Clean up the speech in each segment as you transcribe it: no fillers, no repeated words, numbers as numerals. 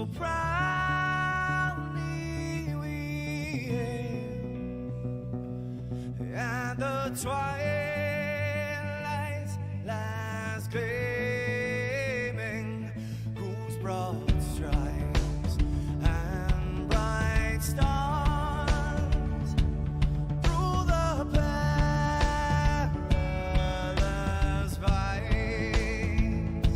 so proudly we hail, and the twilight's last gleaming, whose broad stripes and bright stars through the perilous fights,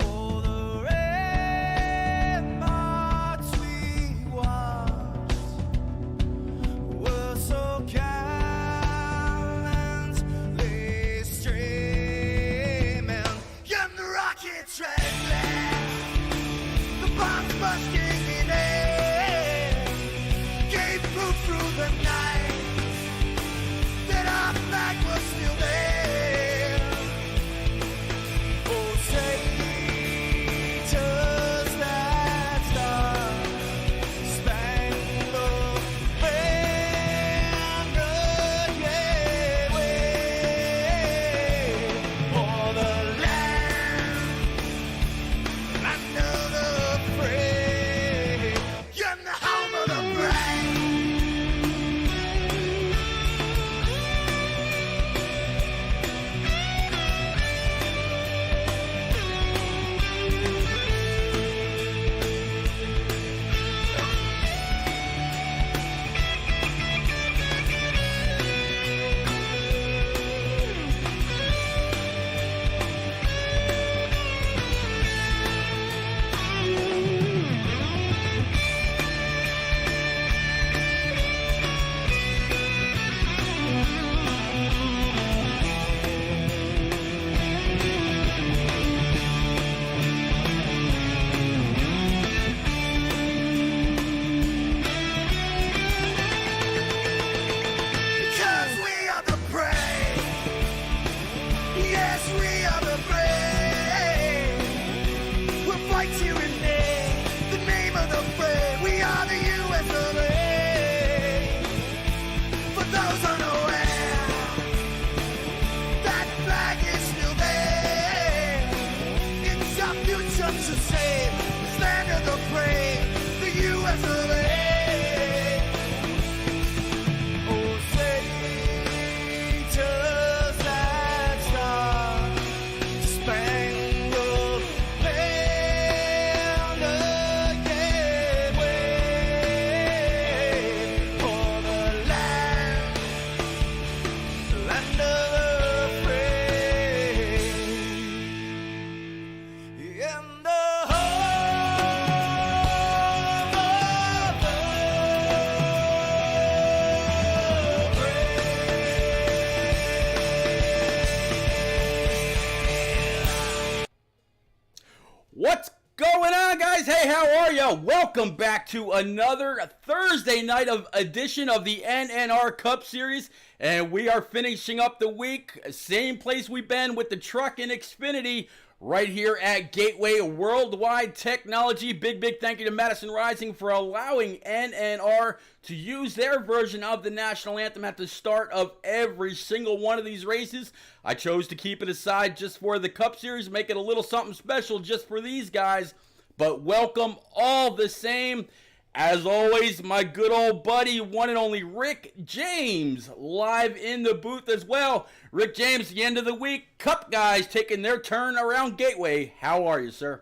oh, the ramparts we watched were so gallantly streaming, and the rockets red blast, the bombs bursting in air, gave proof through the night that our flag was still there. Oh, say, does that star-spangled banner yet wave o'er the land under the free, and the home of the brave? Because we are the brave. Yes, we are the brave. We'll fight you in the name of the brave. We are the U.S. of A. For those unaware, that flag is still there. It's our future to save. This land of the brave, the U.S. of A. Oh, say, does that star-spangled banner yet wave o'er the land of the free, and the home of the What's going on, guys? Hey, how are ya? Welcome back to another Thursday night edition of the NNR Cup Series, and we are finishing up the week, same place we've been with the truck and Xfinity, right here at Gateway Worldwide Technology. Big thank you to Madison Rising for allowing NNR to use their version of the national anthem at the start of every single one of these races. I chose to keep it aside just for the Cup Series, make it a little something special just for these guys, but welcome all the same. As always, my good old buddy, one and only Rick James, live in the booth as well. Rick James, the end of the week, Cup guys taking their turn around Gateway. How are you, sir?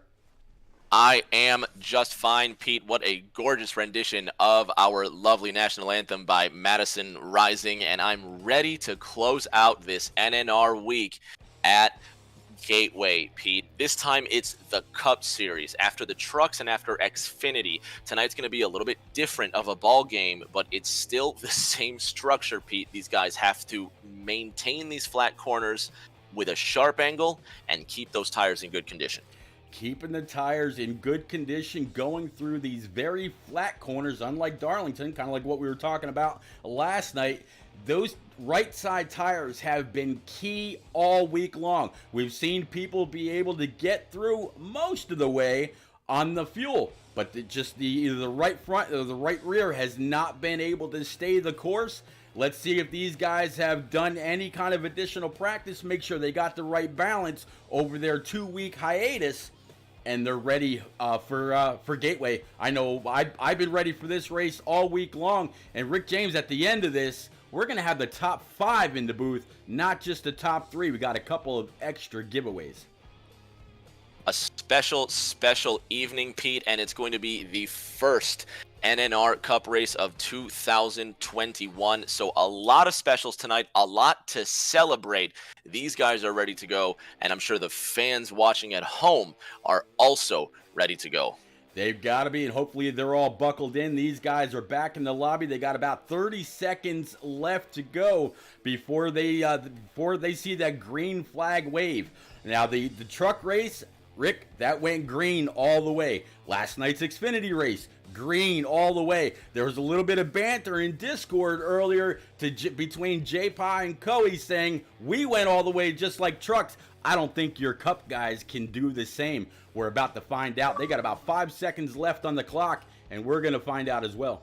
I am just fine, Pete. What a gorgeous rendition of our lovely national anthem by Madison Rising, and I'm ready to close out this NNR week at Gateway, Pete. This time it's the Cup Series. After the trucks and after Xfinity, tonight's going to be a little bit different of a ball game, but it's still the same structure, Pete. These guys have to maintain these flat corners with a sharp angle and keep those tires in good condition. Keeping the tires in good condition, going through these very flat corners, unlike Darlington, kind of like what we were talking about last night. Those right side tires have been key all week long. We've seen people be able to get through most of the way on the fuel, but either the right front or the right rear has not been able to stay the course. Let's see if these guys have done any kind of additional practice, make sure they got the right balance over their 2-week hiatus, and they're ready for Gateway. I know I've been ready for this race all week long, and Rick James, at the end of this, we're going to have the top 5 in the booth, not just the top 3. We got a couple of extra giveaways. A special evening, Pete, and it's going to be the first NNR Cup race of 2021. So a lot of specials tonight, a lot to celebrate. These guys are ready to go, and I'm sure the fans watching at home are also ready to go. They've got to be, and hopefully they're all buckled in. These guys are back in the lobby. They got about 30 seconds left to go before they see that green flag wave. Now the truck race, Rick, that went green all the way. Last night's Xfinity race, green all the way. There was a little bit of banter in Discord earlier between J-Pa and Coey saying, we went all the way just like trucks. I don't think your Cup guys can do the same. We're about to find out. They got about 5 seconds left on the clock, and we're going to find out as well.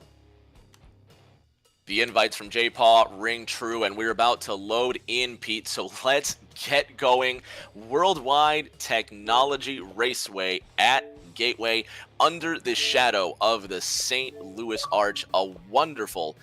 The invites from J-Pa ring true, and we're about to load in, Pete, so let's get going. Worldwide Technology Raceway at Gateway, under the shadow of the St. Louis Arch, a wonderful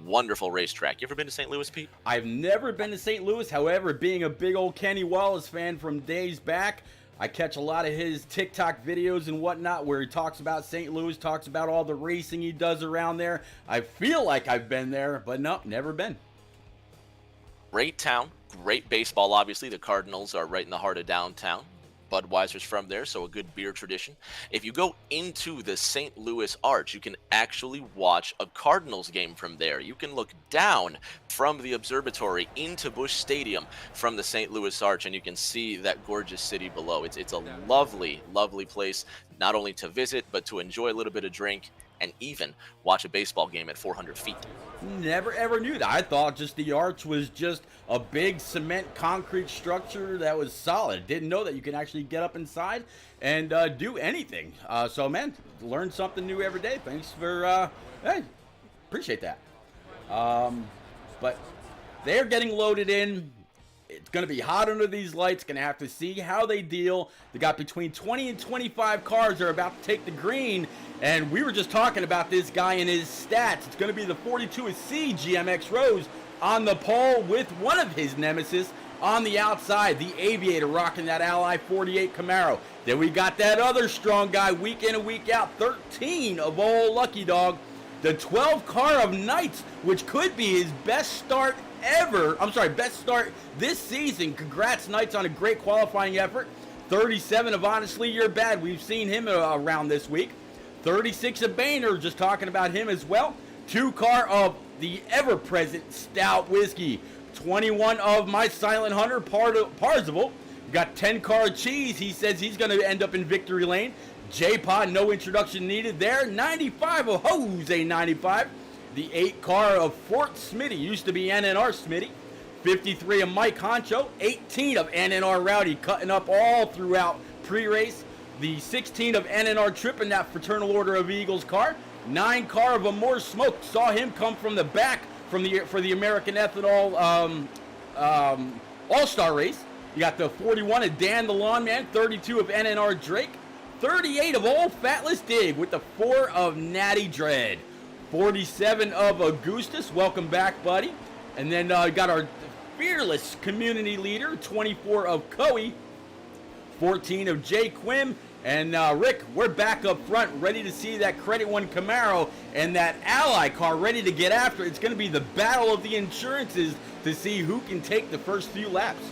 racetrack. You ever been to St. Louis, Pete? I've never been to St. Louis. However, being a big old Kenny Wallace fan from days back, I catch a lot of his TikTok videos and whatnot where he talks about St. Louis, talks about all the racing he does around there. I feel like I've been there, but no, never been. Great town, great baseball, obviously. The Cardinals are right in the heart of downtown. Budweiser's from there, so a good beer tradition. If you go into the St. Louis Arch, you can actually watch a Cardinals game from there. You can look down from the observatory into Busch Stadium from the St. Louis Arch, and you can see that gorgeous city below. It's a lovely place, not only to visit, but to enjoy a little bit of drink and even watch a baseball game at 400 feet. Never ever knew that. I thought just the arch was just a big cement concrete structure that was solid. Didn't know that you can actually get up inside and do anything. So man, learn something new every day. Thanks for, hey, appreciate that. But they're getting loaded in. It's going to be hot under these lights. Going to have to see how they deal. They got between 20 and 25 cars that are about to take the green. And we were just talking about this guy and his stats. It's going to be the 42C GMX Rose on the pole with one of his nemesis on the outside. The Aviator rocking that Ally 48 Camaro. Then we got that other strong guy week in and week out. 13 of old Lucky Dog. The 12 car of Knights, which could be his best start ever. I'm sorry, best start this season. Congrats, Knights, on a great qualifying effort. 37 of Honestly You're Bad. We've seen him around this week. 36 of Boehner, just talking about him as well. 2 car of the ever-present Stout Whiskey. 21 of My Silent Hunter, Parzival. Got 10 car of Cheese. He says he's going to end up in victory lane. J-Pod, no introduction needed there. 95 of Jose 95. The 8 car of Fort Smitty, used to be NNR Smitty. 53 of Mike Honcho. 18 of NNR Rowdy, cutting up all throughout pre-race. The 16 of NNR Trippin', that Fraternal Order of Eagles car. 9 car of Amore Smoke, saw him come from the back for the American Ethanol All-Star race. You got the 41 of Dan the Lawn Man. 32 of NNR Drake. 38 of Old Fatless Dave with the 4 of Natty Dread. 47 of Augustus, welcome back, buddy. And then got our fearless community leader, 24 of Coey. 14 of Jay Quim. And Rick, we're back up front, ready to see that Credit One Camaro and that Ally car ready to get after. It's going to be the battle of the insurances to see who can take the first few laps.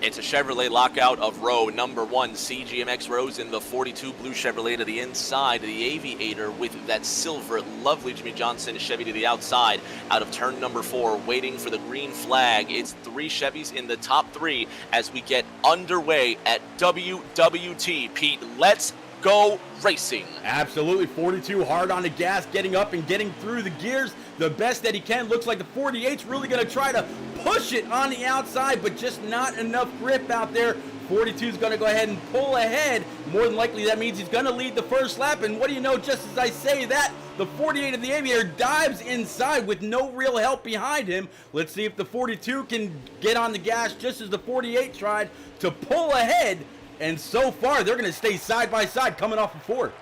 It's a Chevrolet lockout of row number 1, CGMX Rose in the 42 blue Chevrolet to the inside, the Aviator with that silver, lovely Jimmy Johnson Chevy to the outside, out of turn number 4, waiting for the green flag. It's 3 Chevys in the top 3 as we get underway at WWT. Pete, let's go racing. Absolutely, 42 hard on the gas, getting up and getting through the gears the best that he can. Looks like the 48's really going to try to push it on the outside, but just not enough grip out there. 42's going to go ahead and pull ahead. More than likely, that means he's going to lead the first lap. And what do you know, just as I say that, the 48 of the Aviator dives inside with no real help behind him. Let's see if the 42 can get on the gas just as the 48 tried to pull ahead. And so far, they're going to stay side by side coming off of 4.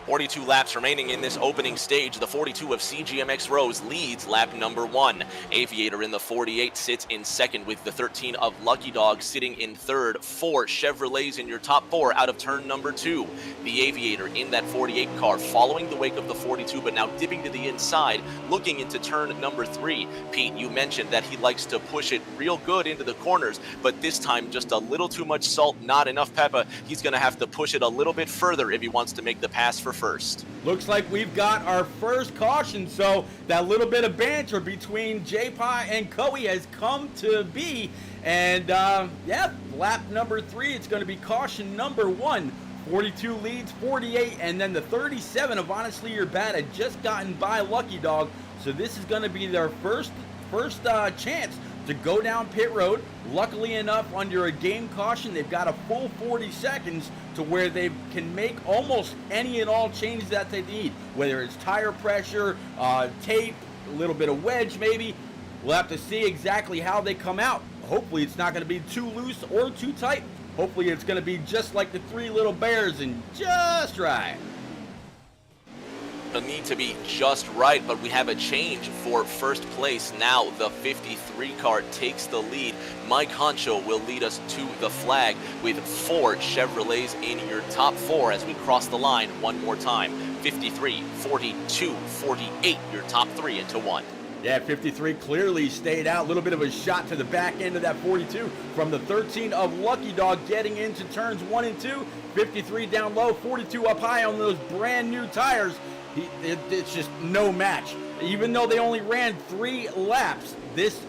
42 laps remaining in this opening stage. The 42 of CGMX Rose leads lap number 1. Aviator in the 48 sits in second, with the 13 of Lucky Dog sitting in third. 4 Chevrolets in your top 4 out of turn number 2. The Aviator in that 48 car following the wake of the 42, but now dipping to the inside, looking into turn number 3. Pete, you mentioned that he likes to push it real good into the corners, but this time just a little too much salt, not enough pepper. He's going to have to push it a little bit further if he wants to make the pass for first. Looks like we've got our first caution, so that little bit of banter between J-Pie and Coey has come to be. And yeah, lap number 3, it's going to be caution number 1. 42 leads 48, and then the 37 of Honestly You're Bad had just gotten by Lucky Dog, so this is going to be their first chance to go down pit road. Luckily enough, under a game caution, they've got a full 40 seconds to where they can make almost any and all changes that they need, whether it's tire pressure, tape, a little bit of wedge maybe. We'll have to see exactly how they come out. Hopefully it's not going to be too loose or too tight. Hopefully it's going to be just like the 3 little bears and just right. It'll need to be just right, but we have a change for first place. Now the 53 car takes the lead. Mike Honcho will lead us to the flag with 4 Chevrolets in your top 4 as we cross the line one more time. 53, 42, 48, your top 3 into 1. Yeah, 53 clearly stayed out. A little bit of a shot to the back end of that 42 from the 13 of Lucky Dog getting into turns 1 and 2. 53 down low, 42 up high on those brand new tires. It's just no match. Even though they only ran 3 laps, this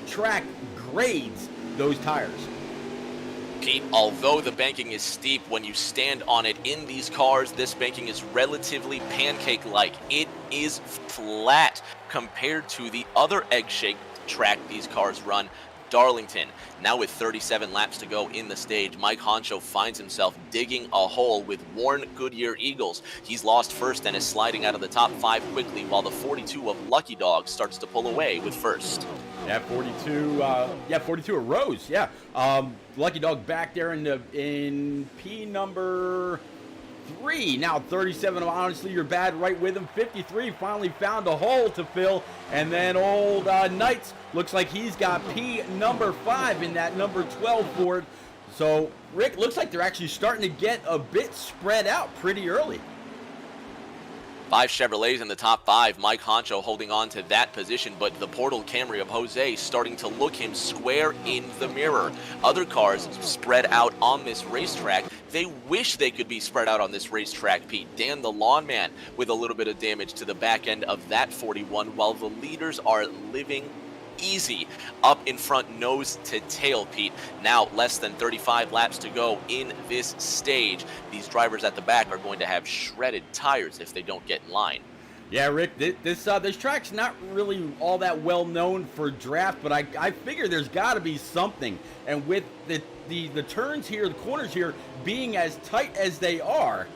track grades those tires. Pete, although the banking is steep, when you stand on it in these cars, this banking is relatively pancake-like. It is flat compared to the other egg-shaped track these cars run, Darlington. Now with 37 laps to go in the stage, Mike Honcho finds himself digging a hole with Warren Goodyear Eagles. He's lost first and is sliding out of the top 5 quickly, while the 42 of Lucky Dog starts to pull away with first. Yeah, 42 of Rose, yeah. Lucky Dog back there in P number 3. Now 37 of Honestly You're Bad right with him. 53 finally found a hole to fill. And then old Knights looks like he's got P number 5 in that number 12 Ford. So, Rick, looks like they're actually starting to get a bit spread out pretty early. 5 Chevrolets in the top 5. Mike Honcho holding on to that position, but the Portal Camry of Jose starting to look him square in the mirror. Other cars spread out on this racetrack. They wish they could be spread out on this racetrack, Pete. Dan the Lawn Man with a little bit of damage to the back end of that 41, while the leaders are living easy up in front, nose to tail, Pete. Now less than 35 laps to go in this stage. These drivers at the back are going to have shredded tires if they don't get in line. Yeah, Rick, this track's not really all that well known for draft, but I figure there's got to be something. And with the turns here, the corners here being as tight as they are,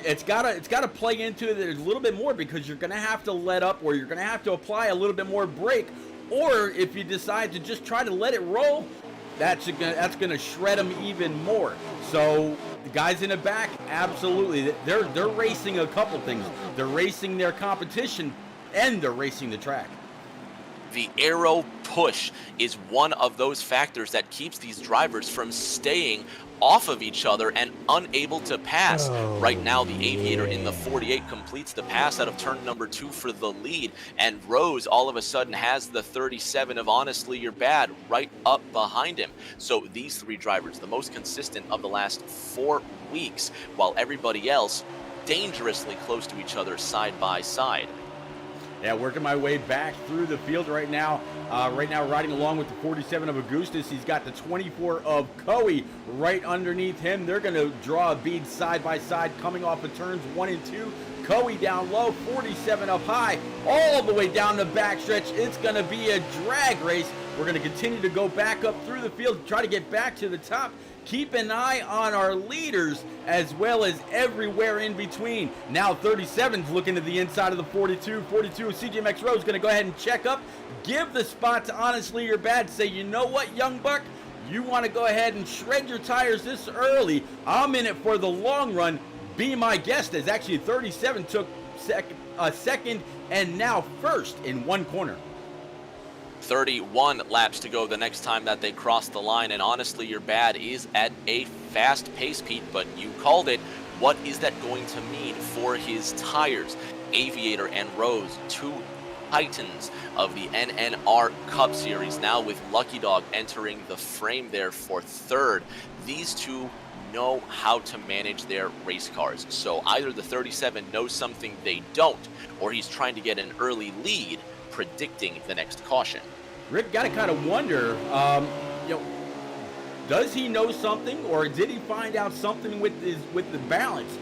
it's gotta play into it a little bit more, because you're gonna have to let up, or you're gonna have to apply a little bit more brake. Or if you decide to just try to let it roll, that's gonna shred them even more. So the guys in the back, absolutely, they're racing a couple things. They're racing their competition, and they're racing the track. The aero push is one of those factors that keeps these drivers from staying off of each other and unable to pass. Right now, the Aviator in the 48 completes the pass out of turn number 2 for the lead, and Rose all of a sudden has the 37 of Honestly You're Bad right up behind him. So these 3 drivers, the most consistent of the last 4 weeks, while everybody else dangerously close to each other side by side. Yeah, working my way back through the field right now. Riding along with the 47 of Augustus. He's got the 24 of Coey right underneath him. They're going to draw a bead side by side coming off of turns 1 and 2. Coey down low, 47 up high, all the way down the backstretch. It's going to be a drag race. We're going to continue to go back up through the field, try to get back to the top. Keep an eye on our leaders as well as everywhere in between. Now 37's looking to the inside of the 42. 42 CGMX Rose going to go ahead and check up. Give the spot to Honestly You're Bad. Say, you know what, young buck? you want to go ahead and shred your tires this early, I'm in it for the long run. Be my guest, as actually 37 took second and now first in one corner. 31 laps to go the next time that they cross the line, and honestly, your bad is at a fast pace, Pete, but you called it. What is that going to mean for his tires? Aviator and Rose, two titans of the NNR Cup Series, now with Lucky Dog entering the frame there for third. These two know how to manage their race cars, so either the 37 knows something they don't, or he's trying to get an early lead, predicting the next caution. Rick, got to kind of wonder, does he know something, or did he find out something with the balance?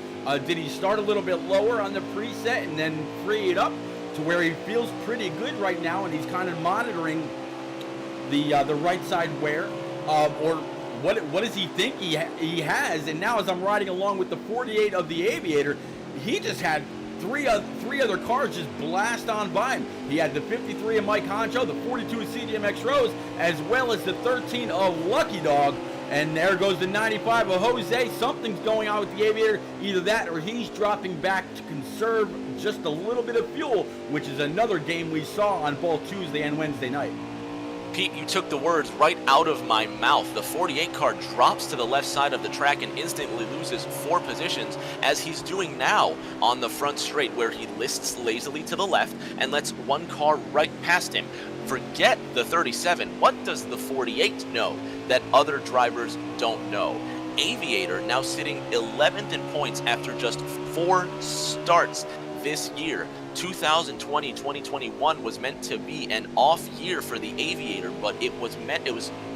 Did he start a little bit lower on the preset and then free it up to where he feels pretty good right now, and he's kind of monitoring the right side wear, or what does he think he has? And now, as I'm riding along with the 48 of the Aviator, he just had three other cars just blast on by him. He had the 53 of Mike Honcho, the 42 of CDMX Rose, as well as the 13 of Lucky Dog. And there goes the 95 of Jose. Something's going on with the Aviator. Either that or he's dropping back to conserve just a little bit of fuel, which is another game we saw on both Tuesday and Wednesday night. Pete, you took the words right out of my mouth. The 48 car drops to the left side of the track and instantly loses 4 positions, as he's doing now on the front straight, where he lists lazily to the left and lets one car right past him. Forget the 37. What does the 48 know that other drivers don't know? Aviator now sitting 11th in points after just 4 starts this year. 2020-2021 was meant to be an off year for the Aviator, but it was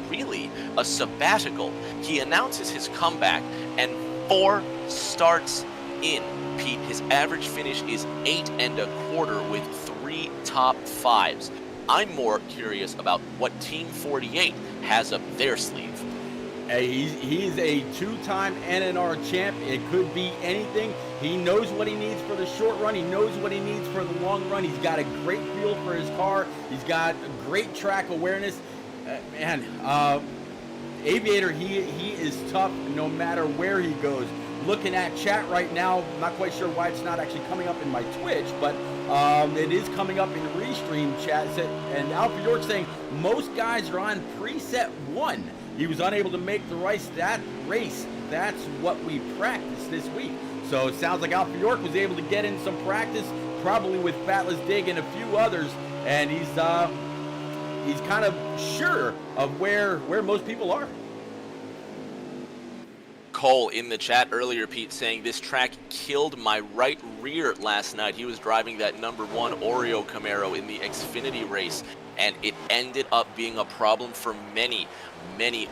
really a sabbatical. He announces his comeback, and 4 starts in, Pete, his average finish is 8 1/4 with 3 top 5s. I'm more curious about what Team 48 has up their sleeve. He's a 2-time NNR champ. It could be anything. He knows what he needs for the short run. He knows what he needs for the long run. He's got a great feel for his car. He's got great track awareness. Aviator, he is tough no matter where he goes. Looking at chat right now, I'm not quite sure why it's not actually coming up in my Twitch, but it is coming up in Restream chat. And Alpha York saying most guys are on preset 1. He was unable to make the race. That's what we practiced this week. So it sounds like Alpha York was able to get in some practice, probably with Fatless Dig and a few others, and he's kind of sure of where most people are. Cole in the chat earlier, Pete, saying this track killed my right rear last night. He was driving that number 1 Oreo Camaro in the Xfinity race, and it ended up being a problem for many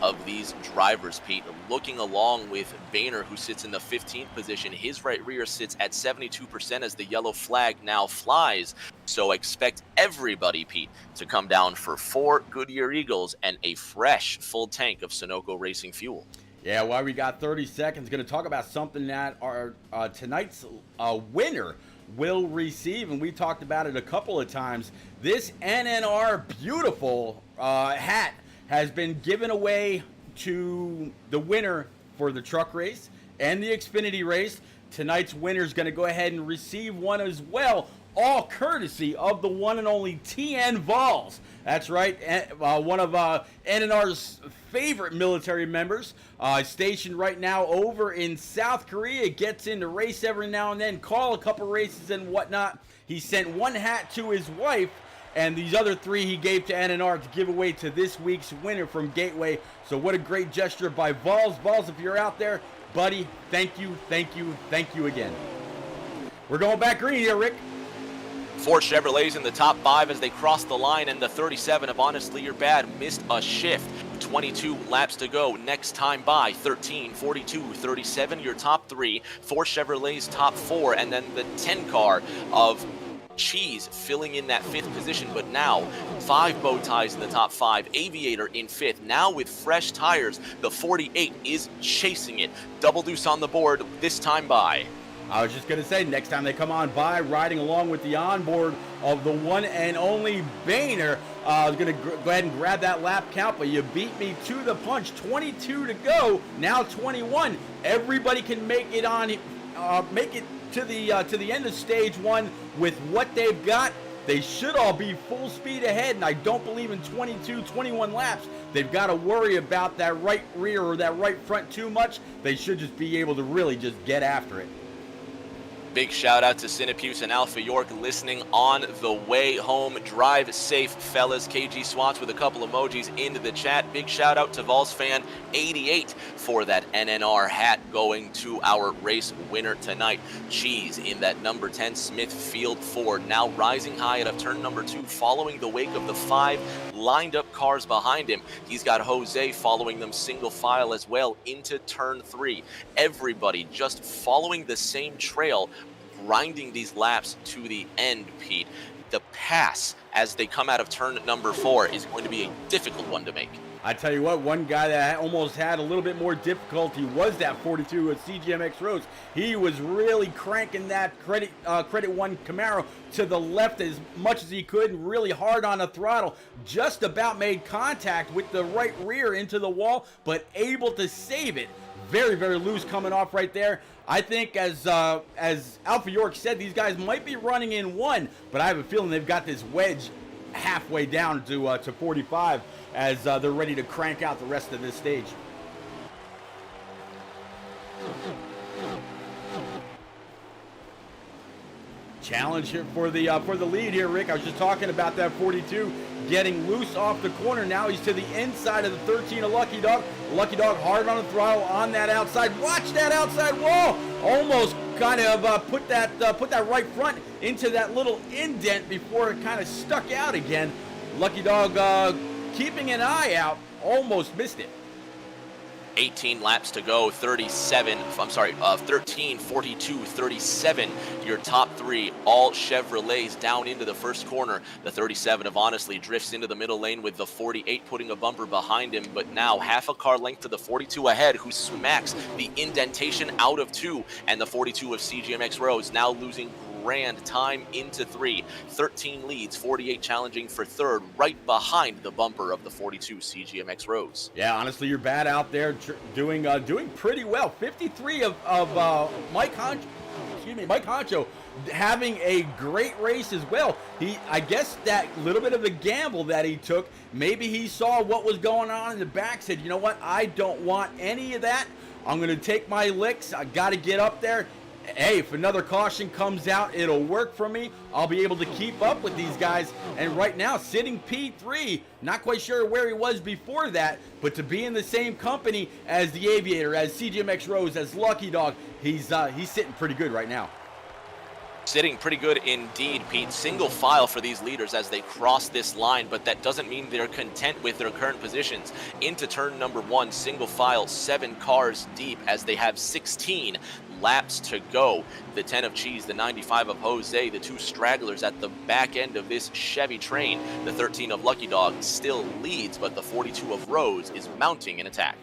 of these drivers, Pete. Looking along with Boehner, who sits in the 15th position, his right rear sits at 72% as the yellow flag now flies. So expect everybody, Pete, to come down for 4 Goodyear Eagles and a fresh full tank of Sunoco Racing fuel. Yeah, while we got 30 seconds, going to talk about something that our tonight's winner will receive, and we talked about it a couple of times. This NNR beautiful hat has been given away to the winner for the truck race and the Xfinity race. Tonight's winner is going to go ahead and receive one as well, all courtesy of the one and only TN Vols. That's right, one of NNR's favorite military members, stationed right now over in South Korea, gets in to race every now and then, call a couple races and whatnot. He sent one hat to his wife, and these other 3 he gave to NNR to give away to this week's winner from Gateway. So what a great gesture by Vols. Vols, if you're out there, buddy, thank you again. We're going back green here, Rick. 4 Chevrolets in the top 5 as they cross the line, and the 37 of Honestly You're Bad missed a shift. 22 laps to go. Next time by 13, 42, 37, your top 3. 4 Chevrolets top 4, and then the 10 car of Cheese filling in that 5th position, but now 5 bow ties in the top 5. Aviator in 5th. Now with fresh tires, the 48 is chasing it. Double deuce on the board this time by I was just going to say, next time they come on by, riding along with the onboard of the one and only Boehner, I was going to go ahead and grab that lap count, but you beat me to the punch. 22 to go, now 21. Everybody can make it to the end of stage one with what they've got. They should all be full speed ahead, and I don't believe in 22, 21 laps they've got to worry about that right rear or that right front too much. They should just be able to really just get after it. Big shout out to Cinepuse and Alpha York listening on the way home. Drive safe, fellas. KG Swats with a couple emojis into the chat. Big shout out to VolsFan88 for that NNR hat going to our race winner tonight. Cheese in that number 10 Smithfield Ford, now rising high out of turn number 2, following the wake of the 5 lined up cars behind him. He's got Jose following them single file as well into turn 3. Everybody just following the same trail, grinding these laps to the end, Pete. The pass as they come out of turn number 4 is going to be a difficult one to make. I tell you what, one guy that almost had a little bit more difficulty was that 42 at CGMX Rose. He was really cranking that Credit One Camaro to the left as much as he could, and really hard on the throttle. Just about made contact with the right rear into the wall, but able to save it. Very, very loose coming off right there. I think, as Alpha York said, these guys might be running in 1, but I have a feeling they've got this wedge halfway down to 45 as they're ready to crank out the rest of this stage. Challenge here for the lead here, Rick. I was just talking about that 42 getting loose off the corner. Now he's to the inside of the 13 of Lucky Dog. Lucky Dog hard on the throttle on that outside. Watch that outside wall. Almost kind of put that right front into that little indent before it kind of stuck out again. Lucky Dog keeping an eye out, almost missed it. 18 laps to go, 13, 42, 37. Your top 3, all Chevrolets down into the first corner. The 37 of Honestly drifts into the middle lane with the 48 putting a bumper behind him, but now half a car length to the 42 ahead, who smacks the indentation out of 2, and the 42 of CGMX Rose now losing grand time into 3. 13 leads, 48 challenging for 3rd, right behind the bumper of the 42 CGMX Rose. Yeah, honestly, you're bad out there, doing pretty well. 53 of Mike Honcho, having a great race as well. I guess that little bit of a gamble that he took, maybe he saw what was going on in the back, said, you know what, I don't want any of that. I'm going to take my licks. I got to get up there. Hey, if another caution comes out, it'll work for me. I'll be able to keep up with these guys. And right now, sitting P3, not quite sure where he was before that, but to be in the same company as the Aviator, as CGMX Rose, as Lucky Dog, he's sitting pretty good right now. Sitting pretty good indeed, Pete. Single file for these leaders as they cross this line, but that doesn't mean they're content with their current positions. Into turn number 1, single file, 7 cars deep as they have 16 laps to go. The 10 of Cheese, the 95 of Jose, the 2 stragglers at the back end of this Chevy train. The 13 of Lucky Dog still leads, but the 42 of Rose is mounting an attack.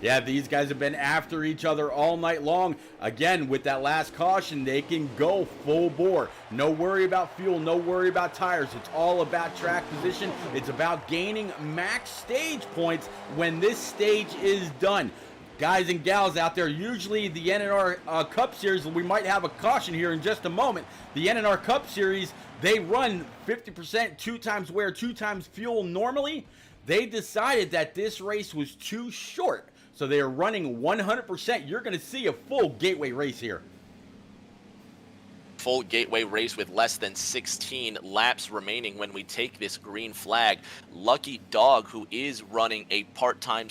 Yeah, these guys have been after each other all night long. Again, with that last caution, they can go full bore. No worry about fuel, no worry about tires. It's all about track position. It's about gaining max stage points when this stage is done. Guys and gals out there, usually the NNR Cup Series, we might have a caution here in just a moment. The NNR Cup Series, they run 50%, 2 times wear, 2 times fuel normally. They decided that this race was too short, so they are running 100%. You're going to see a full Gateway race here. Full Gateway race with less than 16 laps remaining when we take this green flag. Lucky Dog, who is running a part-time,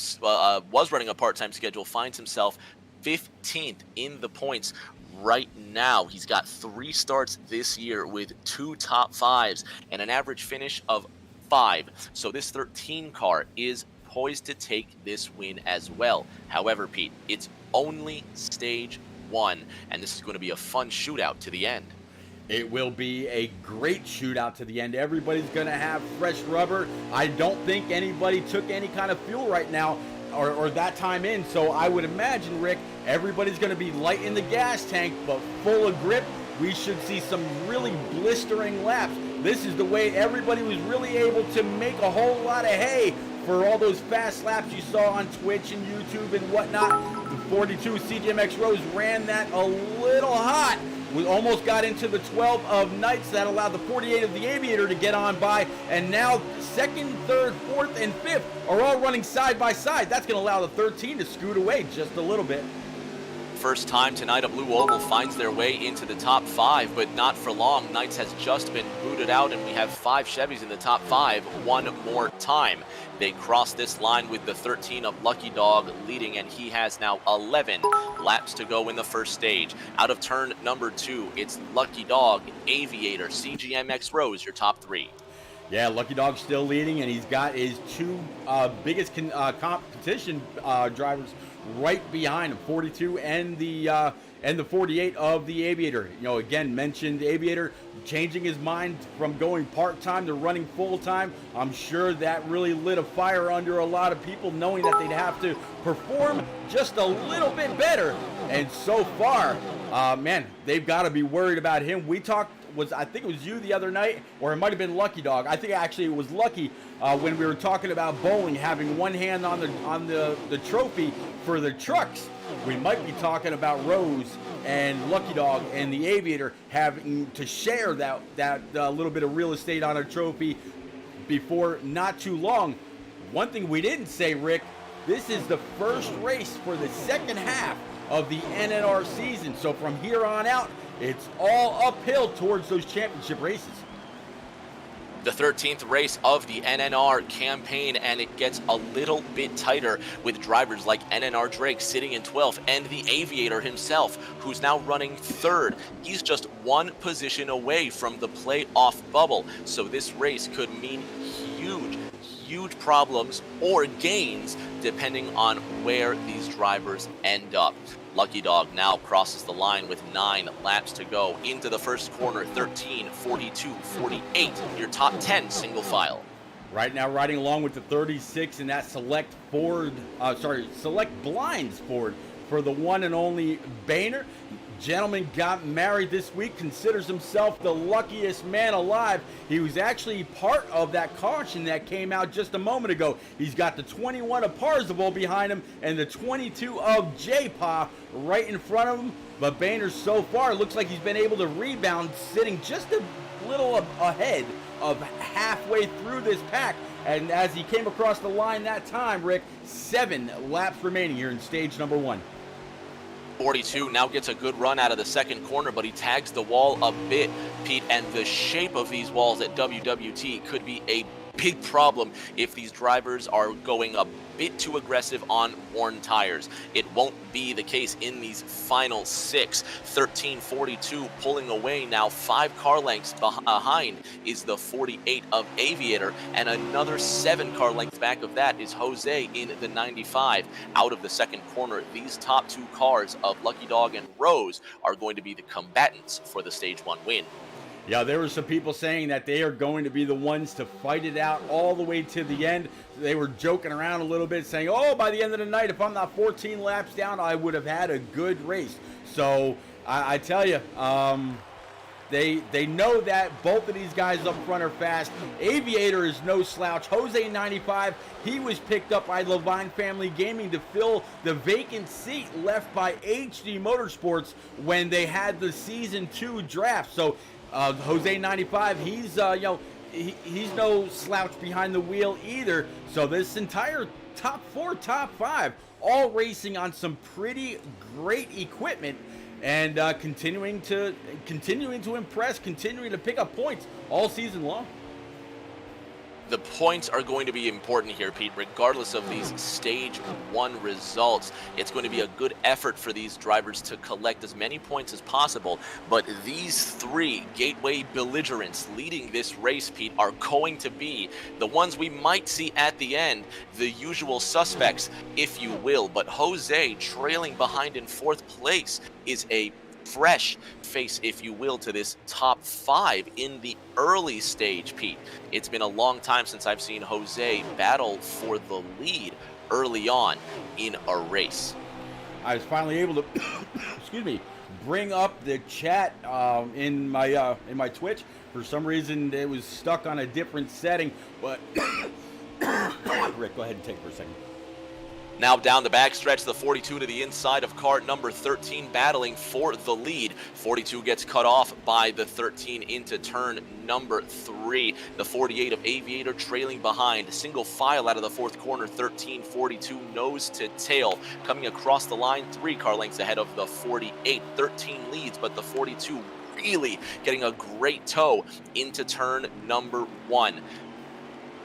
was running a part-time schedule, finds himself 15th in the points right now. He's got 3 starts this year with 2 top 5s and an average finish of 5. So this 13 car is poised to take this win as well. However, Pete, it's only stage 1, and this is going to be a fun shootout to the end. It will be a great shootout to the end. Everybody's going to have fresh rubber. I don't think anybody took any kind of fuel right now or that time in. So I would imagine, Rick, everybody's going to be light in the gas tank, but full of grip. We should see some really blistering laps. This is the way everybody was really able to make a whole lot of hay for all those fast laps you saw on Twitch and YouTube and whatnot. The 42 CGMX Rose ran that a little hot. We almost got into the 12 of Knights. That allowed the 48 of the Aviator to get on by. And now second, third, fourth, and fifth are all running side by side. That's going to allow the 13 to scoot away just a little bit. First time tonight a Blue Oval finds their way into the top 5, but not for long. Knights has just been booted out, and we have 5 Chevys in the top 5 one more time. They cross this line with the 13 of Lucky Dog leading, and he has now 11 laps to go in the first stage. Out of turn number 2, it's Lucky Dog, Aviator, CGMX Rose, your top 3. Yeah, Lucky Dog's still leading, and he's got his 2 biggest competition drivers right behind him, 42 and the 48 of the Aviator. You know, again, mentioned Aviator changing his mind from going part-time to running full-time. I'm sure that really lit a fire under a lot of people, knowing that they'd have to perform just a little bit better. And so far, man, they've got to be worried about him. We talked, I think it was you the other night, or it might have been Lucky Dog. I think actually it was Lucky when we were talking about bowling, having one hand on the trophy for the trucks. We might be talking about Rose and Lucky Dog and the Aviator having to share that little bit of real estate on a trophy before not too long. One thing we didn't say, Rick, this is the first race for the second half of the NNR season. So from here on out, it's all uphill towards those championship races. The 13th race of the NNR campaign, and it gets a little bit tighter with drivers like NNR Drake sitting in 12th and the Aviator himself, who's now running 3rd. He's just 1 position away from the playoff bubble, so this race could mean huge problems or gains depending on where these drivers end up. Lucky Dog now crosses the line with 9 laps to go into the first corner. 13, 42, 48, your top 10 single file. Right now riding along with the 36 in that select blinds Ford for the one and only Boehner. Gentleman got married this week, considers himself the luckiest man alive. He was actually part of that caution that came out just a moment ago. He's got the 21 of Parzival behind him and the 22 of J-Pa right in front of him. But Boehner so far looks like he's been able to rebound, sitting just a little ahead of halfway through this pack. And as he came across the line that time, Rick, 7 laps remaining here in stage number 1. 42 now gets a good run out of the second corner, but he tags the wall a bit, Pete, and the shape of these walls at WWT could be a big problem if these drivers are going a bit too aggressive on worn tires. It won't be the case in these final 6. 1342 pulling away now 5 car lengths behind is the 48 of Aviator, and another 7 car lengths back of that is Jose in the 95. Out of the second corner, these top 2 cars of Lucky Dog and Rose are going to be the combatants for the stage 1 win. Yeah, there were some people saying that they are going to be the ones to fight it out all the way to the end. They were joking around a little bit, saying, oh, by the end of the night, if I'm not 14 laps down, I would have had a good race. So I tell you, they know that both of these guys up front are fast. Aviator is no slouch. Jose 95, he was picked up by Levine Family Gaming to fill the vacant seat left by HD Motorsports when they had the Season 2 draft. So Jose 95, he's he's no slouch behind the wheel either. So this entire top 4, top 5, all racing on some pretty great equipment, and continuing to impress, continuing to pick up points all season long. The points are going to be important here, Pete, regardless of these stage 1 results. It's going to be a good effort for these drivers to collect as many points as possible. But these 3 gateway belligerents leading this race, Pete, are going to be the ones we might see at the end, the usual suspects, if you will. But Jose, trailing behind in 4th place, is a fresh face, if you will, to this top 5 in the early stage, Pete. It's been a long time since I've seen Jose battle for the lead early on in a race. I was finally able to, excuse me, bring up the chat in my Twitch. For some reason, it was stuck on a different setting. But Rick, go ahead and take it for a second. Now down the backstretch, the 42 to the inside of car number 13, battling for the lead. 42 gets cut off by the 13 into turn number 3. The 48 of Aviator trailing behind. Single file out of the fourth corner, 13, 42 nose to tail. Coming across the line, 3 car lengths ahead of the 48. 13 leads, but the 42 really getting a great tow into turn number 1.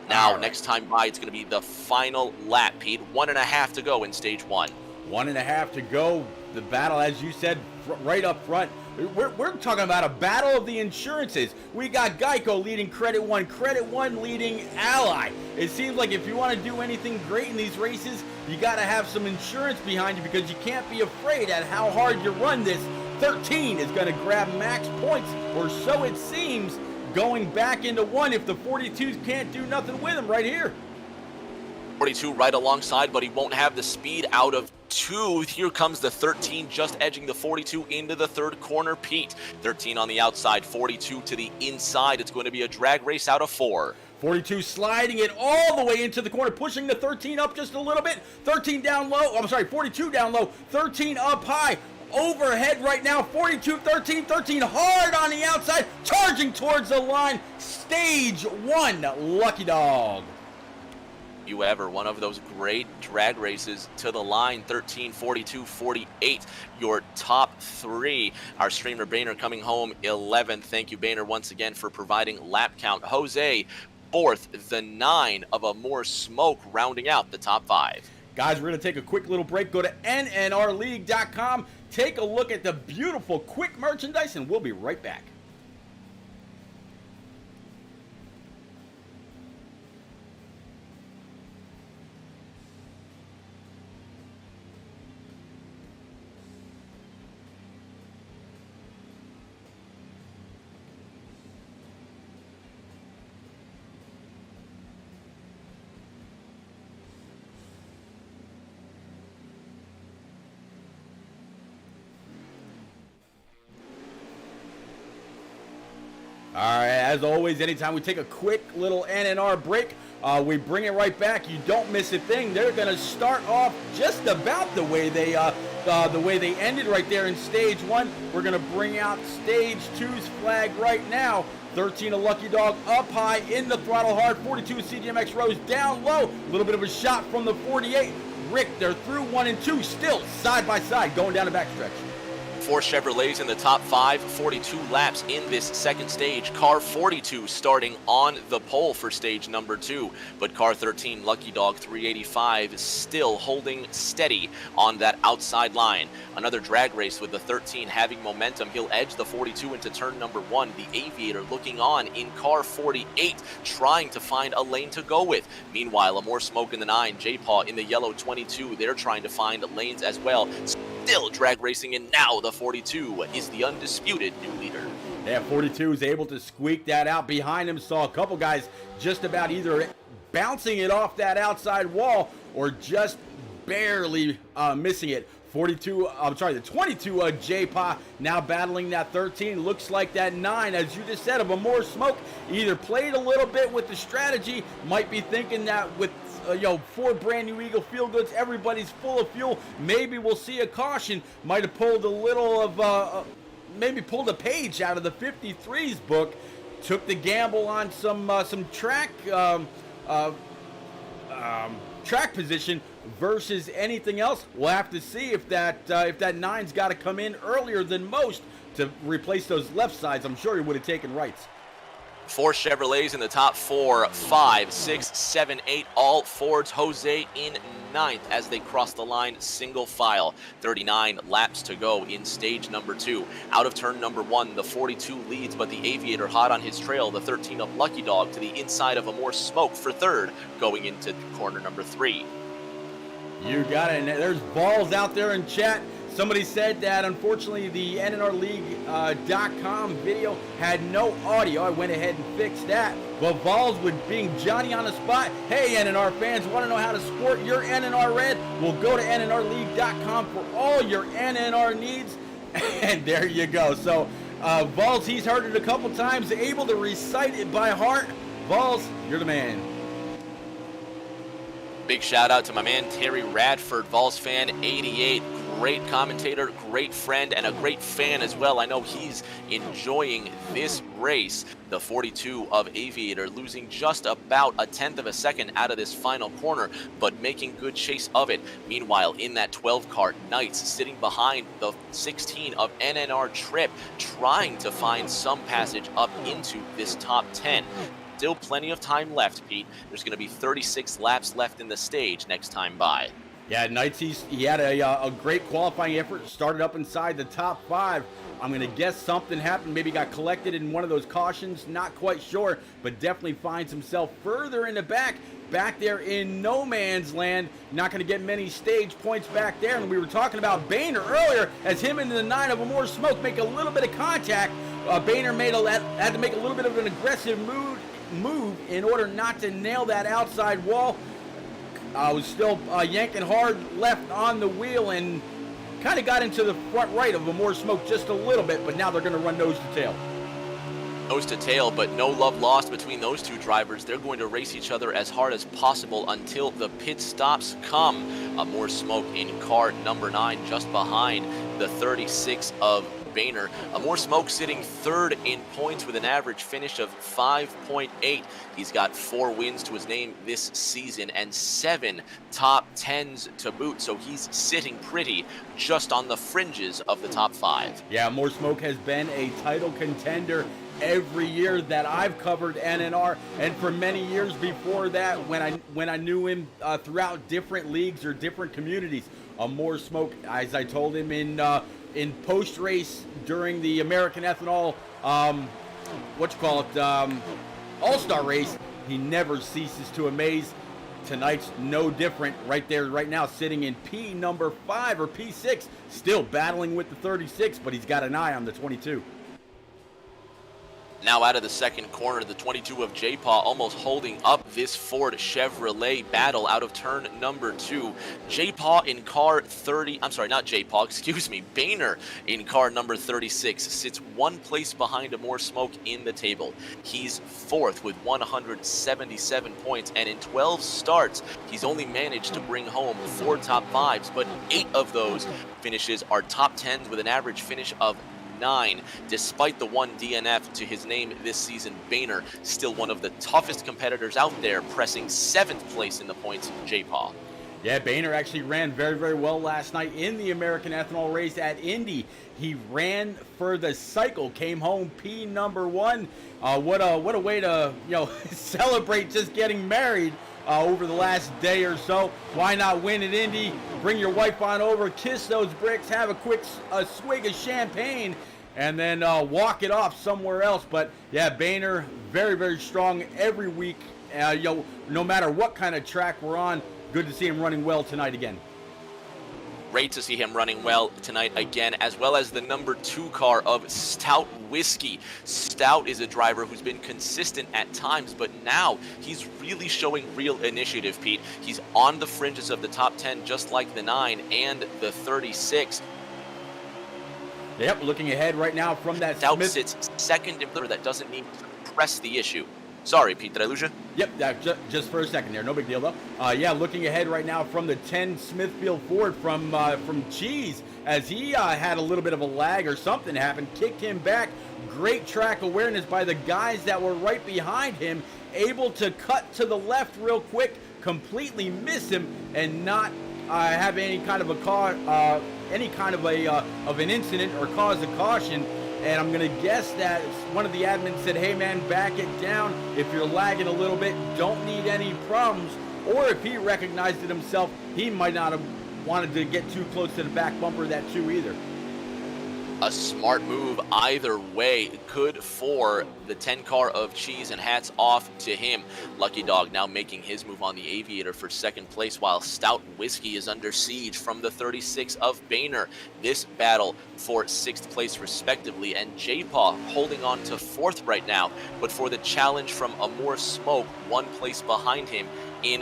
Now, next time by, it's going to be the final lap, Pete. 1.5 to go in stage 1. 1.5 to go. The battle, as you said, right up front. We're talking about a battle of the insurances. We got Geico leading Credit One leading Ally. It seems like if you want to do anything great in these races, you got to have some insurance behind you, because you can't be afraid at how hard you run this. 13 is going to grab max points, or so it seems, going back into 1 if the 42s can't do nothing with him right here. 42 right alongside, but he won't have the speed out of 2. Here comes the 13, just edging the 42 into the third corner, Pete. 13 on the outside, 42 to the inside. It's going to be a drag race out of 4. 42 sliding it all the way into the corner, pushing the 13 up just a little bit. 13 down low, 42 down low, 13 up high. Overhead right now, 42, 13 hard on the outside, charging towards the line. Stage 1, Lucky Dog. You ever one of those great drag races to the line, 13, 42, 48, your top 3. Our streamer Boehner coming home 11th. Thank you, Boehner, once again for providing lap count. Jose 4th, the 9 of a more smoke rounding out the top 5. Guys, we're going to take a quick little break. Go to nnrleague.com. Take a look at the beautiful quick merchandise, and we'll be right back. All right, as always, anytime we take a quick little NNR break, we bring it right back. You don't miss a thing. They're going to start off just about the way they ended right there in stage 1. We're going to bring out stage 2's flag right now. 13 a Lucky Dog up high in the throttle hard. 42 CDMX Rose down low. A little bit of a shot from the 48. Rick, they're through 1 and 2, still side by side, going down the backstretch. 4 Chevrolets in the top 5, 42 laps in this second stage. Car 42 starting on the pole for stage number 2, but car 13, Lucky Dog 385, still holding steady on that outside line. Another drag race with the 13 having momentum. He'll edge the 42 into turn number 1. The Aviator looking on in car 48, trying to find a lane to go with. Meanwhile, a more smoke in the 9, J-Paw in the yellow 22. They're trying to find lanes as well. Still drag racing, and now the 42 is the undisputed new leader. Yeah, 42 is able to squeak that out. Behind him, saw a couple guys just about either bouncing it off that outside wall or just barely missing it. The 22 J-Pa now battling that 13. Looks like that 9, as you just said, of a more smoke, either played a little bit with the strategy, might be thinking that with 4 brand new Eagle Feel Goods, everybody's full of fuel, maybe we'll see a caution. Might have pulled a little of maybe pulled a page out of the 53's book. Took the gamble on some track track position versus anything else. We'll have to see if that 9's got to come in earlier than most to replace those left sides. I'm sure he would have taken rights. 4 Chevrolets in the top 4, 5, 6, 7, 8, all Fords. Jose in 9th as they cross the line single file. 39 laps to go in stage number 2. Out of turn number 1, the 42 leads, but the Aviator hot on his trail. The 13 of Lucky Dog to the inside of a more smoke for 3rd, going into corner number 3. You got it. And there's balls out there in chat somebody said that unfortunately the NNRLeague.com video had no audio. I went ahead and fixed that. But Vols, with being Johnny on the spot, hey NNR fans, want to know how to sport your NNR red? Well, go to NNRLeague.com for all your NNR needs. And there you go. So Vols, he's heard it a couple times, able to recite it by heart. Vols, you're the man. Big shout out to my man Terry Radford, Vols fan 88. Great commentator, great friend, and a great fan as well. I know he's enjoying this race. The 42 of Aviator losing just about a tenth of a second out of this final corner, but making good chase of it. Meanwhile, in that 12 car, Knights sitting behind the 16 of NNR Trip, trying to find some passage up into this top 10. Still plenty of time left, Pete. There's going to be 36 laps left in the stage next time by. Yeah, Knights, he had a great qualifying effort, started up inside the top 5. I'm going to guess something happened, maybe got collected in one of those cautions, not quite sure, but definitely finds himself further in the back there in no man's land. Not going to get many stage points back there. And we were talking about Boehner earlier, as him and the 9 of More Smoke make a little bit of contact. Boehner had to make a little bit of an aggressive move in order not to nail that outside wall. Was still yanking hard left on the wheel and kind of got into the front right of More Smoke just a little bit, but now they're going to run nose to tail. Nose to tail, but no love lost between those two drivers. They're going to race each other as hard as possible until the pit stops come. More Smoke in car number 9, just behind the 36 of Boehner. More Smoke sitting third in points with an average finish of 5.8. He's got 4 wins to his name this season and 7 top 10s to boot, so he's sitting pretty just on the fringes of the top 5. Yeah, More Smoke has been a title contender every year that I've covered NNR, and for many years before that when I knew him throughout different leagues or different communities. More Smoke, as I told him in post-race during the American Ethanol, All-Star race, he never ceases to amaze. Tonight's no different right there, right now, sitting in P number 5 or P6, still battling with the 36, but he's got an eye on the 22. Now out of the second corner, the 22 of J-Paw almost holding up this Ford Chevrolet battle out of turn number 2. J-Paw in car 30, I'm sorry, not J-Paw, excuse me, Boehner in car number 36 sits 1 place behind More Smoke in the table. He's 4th with 177 points, and in 12 starts, he's only managed to bring home 4 top 5s, but 8 of those finishes are top 10s with an average finish of 9. Despite the 1 DNF to his name this season, Boehner still one of the toughest competitors out there, pressing 7th place in the points, J-Paw. Yeah, Boehner actually ran very, very well last night in the American Ethanol race at Indy. He ran for the cycle, came home P number 1. What a way to celebrate just getting married over the last day or so. Why not win at Indy? Bring your wife on over, kiss those bricks, have a quick swig of champagne, and then walk it off somewhere else. But yeah, Boehner, very, very strong every week. No matter what kind of track we're on, good to see him running well tonight again. Great to see him running well tonight again, as well as the number 2 car of Stout Whiskey. Stout is a driver who's been consistent at times, but now he's really showing real initiative, Pete. He's on the fringes of the top 10, just like the 9 and the 36. Yep, looking ahead right now from that Stout sits second in that doesn't need to press the issue. Sorry, Pete, did I lose you? Yep, just for a second there. No big deal, though. Yeah, looking ahead right now from the 10 Smithfield Ford from Cheese, as he had a little bit of a lag or something happened, kicked him back. Great track awareness by the guys that were right behind him, able to cut to the left real quick, completely miss him, and not have any kind of an incident or cause of caution. And I'm going to guess that one of the admins said, hey man, back it down. If you're lagging a little bit, don't need any problems. Or if he recognized it himself, he might not have wanted to get too close to the back bumper of that too either. A smart move either way. Good for the 10 car of Cheese, and hats off to him. Lucky Dog now making his move on the Aviator for second place, while Stout Whiskey is under siege from the 36 of Boehner. This battle for 6th place respectively, and J-Paw holding on to 4th right now, but for the challenge from Amore Smoke, 1 place behind him in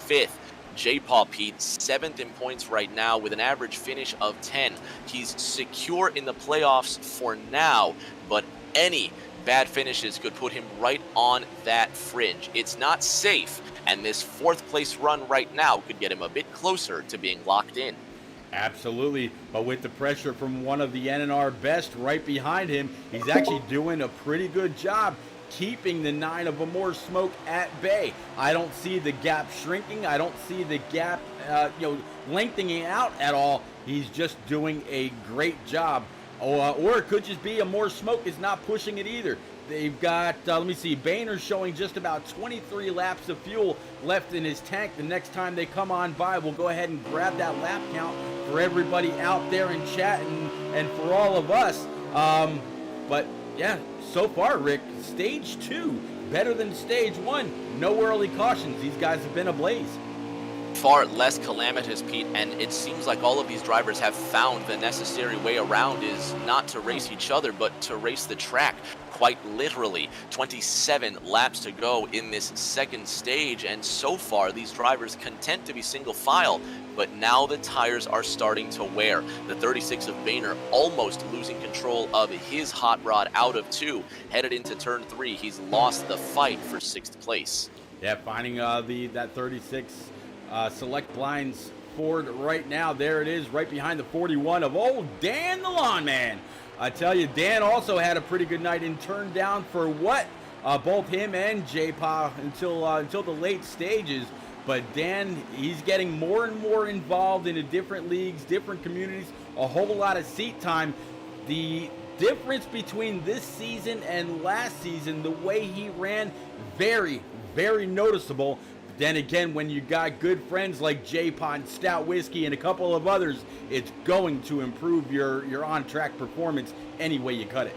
5th. J-Paw, Pete, 7th in points right now with an average finish of 10. He's secure in the playoffs for now, but any bad finishes could put him right on that fringe. It's not safe, and this 4th place run right now could get him a bit closer to being locked in. Absolutely, but with the pressure from one of the NNR best right behind him, he's actually doing a pretty good job keeping the 9 of Amore Smoke at bay. I don't see the gap shrinking. I don't see the gap, lengthening out at all. He's just doing a great job. Or it could just be Amore Smoke is not pushing it either. They've got, let me see, Boehner showing just about 23 laps of fuel left in his tank. The next time they come on by, we'll go ahead and grab that lap count for everybody out there in chat and for all of us. But yeah, so far, Rick, stage 2, better than stage 1. No early cautions. These guys have been ablaze. Far less calamitous, Pete, and it seems like all of these drivers have found the necessary way around is not to race each other, but to race the track. Quite literally, 27 laps to go in this second stage, and so far these drivers content to be single file, but now the tires are starting to wear. The 36 of Boehner almost losing control of his hot rod out of 2. Headed into turn 3, he's lost the fight for 6th place. Yeah, finding that 36 Select Blinds Ford right now. There it is, right behind the 41 of old Dan the Lawn Man. I tell you, Dan also had a pretty good night in turn down for what? Both him and J-Paw until the late stages. But Dan, he's getting more and more involved into different leagues, different communities, a whole lot of seat time. The difference between this season and last season, the way he ran, very, very noticeable. Then again, when you got good friends like J-Paw and Stout Whiskey and a couple of others, it's going to improve your on-track performance any way you cut it.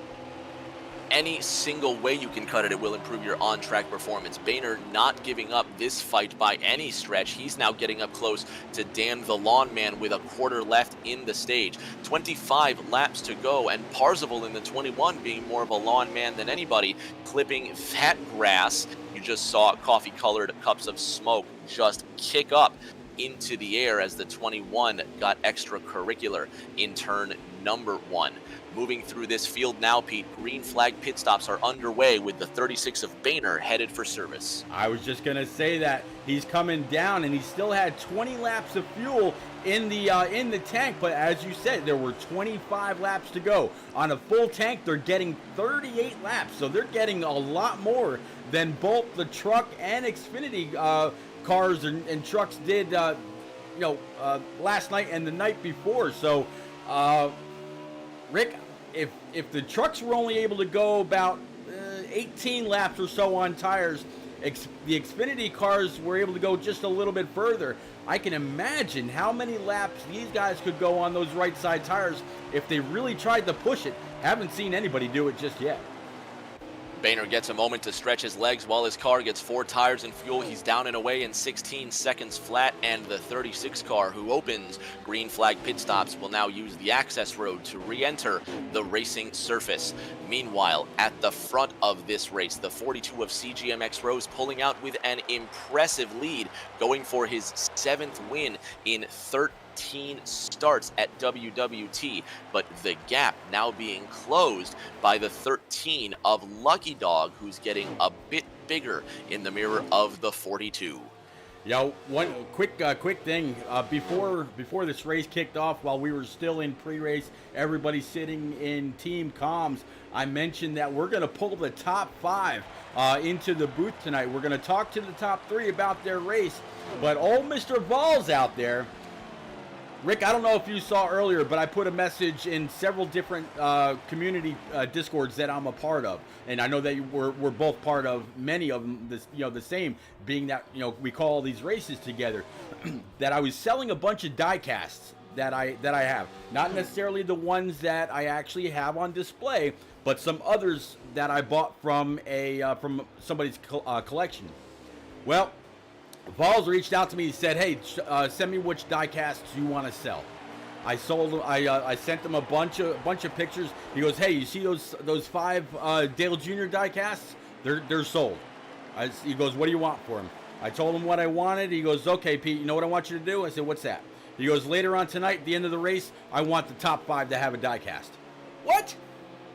Any single way you can cut it, it will improve your on-track performance. Boehner not giving up this fight by any stretch. He's now getting up close to Dan the Lawn Man with a quarter left in the stage. 25 laps to go, and Parzival in the 21 being more of a lawn man than anybody, clipping fat grass. You just saw coffee-colored cups of smoke just kick up into the air as the 21 got extracurricular in turn number 1. Moving through this field now, Pete, green flag pit stops are underway with the 36 of Boehner headed for service. I was just going to say that he's coming down, and he still had 20 laps of fuel in the tank, but as you said, there were 25 laps to go. On a full tank, they're getting 38 laps, so they're getting a lot more than both the truck and Xfinity cars and trucks did last night and the night before. So Rick, if the trucks were only able to go about 18 laps or so on tires, the Xfinity cars were able to go just a little bit further. I can imagine how many laps these guys could go on those right side tires if they really tried to push it. Haven't seen anybody do it just yet. Boehner gets a moment to stretch his legs while his car gets 4 tires and fuel. He's down and away in 16 seconds flat, and the 36 car, who opens green flag pit stops, will now use the access road to re-enter the racing surface. Meanwhile, at the front of this race, the 42 of CGMX Rose pulling out with an impressive lead, going for his 7th win in 13 starts at WWT, but the gap now being closed by the 13 of Lucky Dog, who's getting a bit bigger in the mirror of the 42. One quick thing before this race kicked off, while we were still in pre-race, everybody sitting in team comms, I mentioned that we're going to pull the top 5 into the booth tonight. We're going to talk to the top 3 about their race, but old Mr. Vols out there, Rick, I don't know if you saw earlier, but I put a message in several different community discords that I'm a part of, and I know that we're both part of many of them. The same, being that we call all these races together. That I was selling a bunch of die casts that I have. Not necessarily the ones that I actually have on display, but some others that I bought from somebody's collection. Well, Vols reached out to me. He said, "Hey, send me which diecasts you want to sell." I sold them. I sent them a bunch of pictures. He goes, "Hey, you see those 5 Dale Jr. diecasts? They're sold." He goes, "What do you want for them?" I told him what I wanted. He goes, "Okay, Pete, you know what I want you to do?" I said, "What's that?" He goes, "Later on tonight, at the end of the race, I want the top 5 to have a diecast." What?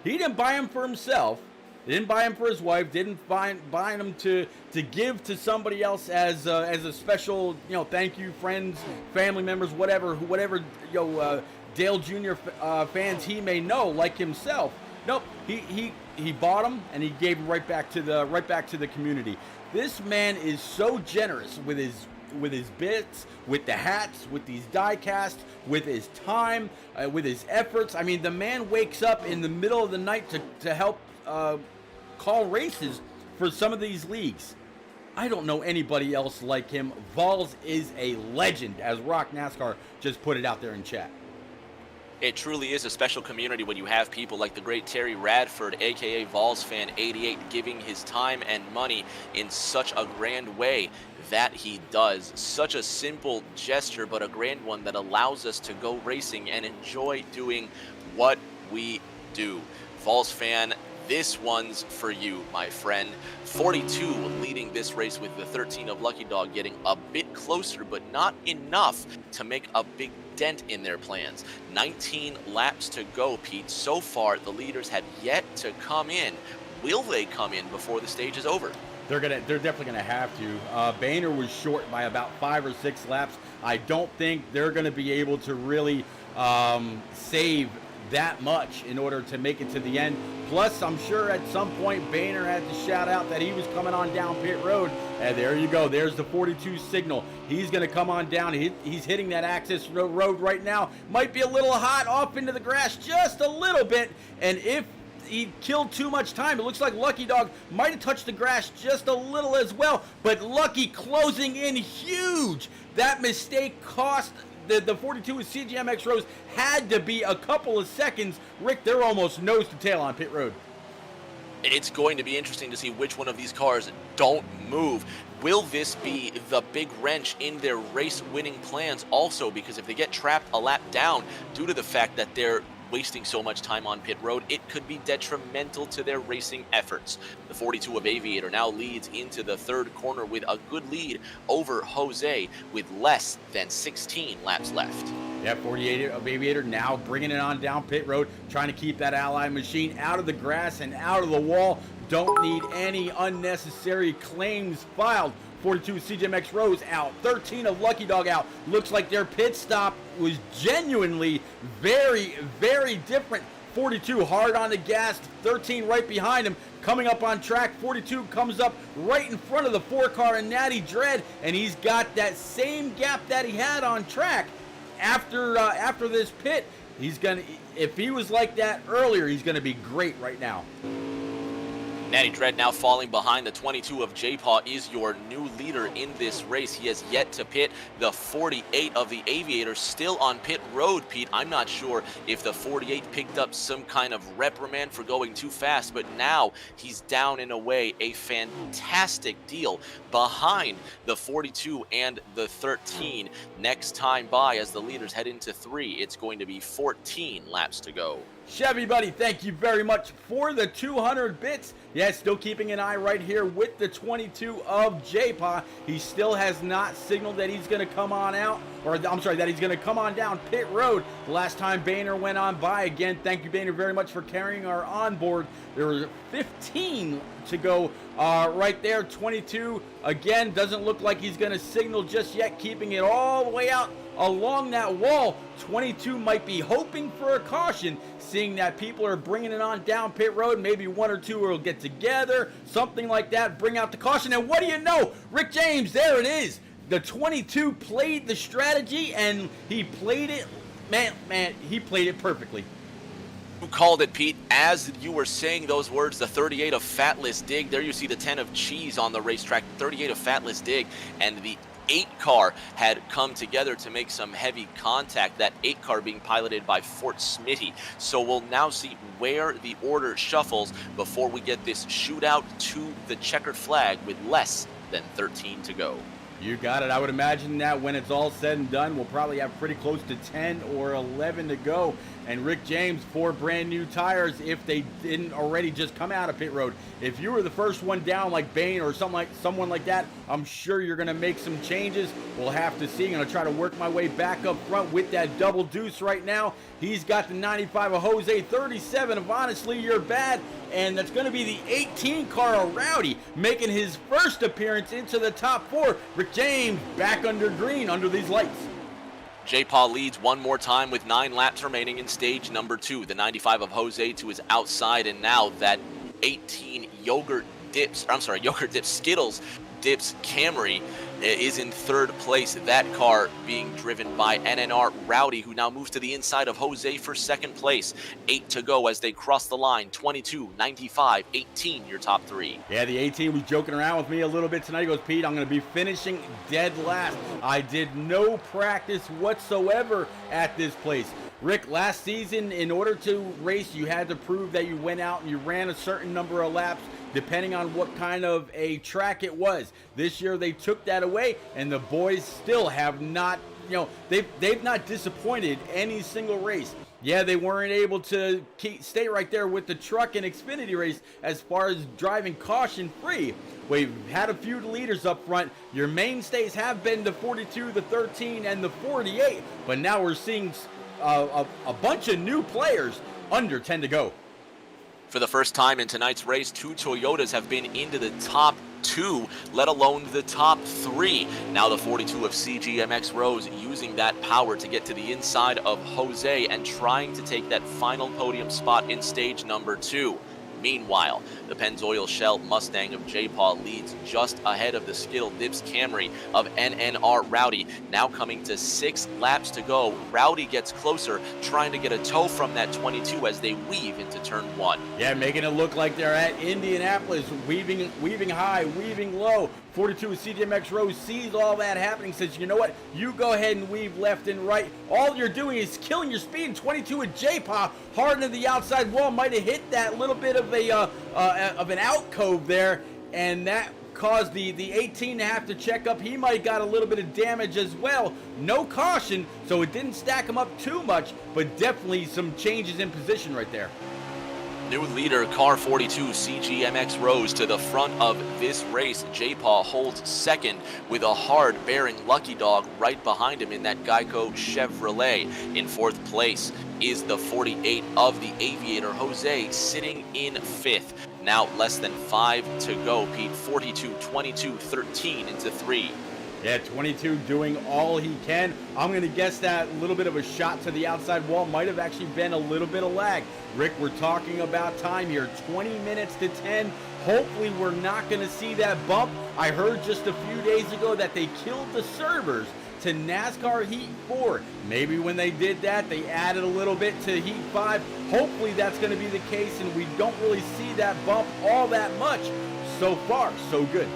He didn't buy them for himself. He didn't buy them for his wife. Didn't buy them to give to somebody else as a special, thank you, friends, family members, whatever Dale Jr. Fans he may know, like himself. Nope. He bought them and he gave them right back to the community. This man is so generous with his bits, with the hats, with these diecasts, with his time, with his efforts. I mean, the man wakes up in the middle of the night to help call races for some of these leagues. I don't know anybody else like him. Vols is a legend, as Rock NASCAR just put it out there in chat. It truly is a special community when you have people like the great Terry Radford, aka Vols Fan 88, giving his time and money in such a grand way that he does. Such a simple gesture, but a grand one that allows us to go racing and enjoy doing what we do. Vols Fan, this one's for you, my friend. 42 leading this race with the 13 of Lucky Dog getting a bit closer, but not enough to make a big dent in their plans. 19 laps to go, Pete. So far, the leaders have yet to come in. Will they come in before the stage is over? They're definitely gonna have to. Boehner was short by about 5 or 6 laps. I don't think they're gonna be able to really save that much in order to make it to the end. Plus, I'm sure at some point Boehner had to shout out that he was coming on down pit road. And there you go. There's the 42 signal. He's going to come on down. He's hitting that access road right now. Might be a little hot off into the grass just a little bit. And if he killed too much time, it looks like Lucky Dog might have touched the grass just a little as well. But Lucky closing in huge. That mistake cost the 42 with CGMX Rose had to be a couple of seconds. Rick, they're almost nose to tail on pit road. It's going to be interesting to see which one of these cars don't move. Will this be the big wrench in their race-winning plans also? Because if they get trapped a lap down due to the fact that they're wasting so much time on pit road, it could be detrimental to their racing efforts. The 42 of Aviator now leads into the third corner with a good lead over Jose with less than 16 laps left. Yeah, 48 of Aviator now bringing it on down pit road, trying to keep that Ally machine out of the grass and out of the wall. Don't need any unnecessary claims filed. 42 CGMX Rose out. 13 of Lucky Dog out. Looks like their pit stop was genuinely very, very different. 42 hard on the gas. 13 right behind him. Coming up on track. 42 comes up right in front of the 4-car and Natty Dread. And he's got that same gap that he had on track. After this pit, he's gonna. If he was like that earlier, he's gonna be great right now. Natty Dread now falling behind. The 22 of J-Paw is your new leader in this race. He has yet to pit. The 48 of the Aviator still on pit road, Pete. I'm not sure if the 48 picked up some kind of reprimand for going too fast, but now he's down and away. A fantastic deal behind the 42 and the 13. Next time by, as the leaders head into 3, it's going to be 14 laps to go. Chevy Buddy, thank you very much for the 200 bits. Yes, still keeping an eye right here with the 22 of J-Paw. He still has not signaled that he's going to come on out, or I'm sorry, that he's going to come on down pit road. The last time Boehner went on by, again, thank you, Boehner, very much for carrying our onboard. There were 15 to go right there. 22, again, doesn't look like he's going to signal just yet, keeping it all the way out along that wall. 22 might be hoping for a caution, seeing that people are bringing it on down pit road. Maybe one or two will get together, something like that, bring out the caution. And what do you know? Rick James, there it is. The 22 played the strategy, and he played it, man, he played it perfectly. Who called it, Pete? As you were saying those words, the 38 of Fatless Dig. There you see the 10 of Cheese on the racetrack. 38 of Fatless Dig, and the 8 car had come together to make some heavy contact, that 8 car being piloted by Fort Smitty. So we'll now see where the order shuffles before we get this shootout to the checkered flag with less than 13 to go. You got it. I would imagine that when it's all said and done, we'll probably have pretty close to 10 or 11 to go. And Rick James, 4 brand new tires if they didn't already just come out of pit road. If you were the first one down like Bain or someone like that, I'm sure you're going to make some changes. We'll have to see. I'm going to try to work my way back up front with that double deuce right now. He's got the 95 of Jose, 37 of Honestly You're Bad, and that's going to be the 18 car of Rowdy making his first appearance into the top 4. Rick James back under green under these lights. J-Paul leads one more time with 9 laps remaining in stage number 2. The 95 of Jose to his outside, and now that 18 Yogurt Dips Skittles Dips Camry is in 3rd place. That car being driven by NNR Rowdy, who now moves to the inside of Jose for 2nd place. 8 to go as they cross the line. 22, 95, 18, your top 3. Yeah, the 18 was joking around with me a little bit tonight. He goes, Pete, I'm going to be finishing dead last. I did no practice whatsoever at this place. Rick, last season, in order to race, you had to prove that you went out and you ran a certain number of laps, depending on what kind of a track it was. This year they took that away, and the boys still have not, they've not disappointed any single race. Yeah, they weren't able to stay right there with the truck and Xfinity race as far as driving caution free. We've had a few leaders up front. Your mainstays have been the 42, the 13, and the 48, but now we're seeing a bunch of new players under 10 to go. For the first time in tonight's race, 2 Toyotas have been into the top 2, let alone the top 3. Now the 42 of CGMX Rose using that power to get to the inside of Jose and trying to take that final podium spot in stage number 2. Meanwhile, the Pennzoil Shell Mustang of J-Paul leads just ahead of the Skittle Dips Camry of NNR Rowdy. Now coming to 6 laps to go. Rowdy gets closer, trying to get a tow from that 22 as they weave into turn 1. Yeah, making it look like they're at Indianapolis, weaving high, weaving low. 42 with CGMX Rose sees all that happening, says, you know what, you go ahead and weave left and right. All you're doing is killing your speed. 22 with J-Paw, hard into the outside wall, might have hit that little bit of an alcove there, and that caused the 18 to have to check up. He might have got a little bit of damage as well. No caution, so it didn't stack him up too much, but definitely some changes in position right there. New leader, car 42, CGMX Rose to the front of this race. J-Paw holds 2nd with a hard-bearing Lucky Dog right behind him in that Geico Chevrolet. In 4th place is the 48 of the Aviator, Jose, sitting in 5th. Now less than 5 to go, Pete. 42, 22, 13 into 3. Yeah, 22 doing all he can. I'm going to guess that little bit of a shot to the outside wall might have actually been a little bit of lag. Rick, we're talking about time here, 20 minutes to 10. Hopefully we're not going to see that bump. I heard just a few days ago that they killed the servers to NASCAR Heat 4. Maybe when they did that, they added a little bit to Heat 5. Hopefully that's going to be the case, and we don't really see that bump all that much. So far, so good.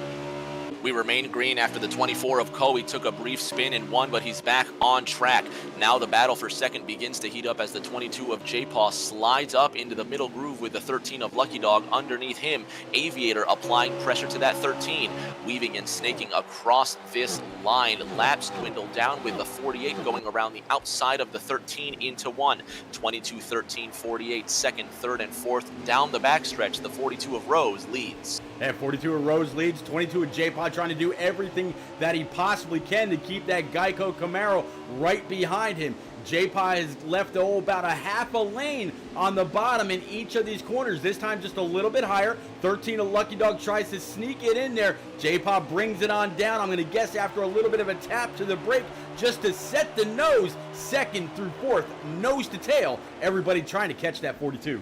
We remain green after the 24 of Coe. He took a brief spin and won, but he's back on track. Now the battle for 2nd begins to heat up as the 22 of J-Paw slides up into the middle groove with the 13 of Lucky Dog underneath him. Aviator applying pressure to that 13, weaving and snaking across this line. Laps dwindle down with the 48 going around the outside of the 13 into 1. 22, 13, 48, 2nd, 3rd, and 4th. Down the backstretch, the 42 of Rose leads. And 42 of Rose leads, 22 of J-Paw trying to do everything that he possibly can to keep that Geico Camaro right behind him. J-Paw has left about a half a lane on the bottom in each of these corners. This time just a little bit higher. 13 of Lucky Dog tries to sneak it in there. J-Paw brings it on down. I'm going to guess after a little bit of a tap to the brake just to set the nose. 2nd through 4th, nose to tail. Everybody trying to catch that 42.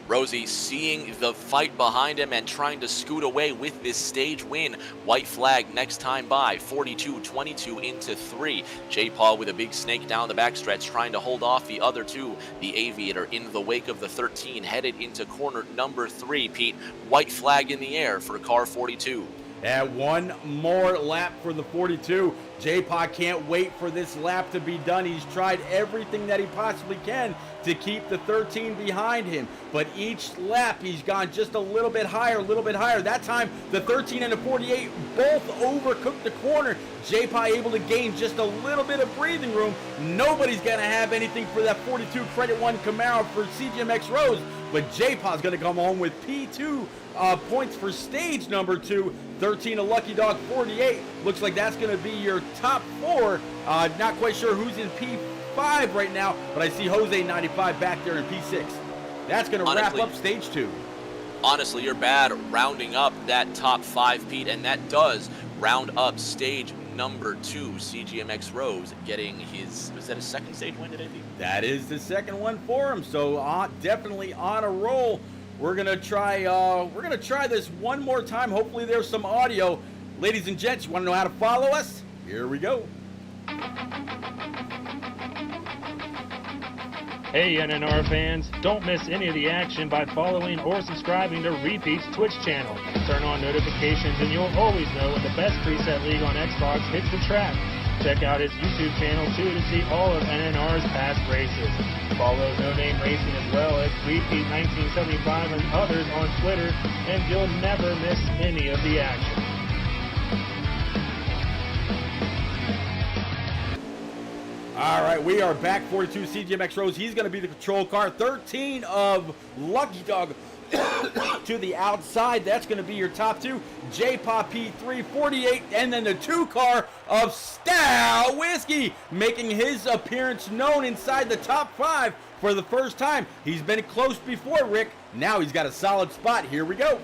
Rosie seeing the fight behind him and trying to scoot away with this stage win. White flag next time by, 42-22 into 3. J-Paw with a big snake down the backstretch trying to hold off the other 2. The Aviator in the wake of the 13 headed into corner number 3, Pete. White flag in the air for car 42. At one more lap for the 42. J-Pod can't wait for this lap to be done. He's tried everything that he possibly can to keep the 13 behind him. But each lap, he's gone just a little bit higher, a little bit higher. That time, the 13 and the 48 both overcooked the corner. J-Pod able to gain just a little bit of breathing room. Nobody's going to have anything for that 42 Credit 1 Camaro for CGMX Rose. But J-Pod's going to come home with P2 points for stage number 2. 13 a Lucky Dog 48. Looks like that's going to be your top 4. Not quite sure who's in P5 right now, but I see Jose 95 back there in P6. That's going to wrap up stage 2. Honestly, you're bad rounding up that top 5, Pete, and that does round up stage number 2. CGMX Rose getting his, was that his second stage win today, Pete? That is the second one for him, so definitely on a roll. We're gonna try this one more time. Hopefully there's some audio. Ladies and gents, you wanna know how to follow us? Here we go. Hey NNR fans, don't miss any of the action by following or subscribing to Repeat's Twitch channel. Turn on notifications and you'll always know when the best preset league on Xbox hits the track. Check out his YouTube channel too to see all of NNR's past races. Follow No Name Racing as well as Repeat 1975 and others on Twitter, and you'll never miss any of the action. All right, we are back. 42 CGMX Rose. He's going to be the control car. 13 of Lucky Dog to the outside. That's going to be your top 2. J-Pop P3, 48, and then the 2 car of Stout Whiskey making his appearance known inside the top 5 for the first time. He's been close before, Rick. Now he's got a solid spot. Here we go.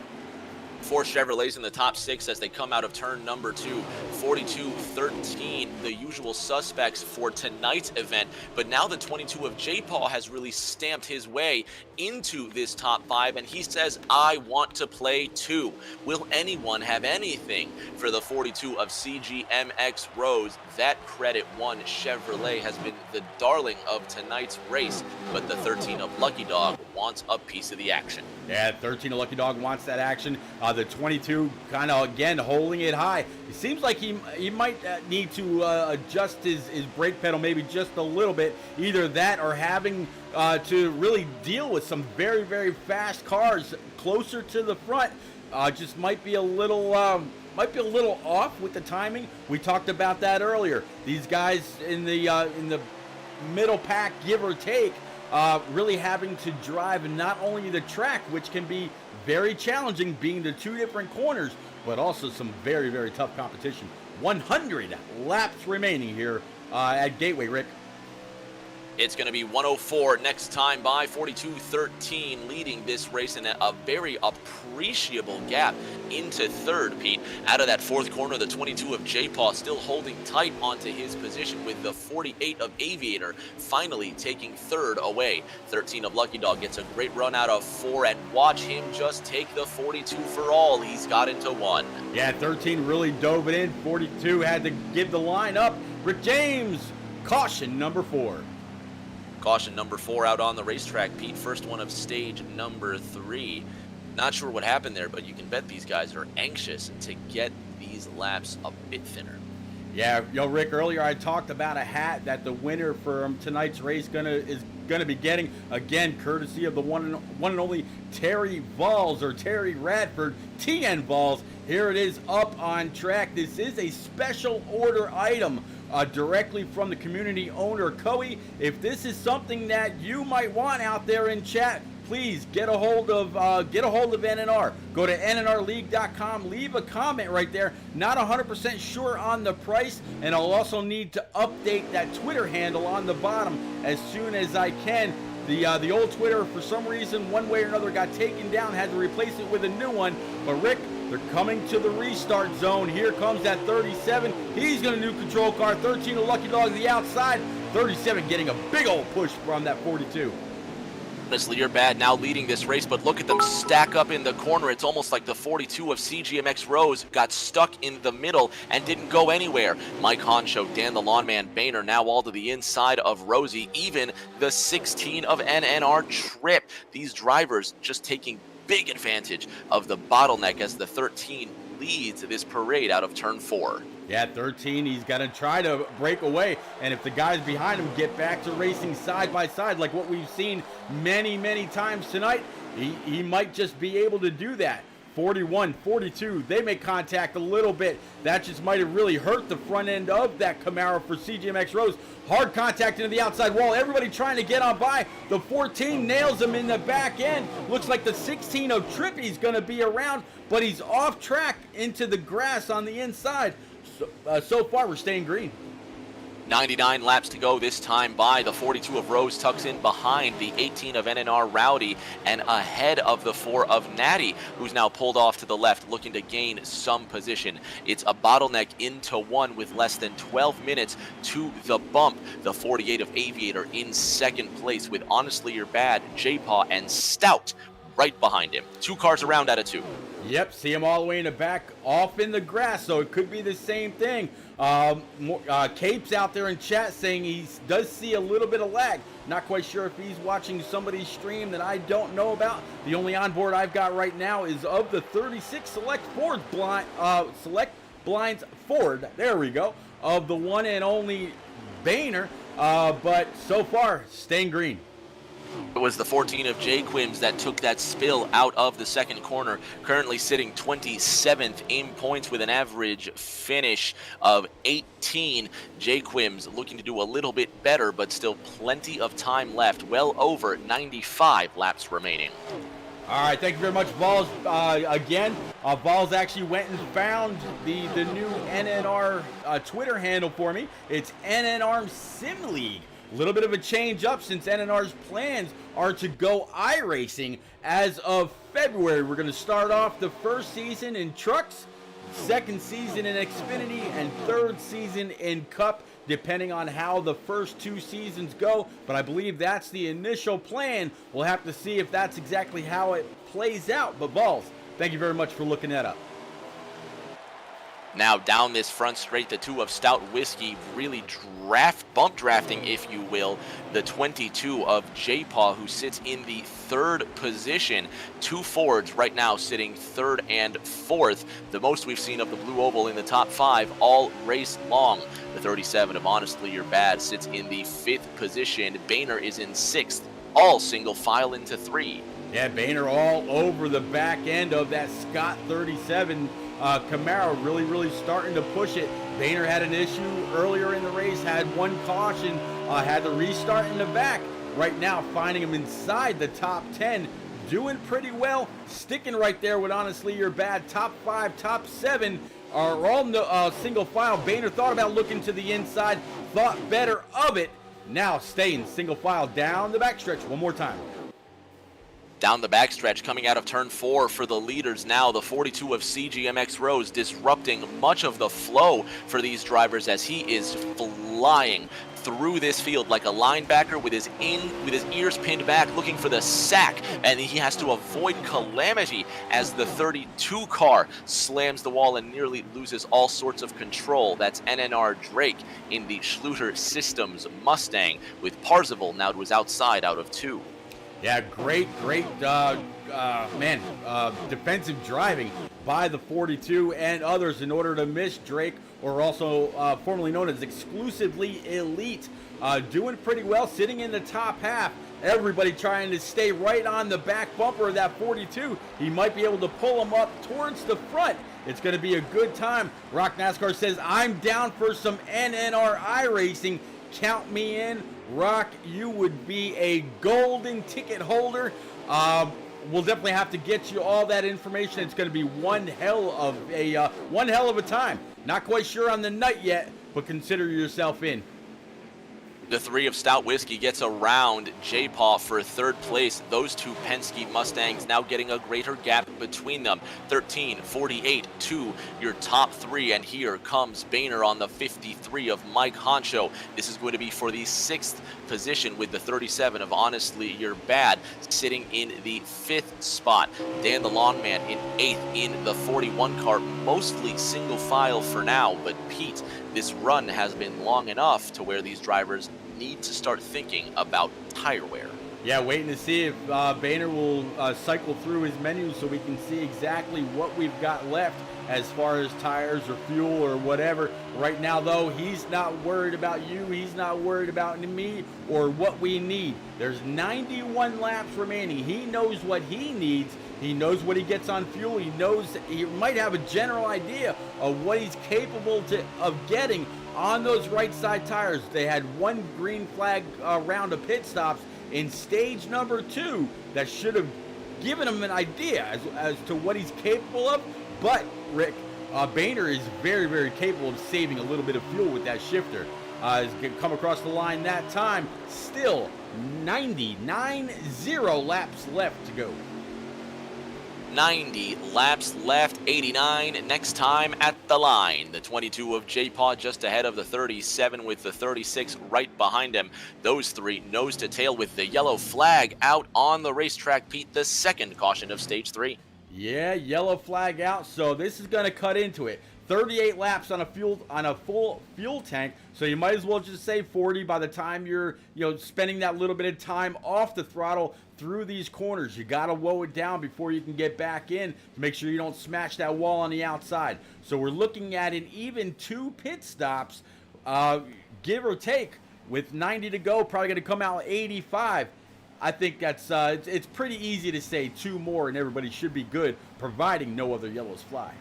4 Chevrolets in the top 6 as they come out of turn number 2. 42-13, the usual suspects for tonight's event. But now the 22 of J-Paul has really stamped his way into this top 5, and he says, I want to play too. Will anyone have anything for the 42 of CGMX Rose? That Credit 1 Chevrolet has been the darling of tonight's race, but the 13 of Lucky Dog wants a piece of the action. Yeah, 13 of Lucky Dog wants that action. The 22 kind of, again, holding it high. It seems like he might need to adjust his brake pedal maybe just a little bit. Either that or having to really deal with some very, very fast cars closer to the front. Just might be a little off with the timing. We talked about that earlier. These guys in the middle pack, give or take, really having to drive not only the track, which can be very challenging being the 2 different corners, but also some very, very tough competition. 100 laps remaining here at Gateway, Rick. It's going to be 104 next time by. 42-13 leading this race in a very appreciable gap into third, Pete. Out of that 4th corner, the 22 of J-Paw still holding tight onto his position, with the 48 of Aviator finally taking 3rd away. 13 of Lucky Dog gets a great run out of 4, and watch him just take the 42 for all. He's got into 1. Yeah, 13 really dove it in. 42 had to give the line up. Rick James, caution number 4. Caution number 4 out on the racetrack, Pete. First one of stage number 3. Not sure what happened there, but you can bet these guys are anxious to get these laps a bit thinner. Yeah, Rick, earlier I talked about a hat that the winner for tonight's race is gonna be getting, again, courtesy of the one and only Terry Valls, or Terry Radford, TN Valls. Here it is up on track. This is a special order item. Directly from the community owner, Coey. If this is something that you might want out there in chat, please get a hold of NNR. Go to nnrleague.com, leave a comment right there. Not 100% sure on the price, and I'll also need to update that Twitter handle on the bottom as soon as I can. The old Twitter, for some reason, one way or another, got taken down. Had to replace it with a new one. But Rick, they're coming to the restart zone. Here comes that 37. He's going to new control car. 13 of Lucky Dog the outside. 37 getting a big old push from that 42. Honestly, you're bad now leading this race, but look at them stack up in the corner. It's almost like the 42 of CGMX Rose got stuck in the middle and didn't go anywhere. Mike Honcho, Dan the Lawnman, Boehner now all to the inside of Rosie. Even the 16 of NNR Trip. These drivers just taking big advantage of the bottleneck as the 13 leads this parade out of turn 4. Yeah, 13, he's going to try to break away, and if the guys behind him get back to racing side by side like what we've seen many, many times tonight, he might just be able to do that. 41, 42, they make contact a little bit. That just might have really hurt the front end of that Camaro for CGMX Rose. Hard contact into the outside wall. Everybody trying to get on by. The 14 nails him in the back end. Looks like the 16 of Trippy's going to be around, but he's off track into the grass on the inside. So far, we're staying green. 99 laps to go this time by. The 42 of Rose tucks in behind the 18 of NNR Rowdy and ahead of the 4 of Natty, who's now pulled off to the left looking to gain some position. It's a bottleneck into 1 with less than 12 minutes to the bump. The 48 of Aviator in second place with Honestly You're Bad, J-Paw, and Stout right behind him. 2 cars around out of 2. Yep, see him all the way in the back, off in the grass, so it could be the same thing. Cape's out there in chat saying he does see a little bit of lag. Not quite sure if he's watching somebody's stream that I don't know about. The only onboard I've got right now is of the 36 Select Blinds Ford. There we go. Of the one and only Boehner, but so far, staying green. It was the 14 of J Quims that took that spill out of the second corner, currently sitting 27th in points with an average finish of 18. J Quims looking to do a little bit better, but still plenty of time left, well over 95 laps remaining. All right, thank you very much, Vols. Again, Vols actually went and found the new NNR Twitter handle for me. It's NNR Sim League. A little bit of a change up since NNR's plans are to go iRacing as of February. We're going to start off the first season in trucks, second season in Xfinity, and third season in Cup, depending on how the first 2 seasons go. But I believe that's the initial plan. We'll have to see if that's exactly how it plays out. But Vols, thank you very much for looking that up. Now down this front straight, the 2 of Stout Whiskey really bump drafting, if you will, the 22 of J-Paw, who sits in the 3rd position. 2 Fords right now sitting 3rd and 4th. The most we've seen of the Blue Oval in the top 5 all race long. The 37 of Honestly You're Bad sits in the 5th position. Boehner is in 6th, all single file into 3. Yeah, Boehner all over the back end of that Scott 37 Camaro, really starting to push it. Boehner had an issue earlier in the race, had 1 caution, had to restart in the back. Right now, finding him inside the top 10, doing pretty well, sticking right there with Honestly You're Bad. Top 5, top 7 are all in the single file. Boehner thought about looking to the inside, thought better of it. Now staying single file down the backstretch one more time. Down the backstretch, coming out of turn 4 for the leaders now, the 42 of CGMX Rose, disrupting much of the flow for these drivers as he is flying through this field like a linebacker with his ears pinned back, looking for the sack, and he has to avoid calamity as the 32 car slams the wall and nearly loses all sorts of control. That's NNR Drake in the Schluter Systems Mustang, with Parzival now to his outside out of 2. Yeah, great defensive driving by the 42 and others in order to miss Drake, or also formerly known as Exclusively Elite. Doing pretty well, sitting in the top half. Everybody trying to stay right on the back bumper of that 42. He might be able to pull him up towards the front. It's going to be a good time. Rock NASCAR says, I'm down for some NNR iRacing. Count me in. Rock, you would be a golden ticket holder. We'll definitely have to get you all that information. It's going to be one hell of a time. Not quite sure on the night yet, but consider yourself in. The 3 of Stout Whiskey gets around J-Paw for 3rd place. Those 2 Penske Mustangs now getting a greater gap between them. 13, 48 to your top 3. And here comes Boehner on the 53 of Mike Honcho. This is going to be for the 6th position with the 37 of Honestly You're Bad sitting in the 5th spot. Dan the Lawn Man in 8th in the 41 car, mostly single file for now. But Pete, this run has been long enough to where these drivers need to start thinking about tire wear. Yeah, waiting to see if Boehner will cycle through his menu so we can see exactly what we've got left as far as tires or fuel or whatever. Right now, though, he's not worried about you. He's not worried about me or what we need. There's 91 laps remaining. He knows what he needs. He knows what he gets on fuel. He knows he might have a general idea of what he's capable of getting on those right side tires. They had one green flag round of pit stops in stage number 2 that should have given him an idea as to what he's capable of. But Rick, Boehner is very, very capable of saving a little bit of fuel with that shifter. Has come across the line that time. Still 90 laps left to go. 90 laps left, 89 next time at the line. The 22 of J-Paw just ahead of the 37 with the 36 right behind him. Those three nose to tail with the yellow flag out on the racetrack, Pete, the second caution of stage 3. Yeah, yellow flag out, so this is going to cut into it. 38 laps on a full fuel tank, so you might as well just say 40 by the time you're spending that little bit of time off the throttle through these corners. You got to woe it down before you can get back in to make sure you don't smash that wall on the outside. So we're looking at an even 2 pit stops, give or take, with 90 to go, probably going to come out 85. I think that's it's pretty easy to say 2 more and everybody should be good, providing no other yellows fly.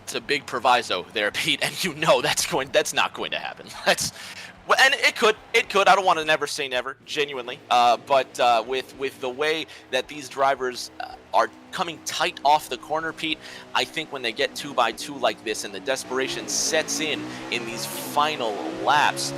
It's a big proviso there, Pete, and you know that's not going to happen. And it could. I don't want to never say never, genuinely. But with the way that these drivers are coming tight off the corner, Pete, I think when they get 2x2 like this and the desperation sets in these final laps,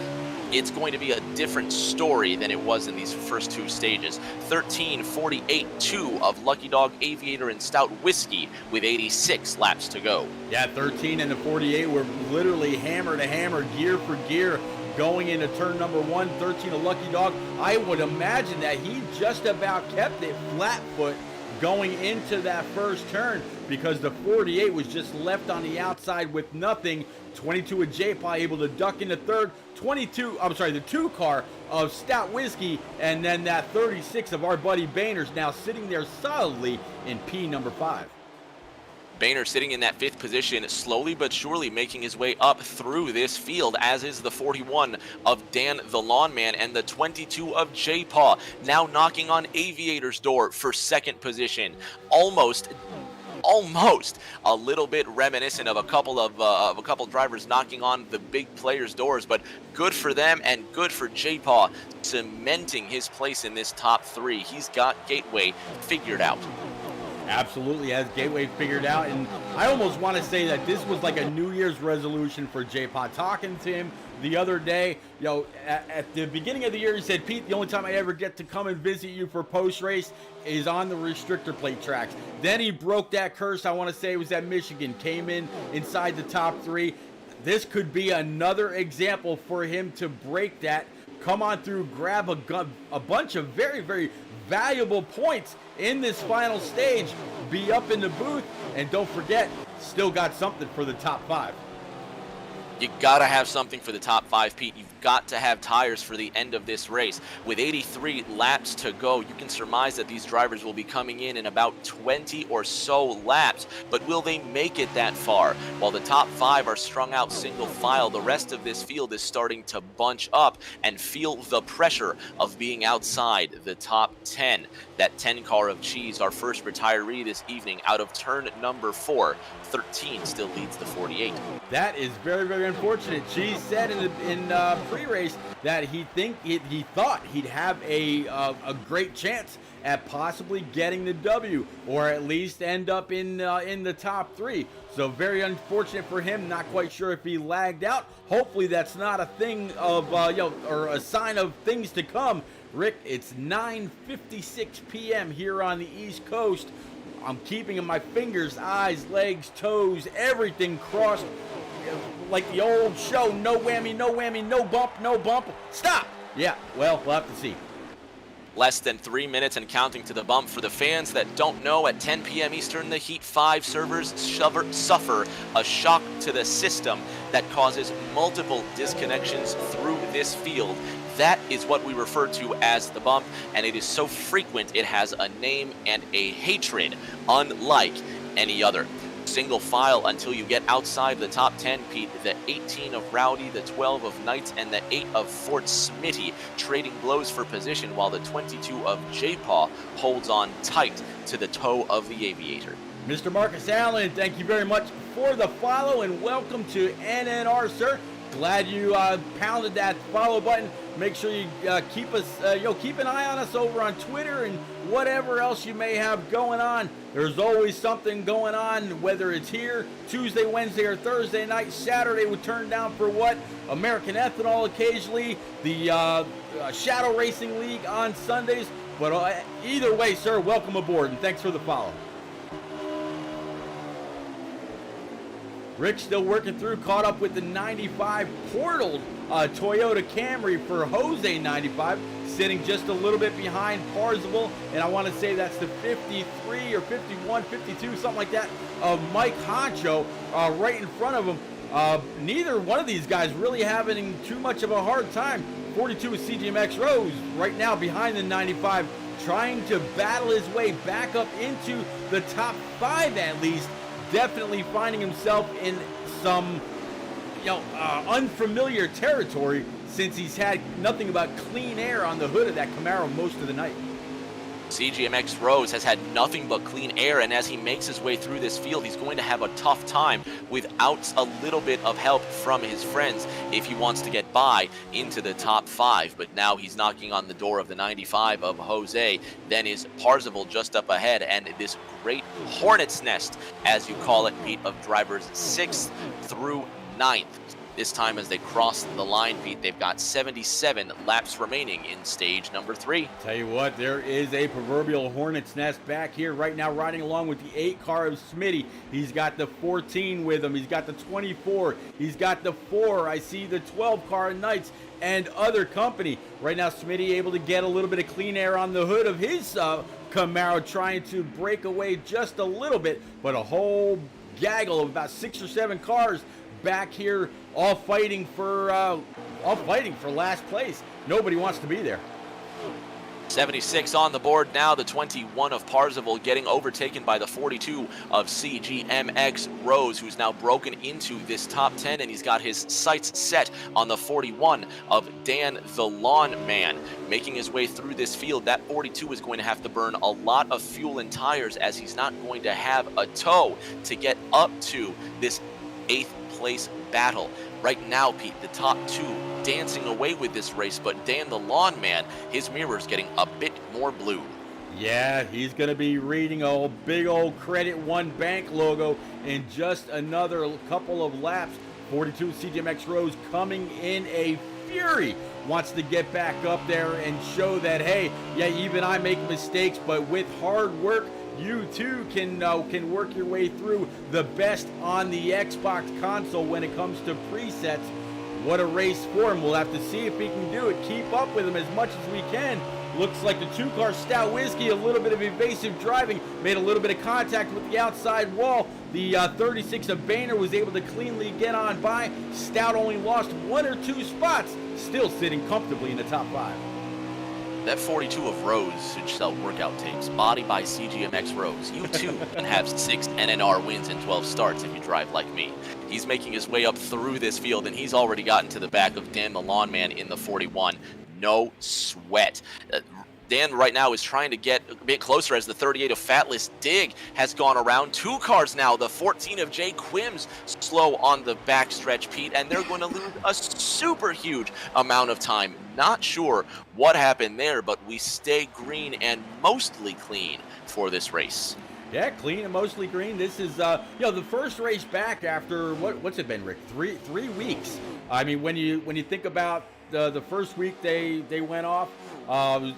it's going to be a different story than it was in these first 2 stages. 13, 48, 2 of Lucky Dog, Aviator, and Stout Whiskey with 86 laps to go. Yeah, 13 and the 48 were literally hammer to hammer, gear for gear, going into turn number 1. 13 of Lucky Dog. I would imagine that he just about kept it flat foot going into that first turn because the 48 was just left on the outside with nothing. 22 of J-Paw able to duck into third. The 2 car of Stout Whiskey, and then that 36 of our buddy Boehner's now sitting there solidly in P number 5. Boehner sitting in that 5th position, slowly but surely making his way up through this field, as is the 41 of Dan the Lawn Man, and the 22 of J-Paw, now knocking on Aviator's door for 2nd position. Almost a little bit reminiscent of a couple drivers knocking on the big players' doors, but good for them and good for J-Paw, cementing his place in this top 3. He's got Gateway figured out. Absolutely has Gateway figured out, and I almost want to say that this was like a New Year's resolution for J-Paw. Talking to him the other day, at the beginning of the year, he said, Pete, the only time I ever get to come and visit you for post-race is on the restrictor plate tracks. Then he broke that curse. I want to say it was at Michigan, came inside the top 3. This could be another example for him to break that, come on through, grab a bunch of very, very valuable points in this final stage, be up in the booth, and don't forget, still got something for the top 5. You gotta have something for the top 5, Pete. You've got to have tires for the end of this race. With 83 laps to go, you can surmise that these drivers will be coming in about 20 or so laps. But will they make it that far? While the top 5 are strung out single file, the rest of this field is starting to bunch up and feel the pressure of being outside the top 10. That 10 car of Cheese, our first retiree this evening, out of turn number 4. 13 still leads the 48. That is very, very unfortunate. Cheese said in pre-race that he thought he'd have a great chance at possibly getting the W, or at least end up in the top 3. So very unfortunate for him. Not quite sure if he lagged out. Hopefully that's not a thing of or a sign of things to come. Rick, it's 9:56 p.m. here on the East Coast. I'm keeping my fingers, eyes, legs, toes, everything crossed like the old show, no whammy, no whammy, no bump, no bump. Stop! Yeah, well, we'll have to see. Less than 3 minutes and counting to the bump. For the fans that don't know, at 10 p.m. Eastern, the Heat 5 servers suffer a shock to the system that causes multiple disconnections through this field. That is what we refer to as the bump, and it is so frequent it has a name and a hatred unlike any other. single file until you get outside the top 10, Pete. The 18 of Rowdy, the 12 of Knights, and the 8 of Fort Smitty trading blows for position, while the 22 of J-Paw holds on tight to the toe of the Aviator. Mr. Marcus Allen, thank you very much for the follow, and welcome to NNR, sir. Glad you pounded that follow button. Make sure you keep an eye on us over on Twitter and whatever else you may have going on. There's always something going on, whether it's here Tuesday, Wednesday, or Thursday night. Saturday would turn down for what? American Ethanol occasionally, the Shadow Racing League on Sundays. But either way, sir, welcome aboard, and thanks for the follow. Rick still working through, caught up with the 95 portaled Toyota Camry for Jose 95, sitting just a little bit behind Parzival, and I want to say that's the 53 or 51, 52, something like that, of Mike Honcho right in front of him. Neither one of these guys really having too much of a hard time. 42 is CGMX Rose right now behind the 95, trying to battle his way back up into the top 5 at least. Definitely finding himself in some, unfamiliar territory, since he's had nothing but clean air on the hood of that Camaro most of the night. CGMX Rose has had nothing but clean air, and as he makes his way through this field, he's going to have a tough time without a little bit of help from his friends if he wants to get by into the top 5. But now he's knocking on the door of the 95 of Jose. Then is Parzival just up ahead, and this great hornet's nest, as you call it, Pete, of drivers 6th through 9th. This time as they cross the line, Pete, they've got 77 laps remaining in stage number 3. Tell you what, there is a proverbial hornet's nest back here right now, riding along with the 8 car of Smitty. He's got the 14 with him. He's got the 24. He's got the 4. I see the 12 car of Knights and other company. Right now, Smitty able to get a little bit of clean air on the hood of his Camaro, trying to break away just a little bit, but a whole gaggle of about 6 or 7 cars back here, all fighting for last place. Nobody wants to be there. 76 on the board now. The 21 of Parzival getting overtaken by the 42 of CGMX Rose, who's now broken into this top 10, and he's got his sights set on the 41 of Dan the Lawn Man. Making his way through this field, that 42 is going to have to burn a lot of fuel and tires, as he's not going to have a tow to get up to this 8th place battle. Right now, Pete, the top 2 dancing away with this race, but Dan the Lawn Man, his mirror's getting a bit more blue. Yeah, he's going to be reading a big old Credit One Bank logo in just another couple of laps. 42 CGMX Rose coming in a fury. Wants to get back up there and show that, hey, yeah, even I make mistakes, but with hard work, you too can work your way through the best on the Xbox console when it comes to presets. What a race for him. We'll have to see if he can do it. Keep up with him as much as we can. Looks like the 2-car Stout Whiskey, a little bit of evasive driving, made a little bit of contact with the outside wall. The 36 of Boehner was able to cleanly get on by. Stout only lost 1 or 2 spots, still sitting comfortably in the top 5. That 42 of Rose should sell workout tapes. Body by CGMX Rose. You too can have 6 NNR wins and 12 starts if you drive like me. He's making his way up through this field, and he's already gotten to the back of Dan the Lawn Man in the 41. No sweat. Dan right now is trying to get a bit closer as the 38 of Fatless Dig has gone around. 2 cars now. The 14 of Jay Quim's slow on the backstretch, Pete, and they're going to lose a super huge amount of time. Not sure what happened there, but we stay green and mostly clean for this race. Yeah, clean and mostly green. This is, the first race back after, what's it been, Rick? Three weeks. I mean, when you think about the first week they went off,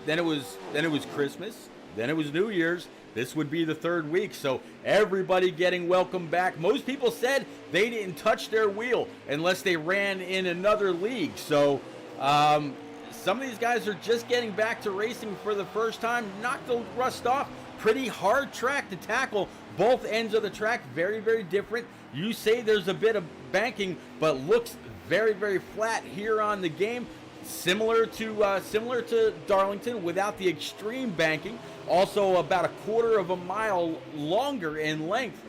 then it was Christmas, then it was New Year's. This would be the 3rd week, so everybody getting welcome back. Most people said they didn't touch their wheel unless they ran in another league. So some of these guys are just getting back to racing for the first time. Knocked the rust off. Pretty hard track to tackle. Both ends of the track, very, very different. You say there's a bit of banking, but looks very, very flat here on the game. Similar to Darlington without the extreme banking. Also about a 1/4 of a mile longer in length.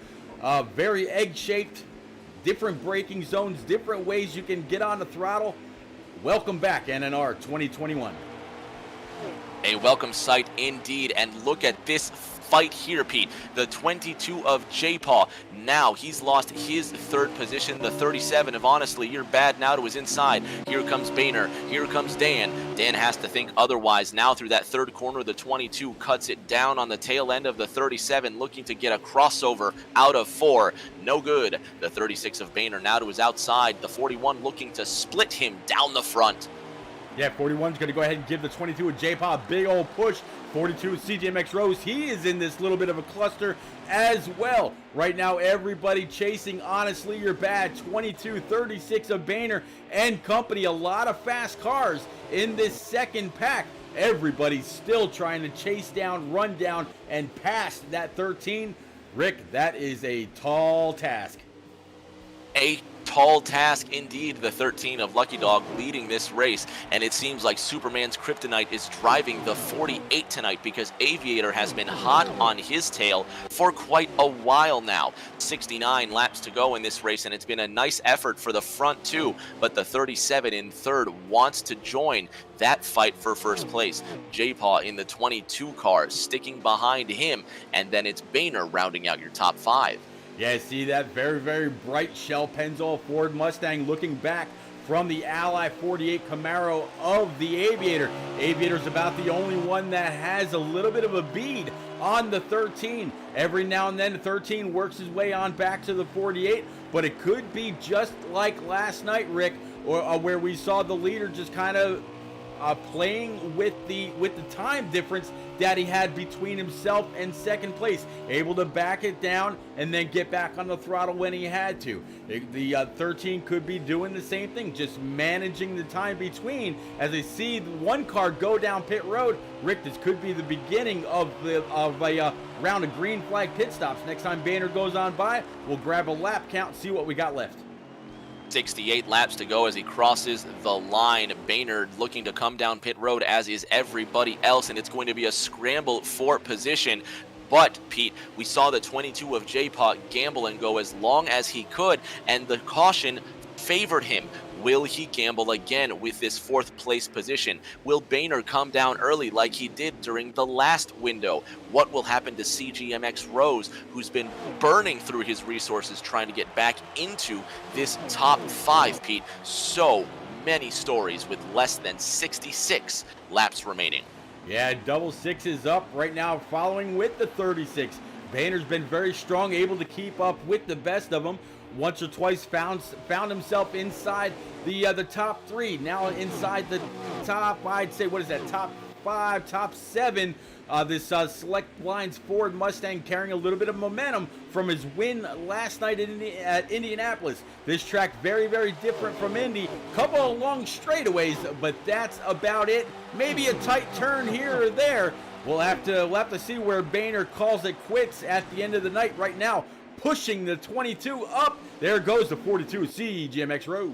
very egg-shaped, different braking zones, different ways you can get on the throttle. Welcome back, NNR 2021. A welcome sight indeed, and look at this fight here, Pete. The 22 of J-Paw. Now he's lost his third position. The 37 of Honestly You're Bad now to his inside. Here comes Boehner. Here comes Dan. Dan has to think otherwise. Now through that third corner, the 22 cuts it down on the tail end of the 37, looking to get a crossover out of 4. No good. The 36 of Boehner now to his outside. The 41 looking to split him down the front. Yeah, 41's going to go ahead and give the 22 of J-Paw a big old push. 42 of CGMX Rose, he is in this little bit of a cluster as well. Right now, everybody chasing Honestly You're Bad. 22, 36 of Boehner and company. A lot of fast cars in this second pack. Everybody's still trying to chase down, run down, and pass that 13. Rick, that is a tall task. A tall task indeed. The 13 of Lucky Dog leading this race, and it seems like Superman's kryptonite is driving the 48 tonight, because Aviator has been hot on his tail for quite a while now. 69 laps to go in this race, and it's been a nice effort for the front two, but the 37 in third wants to join that fight for first place. J-Paw in the 22 car sticking behind him, and then it's Boehner rounding out your top 5. Yeah, see that very, very bright shell Pennzoil Ford Mustang looking back from the Ally 48 Camaro of the Aviator. Aviator's about the only one that has a little bit of a bead on the 13. Every now and then the 13 works his way on back to the 48, but it could be just like last night, Rick, where we saw the leader just kind of playing with the time difference that he had between himself and second place, able to back it down and then get back on the throttle when he had to. The 13 could be doing the same thing, just managing the time between. As I see one car go down pit road, Rick, this could be the beginning of a round of green flag pit stops. Next time Boehner goes on by, we'll grab a lap count and see what we got left. 68 laps to go as he crosses the line. Boehner looking to come down pit road, as is everybody else, and it's going to be a scramble for position. But, Pete, we saw the 22 of J-Paw gamble and go as long as he could, and the caution favored him. Will he gamble again with this fourth place position? Will Boehner come down early like he did during the last window? What will happen to CGMX Rose, who's been burning through his resources trying to get back into this top 5, Pete? So many stories with less than 66 laps remaining. Yeah, double six is up right now following with the 36. Boehner's been very strong, able to keep up with the best of them. Once or twice found himself inside the top 3. Now inside the top, I'd say, what is that, top 5, top 7. This Select Blinds Ford Mustang carrying a little bit of momentum from his win last night at Indianapolis. This track very, very different from Indy. Couple of long straightaways, but that's about it. Maybe a tight turn here or there. We'll have to see where Boehner calls it quits at the end of the night. Right now, pushing the 22 up. There goes the 42 CGMX Rose.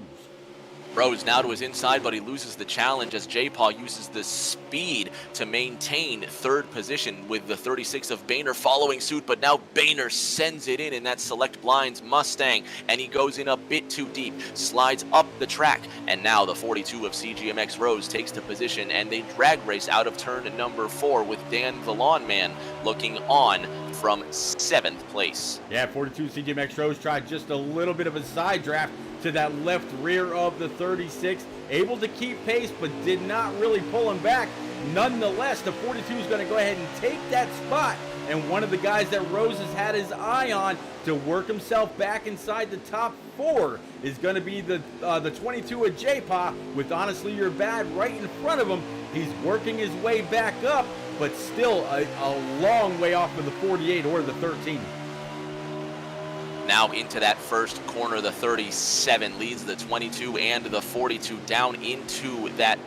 Rose now to his inside, but he loses the challenge as J-Paw uses the speed to maintain third position, with the 36 of Boehner following suit. But now Boehner sends it in that Select Blinds Mustang, and he goes in a bit too deep, slides up the track, and now the 42 of CGMX Rose takes the position, and they drag race out of turn number 4 with Dan the Lawn Man looking on from 7th place. Yeah, 42 CGMX Rose tried just a little bit of a side draft to that left rear of the 36, able to keep pace but did not really pull him back. Nonetheless, the 42 is going to go ahead and take that spot, and one of the guys that Rose has had his eye on to work himself back inside the top 4 is going to be the 22 of J-Paw, with Honestly You're Bad right in front of him. He's working his way back up, but still a long way off of the 48 or the 13. Now into that first corner, the 37 leads the 22 and the 42 down into that,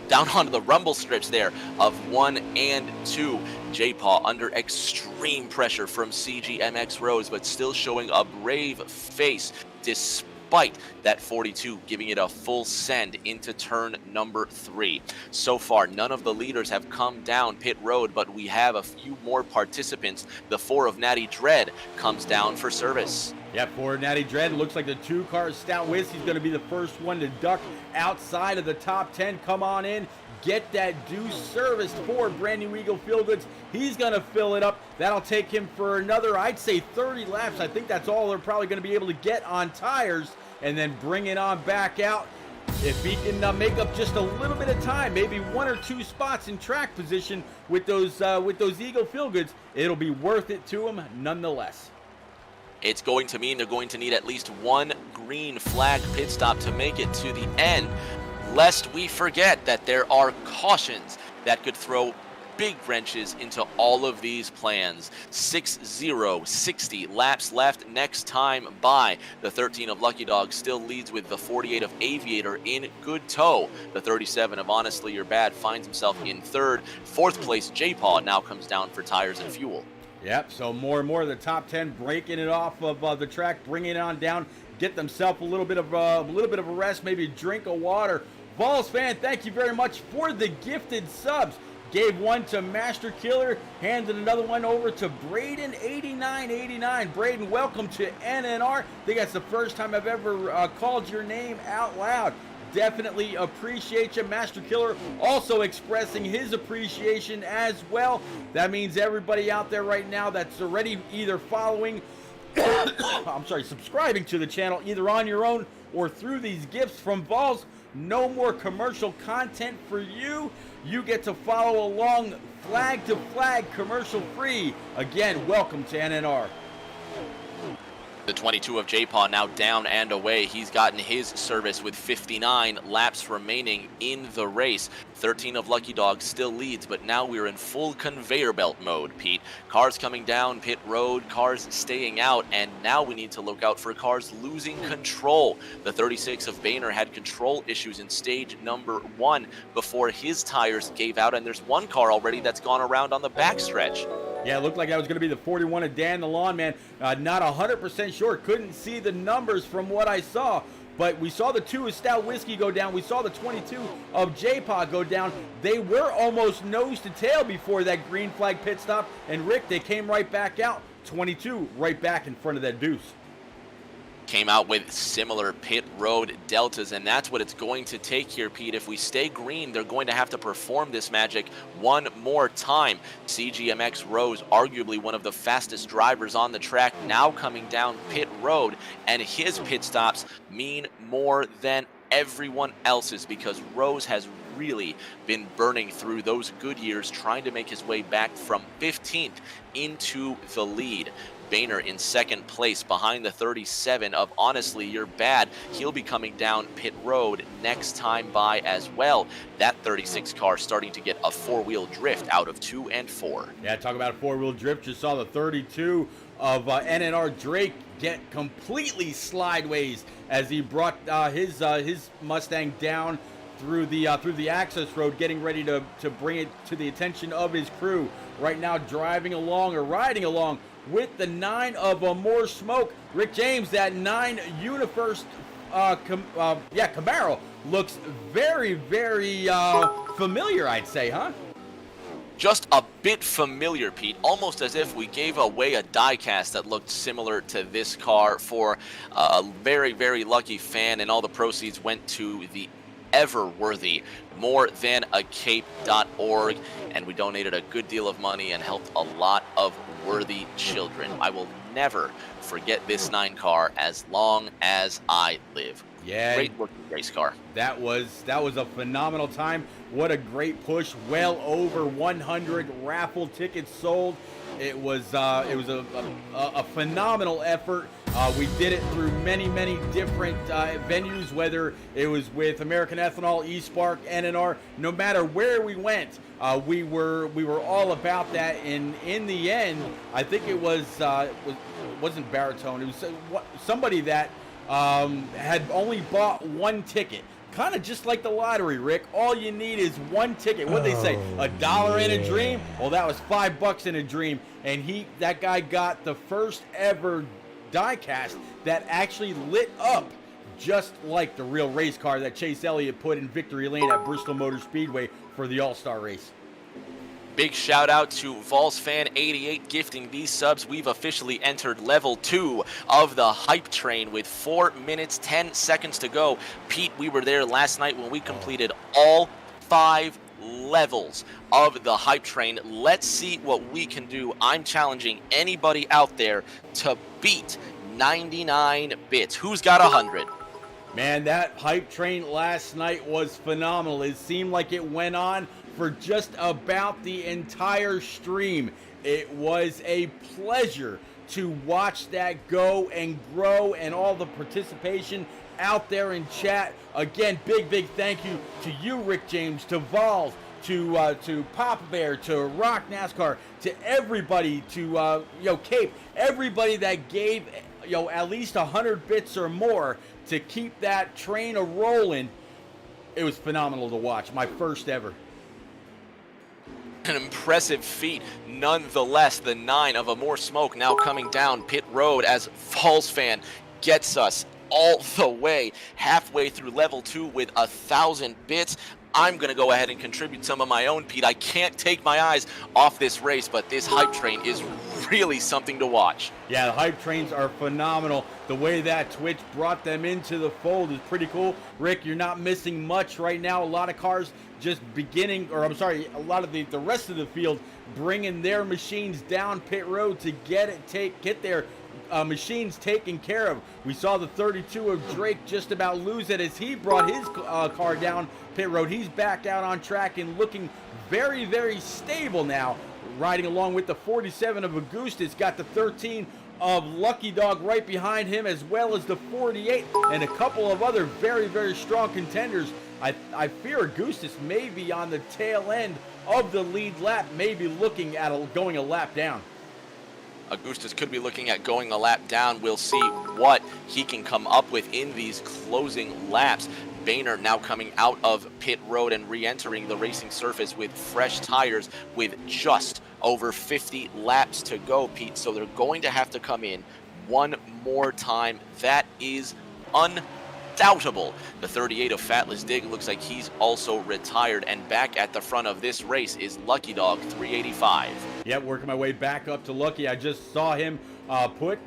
down onto the rumble strips there of 1 and 2. J-Paw under extreme pressure from CGMX Rose, but still showing a brave face despite despite that 42 giving it a full send into turn number 3. So far, none of the leaders have come down pit road, but we have a few more participants. The 4 of Natty Dread comes down for service. Yeah, for Natty Dread, looks like the 2-car Stout Whiskey's going to be the first one to duck outside of the top 10. Come on in, get that deuce serviced for Brand New Eagle Feel Goods. He's going to fill it up. That'll take him for another, I'd say, 30 laps. I think that's all they're probably going to be able to get on tires, and then bring it on back out. If he can make up just a little bit of time, maybe 1 or 2 spots in track position with those Eagle Feel Goods, it'll be worth it to him nonetheless. It's going to mean they're going to need at least 1 green flag pit stop to make it to the end, lest we forget that there are cautions that could throw big wrenches into all of these plans. 60 laps left next time by. The 13 of Lucky Dog still leads with the 48 of Aviator in good tow. The 37 of Honestly You're Bad finds himself in 3rd. 4th place J-Paw now comes down for tires and fuel. Yep, so more and more of the top 10 breaking it off of the track, bringing it on down, get themselves a little bit of a rest, maybe a drink of water. Vols fan, thank you very much for the gifted subs. Gave one to Master Killer, handed another one over to Braden8989. Braden, welcome to NNR. I think that's the first time I've ever called your name out loud. Definitely appreciate you. Master Killer also expressing his appreciation as well. That means everybody out there right now that's already either following, subscribing to the channel, either on your own or through these gifts from Vols. No more commercial content for you. You get to follow along flag to flag, commercial free. Again, welcome to NNR. The 22 of J-Paw now down and away. He's gotten his service with 59 laps remaining in the race. 13 of Lucky Dog still leads, but now we're in full conveyor belt mode, Pete. Cars coming down pit road, cars staying out, and now we need to look out for cars losing control. The 36 of Boehner had control issues in stage number 1 before his tires gave out, and there's one car already that's gone around on the backstretch. Yeah, it looked like that was going to be the 41 of Dan the Lawn Man. Not 100% sure. Couldn't see the numbers from what I saw. But we saw the 2 of Stout Whiskey go down. We saw the 22 of J-Paw go down. They were almost nose to tail before that green flag pit stop. And Rick, they came right back out. 22 right back in front of that deuce. Came out with similar pit road deltas, and that's what it's going to take here, Pete. If we stay green, they're going to have to perform this magic one more time. CGMX Rose, arguably one of the fastest drivers on the track, now coming down pit road, and his pit stops mean more than everyone else's because Rose has really been burning through those good years, trying to make his way back from 15th into the lead. Boehner in 2nd place behind the 37 of Honestly You're Bad. He'll be coming down pit road next time by as well. That 36 car starting to get a 4-wheel drift out of 2 and 4. Yeah, talk about a 4-wheel drift. Just saw the 32 of NNR Drake get completely slideways as he brought his Mustang down through the access road, getting ready to bring it to the attention of his crew. Right now riding along with the 9 of More Smoke. Rick James, that 9 Universe Camaro looks very, very familiar, I'd say, huh? Just a bit familiar, Pete, almost as if we gave away a diecast that looked similar to this car for a very, very lucky fan, and all the proceeds went to the ever-worthy morethanAcape.org, and we donated a good deal of money and helped a lot of worthy children. I will never forget this 9 car as long as I live. Yeah, great looking race car. That was a phenomenal time. What a great push. Well over 100 raffle tickets sold. It was a phenomenal effort. We did it through many different venues, whether it was with American Ethanol, eSpark, NNR. No matter where we went, we were all about that. And in the end, I think it wasn't Baritone. It was somebody that had only bought 1 ticket. Kind of just like the lottery, Rick. All you need is 1 ticket. What'd they say? $1 in a dream? Well, that was $5 in a dream. And that guy got the first ever diecast that actually lit up just like the real race car that Chase Elliott put in victory lane at Bristol Motor Speedway for the All-Star race. Big shout out to VolsFan88 gifting these subs. We've officially entered level 2 of the hype train with 4 minutes 10 seconds to go. Pete, we were there last night when we completed all 5 levels of the hype train. Let's see what we can do. I'm challenging anybody out there to beat 99 bits. Who's got 100? Man, that hype train last night was phenomenal. It seemed like it went on for just about the entire stream. It was a pleasure to watch that go and grow, and all the participation out there in chat. Again, big thank you to you, Rick James, to Vols, to Papa Bear, to Rock NASCAR, to everybody, to Cape, everybody that gave at least 100 bits or more to keep that train a-rolling. It was phenomenal to watch. My first ever. An impressive feat nonetheless. The 9 of a More Smoke now coming down pit road as VolsFan gets us all the way halfway through level 2 with 1,000 bits. I'm going to go ahead and contribute some of my own, Pete. I can't take my eyes off this race, but this hype train is really something to watch. Yeah, the hype trains are phenomenal. The way that Twitch brought them into the fold is pretty cool. Rick, you're not missing much right now. A lot of cars just a lot of the rest of the field bringing their machines down pit road to get their machines taken care of. We saw the 32 of Drake just about lose it as he brought his car down pit road. He's back out on track and looking very stable now, riding along with the 47 of Augustus. Got the 13 of Lucky Dog right behind him, as well as the 48 and a couple of other very strong contenders. I fear Augustus may be on the tail end of the lead lap, maybe looking at going a lap down. Augustus could be looking at going a lap down. We'll see what he can come up with in these closing laps. Boehner now coming out of pit road and re-entering the racing surface with fresh tires with just over 50 laps to go, Pete. So they're going to have to come in one more time. That is undoubtable. The 38 of Fatless Dig looks like he's also retired, and back at the front of this race is Lucky Dog 385. Yeah, working my way back up to Lucky. I just saw him put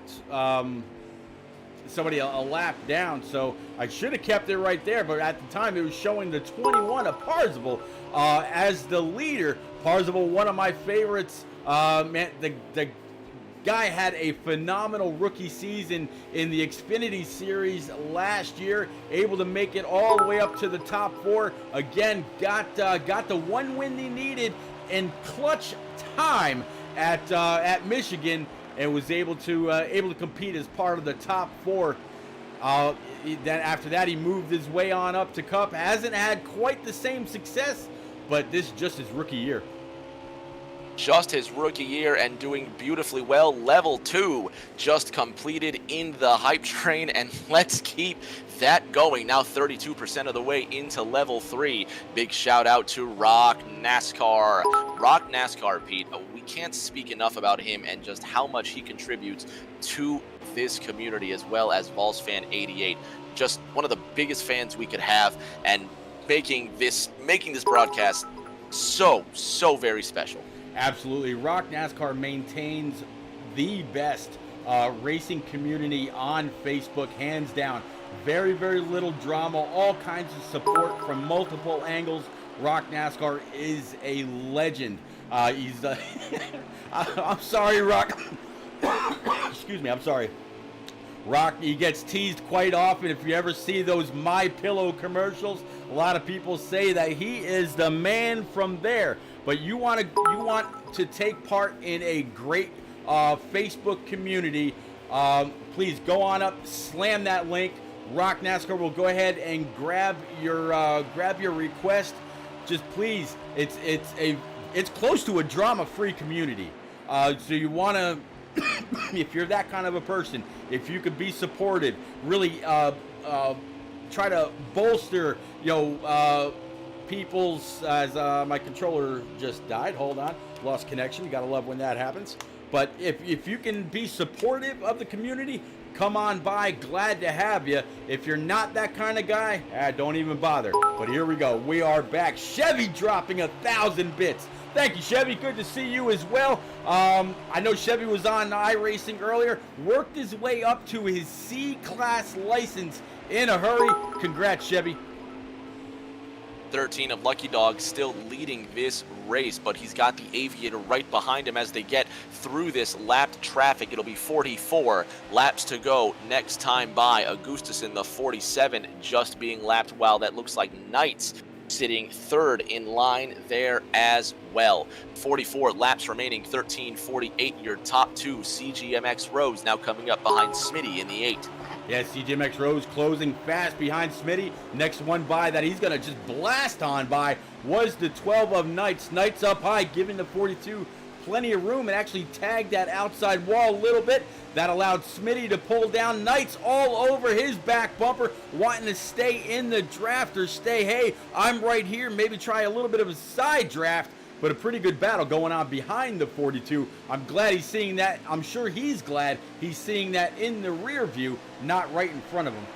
somebody a lap down, so I should have kept it right there, but at the time it was showing the 21 of Parzival as the leader. Parzival, one of my favorites. Man, the guy had a phenomenal rookie season in the Xfinity Series last year, able to make it all the way up to the top 4. Again, got the one win he needed in clutch time at Michigan, and was able to compete as part of the top 4. Then after that, he moved his way on up to Cup. Hasn't had quite the same success, but this is just his rookie year. Just his rookie year and doing beautifully well. Level 2 just completed in the hype train, and let's keep that going. Now 32% of the way into level 3. Big shout out to Rock NASCAR. Rock NASCAR, Pete, we can't speak enough about him and just how much he contributes to this community, as well as VolsFan88. Just one of the biggest fans we could have, and making this broadcast so very special. Absolutely. Rock NASCAR maintains the best racing community on Facebook, hands down. Very little drama, all kinds of support from multiple angles. Rock NASCAR is a legend. He's I'm sorry, Rock. Excuse me, I'm sorry. Rock, he gets teased quite often. If you ever see those My Pillow commercials, a lot of people say that he is the man from there. But you want to take part in a great Facebook community, please go on up, slam that link. Rock NASCAR will go ahead and grab your request. Just please, it's close to a drama-free community. So you want to, if you're that kind of a person, if you could be supportive, really try to bolster, people's, as my controller just died. Hold on, lost connection. You gotta love when that happens. But if you can be supportive of the community, come on by. Glad to have you. If you're not that kind of guy, don't even bother. But here we go. We are back. Chevy dropping 1,000 bits. Thank you, Chevy. Good to see you as well. I know Chevy was on iRacing earlier. Worked his way up to his C-Class license in a hurry. Congrats, Chevy. 13 of Lucky Dog still leading this race, but he's got the Aviator right behind him as they get through this lapped traffic. It'll be 44 laps to go next time by. Augustusson, the 47, just being lapped, while that looks like Knights sitting third in line there as well. 44 laps remaining, 13:48 your top two. CGMX Rose now coming up behind Smitty in the 8. Yeah, CGMX Rose closing fast behind Smitty. Next one by that he's going to just blast on by was the 12 of Knights. Knights up high, giving the 42 plenty of room and actually tagged that outside wall a little bit. That allowed Smitty to pull down. Knights all over his back bumper, wanting to stay in the draft or stay, hey, I'm right here, maybe try a little bit of a side draft. But a pretty good battle going on behind the 42. I'm glad he's seeing that. I'm sure he's glad he's seeing that in the rear view, not right in front of him.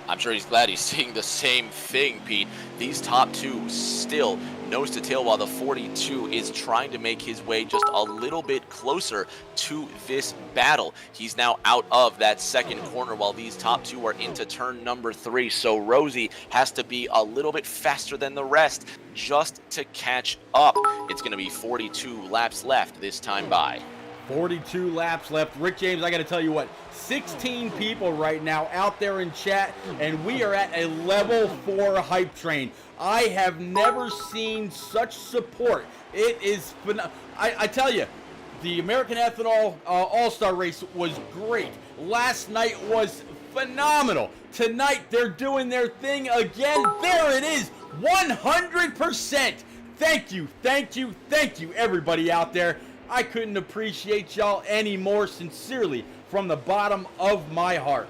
I'm sure he's glad he's seeing the same thing, Pete. These top two still nose to tail, while the 42 is trying to make his way just a little bit closer to this battle. He's now out of that second corner while these top two are into turn number 3. So Rosie has to be a little bit faster than the rest just to catch up. It's going to be 42 laps left this time by. 42 laps left. Rick James, I got to tell you what, 16 people right now out there in chat, and we are at a level 4 hype train. I have never seen such support. It is, I tell you, the American Ethanol All-Star race was great. Last night was phenomenal. Tonight, they're doing their thing again. There it is, 100%. Thank you, thank you, thank you, everybody out there. I couldn't appreciate y'all any more, sincerely, from the bottom of my heart.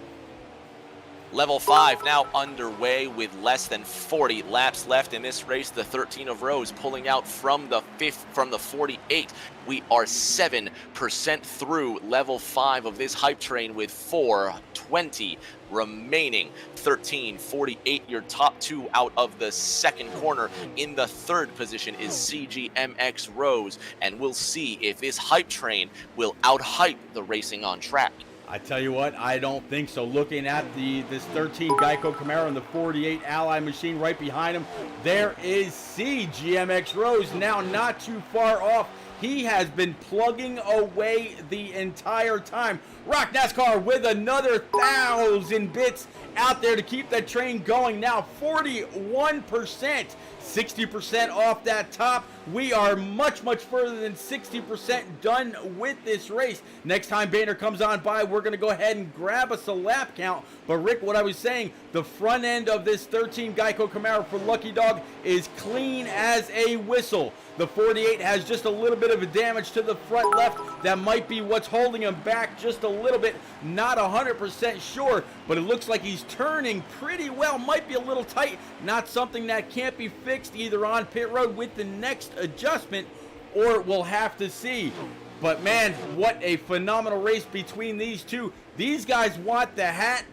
Level 5 now underway with less than 40 laps left in this race. The 13 of Rose pulling out from the 48. We are 7% through level 5 of this hype train with 4:20 remaining. 13:48 your top two out of the second corner. In the third position is CGMX Rose, and we'll see if this hype train will out-hype the racing on track. I tell you what, I don't think so. Looking at this 13 Geico Camaro and the 48 Ally machine right behind him, there is CGMX Rose, now not too far off. He has been plugging away the entire time. Rock NASCAR with another 1,000 bits out there to keep that train going. Now 41%, 60% off that top. We are much, much further than 60% done with this race. Next time Boehner comes on by, we're going to go ahead and grab us a lap count. But Rick, what I was saying, the front end of this 13 Geico Camaro for Lucky Dog is clean as a whistle. The 48 has just a little bit of a damage to the front left. That might be what's holding him back just a little bit. Not 100% sure, but it looks like he's turning pretty well. Might be a little tight. Not something that can't be fixed either on pit road with the next adjustment, or we'll have to see. But man, what a phenomenal race between these two. These guys want the hat.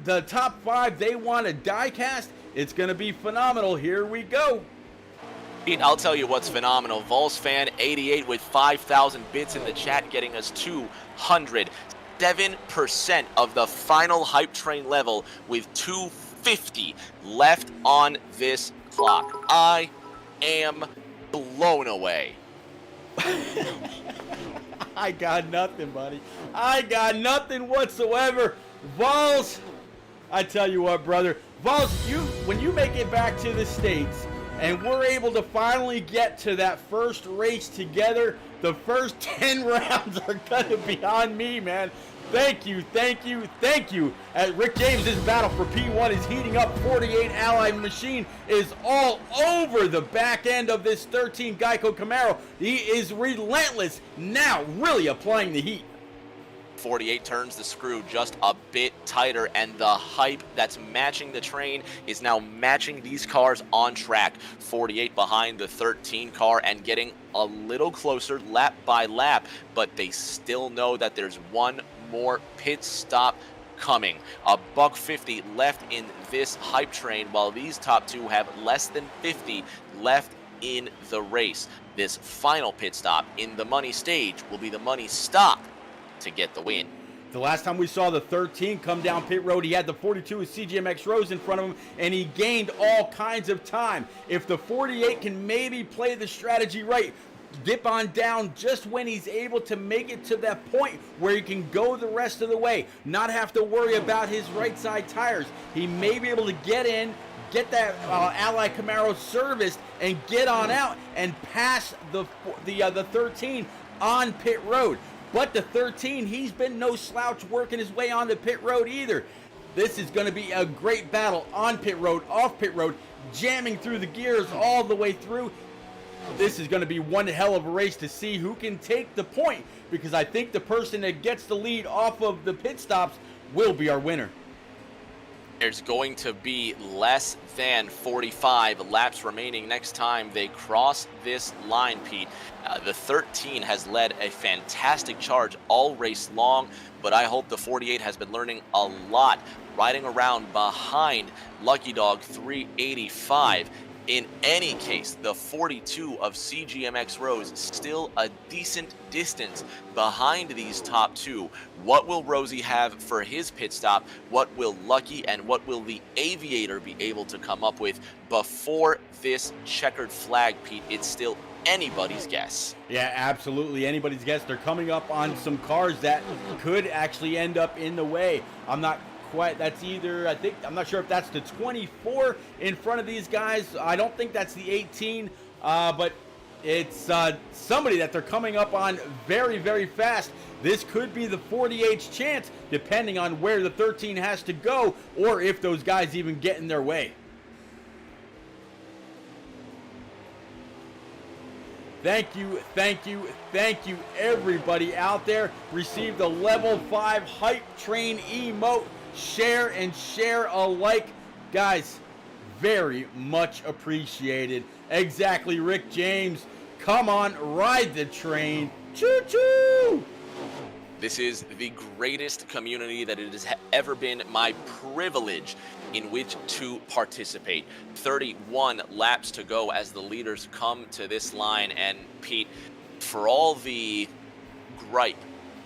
The top 5, they want a die cast. It's going to be phenomenal. Here we go. Pete, I'll tell you what's phenomenal. VolsFan88 with 5,000 bits in the chat, getting us 207% of the final hype train level with 250 left on this clock. I am blown away. I got nothing, buddy. I got nothing whatsoever. Vols, I tell you what, brother. Vols, when you make it back to the States, and we're able to finally get to that first race together, the first 10 rounds are going to be on me, man. Thank you, thank you, thank you. Rick James, this battle for P1 is heating up. 48 Ally machine is all over the back end of this 13 Geico Camaro. He is relentless, now really applying the heat. 48 turns the screw just a bit tighter, and the hype that's matching the train is now matching these cars on track. 48 behind the 13 car and getting a little closer lap by lap, but they still know that there's one more pit stop coming. A $150 left in this hype train, while these top two have less than 50 left in the race. This final pit stop in the money stage will be the money stop to get the win. The last time we saw the 13 come down pit road, he had the 42 with CGMX Rose in front of him, and he gained all kinds of time. If the 48 can maybe play the strategy right, dip on down just when he's able to make it to that point where he can go the rest of the way, not have to worry about his right side tires, he may be able to get in, get that Ally Camaro serviced, and get on out and pass the 13 on pit road. But the 13, he's been no slouch working his way on the pit road either. This is going to be a great battle on pit road, off pit road, jamming through the gears all the way through. This is going to be one hell of a race to see who can take the point, because I think the person that gets the lead off of the pit stops will be our winner. There's going to be less than 45 laps remaining next time they cross this line, Pete. The 13 has led a fantastic charge all race long, but I hope the 48 has been learning a lot riding around behind Lucky Dog 385. In any case, the 42 of CGMX Rose still a decent distance behind these top two. What will Rosie have for his pit stop? What will Lucky and what will the Aviator be able to come up with before this checkered flag, Pete? It's still anybody's guess. Yeah, absolutely anybody's guess. They're coming up on some cars that could actually end up in the way. I'm not quite, that's either, I'm not sure if that's the 24 in front of these guys. I don't think that's the 18, but it's somebody that they're coming up on very, very fast. This could be the 48's chance, depending on where the 13 has to go, or if those guys even get in their way. Thank you, thank you, thank you, everybody out there. Received a level 5 hype train emote. Share and share alike. Guys, very much appreciated. Exactly, Rick James. Come on, ride the train. Choo-choo! This is the greatest community that it has ever been my privilege in which to participate. 31 laps to go as the leaders come to this line. And Pete, for all the gripe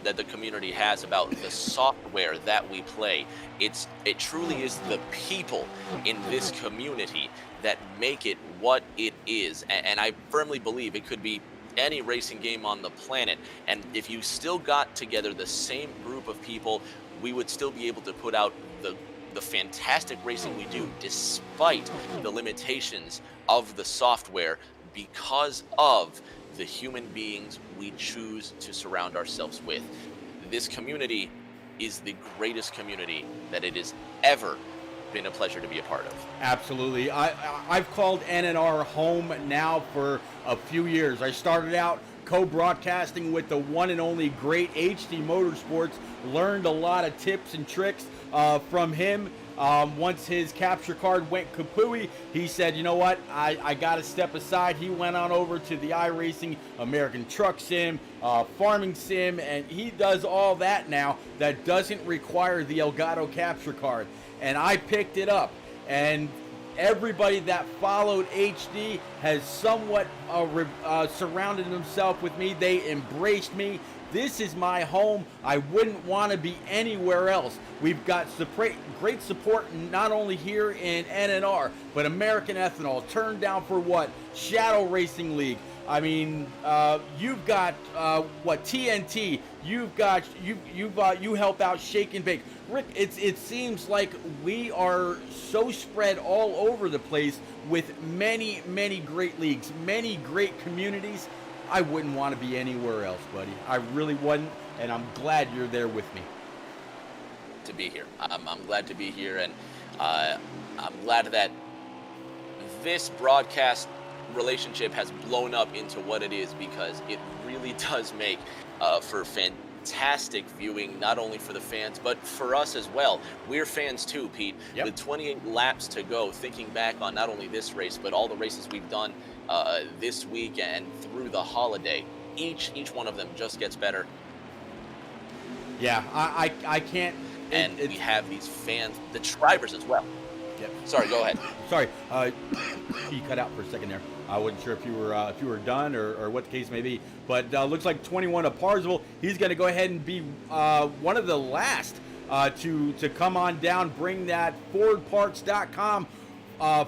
that the community has about the software that we play, it truly is the people in this community that make it what it is. And I firmly believe it could be any racing game on the planet, and if you still got together the same group of people, we would still be able to put out the fantastic racing we do, despite the limitations of the software, because of the human beings we choose to surround ourselves with. This community is the greatest community that it has ever been a pleasure to be a part of. Absolutely. I've called NNR home now for a few years. I started out co-broadcasting with the one and only great HD Motorsports, learned a lot of tips and tricks from him. Once his capture card went kapooey, he said, you know what, I got to step aside. He went on over to the iRacing, American Truck Sim, Farming Sim, and he does all that now that doesn't require the Elgato capture card. And I picked it up, and everybody that followed HD has somewhat surrounded himself with me. They embraced me. This is my home. I wouldn't want to be anywhere else. We've got great support not only here in NNR, but American Ethanol, Turned Down for What, Shadow Racing League. I mean, you've got TNT. You help out Shake and Bake. Rick, it seems like we are so spread all over the place with many, many great leagues, many great communities. I wouldn't want to be anywhere else, buddy. I really wouldn't, and I'm glad you're there with me. To be here. I'm glad to be here, and I'm glad that this broadcast relationship has blown up into what it is, because it really does make for fantastic viewing, not only for the fans, but for us as well. We're fans too, Pete. Yep. With 28 laps to go, thinking back on not only this race, but all the races we've done this week and through the holiday, each one of them just gets better Yeah, I can't. And we have these fans, the drivers as well. Yep. Sorry, go ahead. Sorry, you cut out for a second there. I wasn't sure if you were done or what the case may be. But looks like 21 of Parzival. He's going to go ahead and be one of the last to come on down, bring that FordParts.com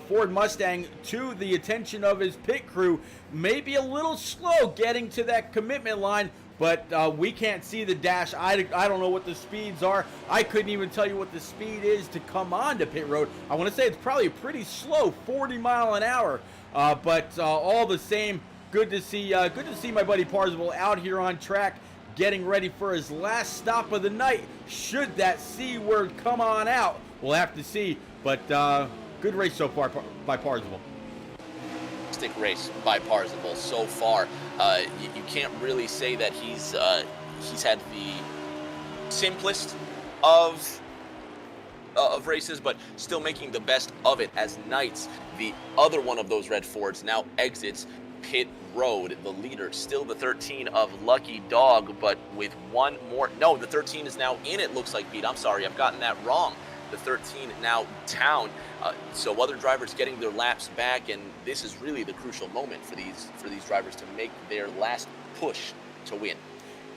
Ford Mustang to the attention of his pit crew. Maybe a little slow getting to that commitment line, but we can't see the dash. I don't know what the speeds are. I couldn't even tell you what the speed is to come onto pit road. I want to say it's probably pretty slow, 40 mile an hour. But all the same, good to see my buddy Parzival out here on track, getting ready for his last stop of the night. Should that C word come on out, we'll have to see. But good race so far by Parzival. Stick race by Parzival so far. You can't really say that he's had the simplest of races, but still making the best of it as Knights, the other one of those red Fords, now exits pit road. The leader still the 13 of Lucky Dog, but with one more. No, the 13 is now in it, looks like, Pete. I'm sorry, I've gotten that wrong. The 13 now down, so other drivers getting their laps back, and this is really the crucial moment for these drivers to make their last push to win.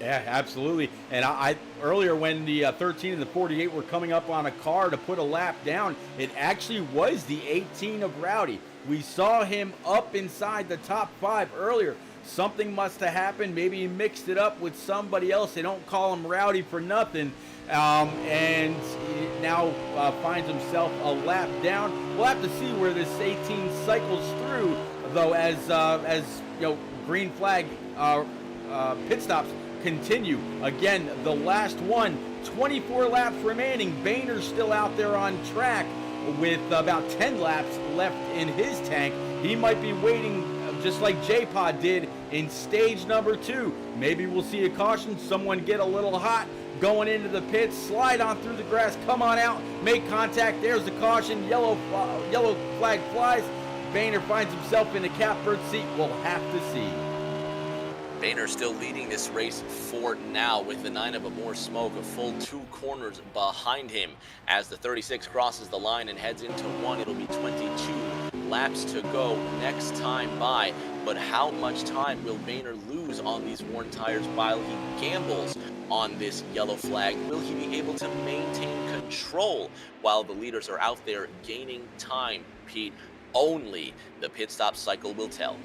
Yeah, absolutely. And I earlier when the 13 and the 48 were coming up on a car to put a lap down, it actually was the 18 of Rowdy. We saw him up inside the top 5 earlier. Something must have happened. Maybe he mixed it up with somebody else. They don't call him Rowdy for nothing. And he now finds himself a lap down. We'll have to see where this 18 cycles through, though, as you know, green flag pit stops continue. Again, the last one, 24 laps remaining. Boehner's still out there on track with about 10 laps left in his tank. He might be waiting just like J-Pod did in stage number 2. Maybe we'll see a caution, someone get a little hot going into the pits, slide on through the grass, come on out, make contact. There's the caution, yellow flag flies. Boehner finds himself in the catbird seat. We'll have to see. Boehner still leading this race for now with the 9 of Amore Smoke, a full 2 corners behind him. As the 36 crosses the line and heads into 1, it'll be 22 laps to go next time by. But how much time will Boehner lose on these worn tires while he gambles on this yellow flag? Will he be able to maintain control while the leaders are out there gaining time, Pete? Only the pit stop cycle will tell.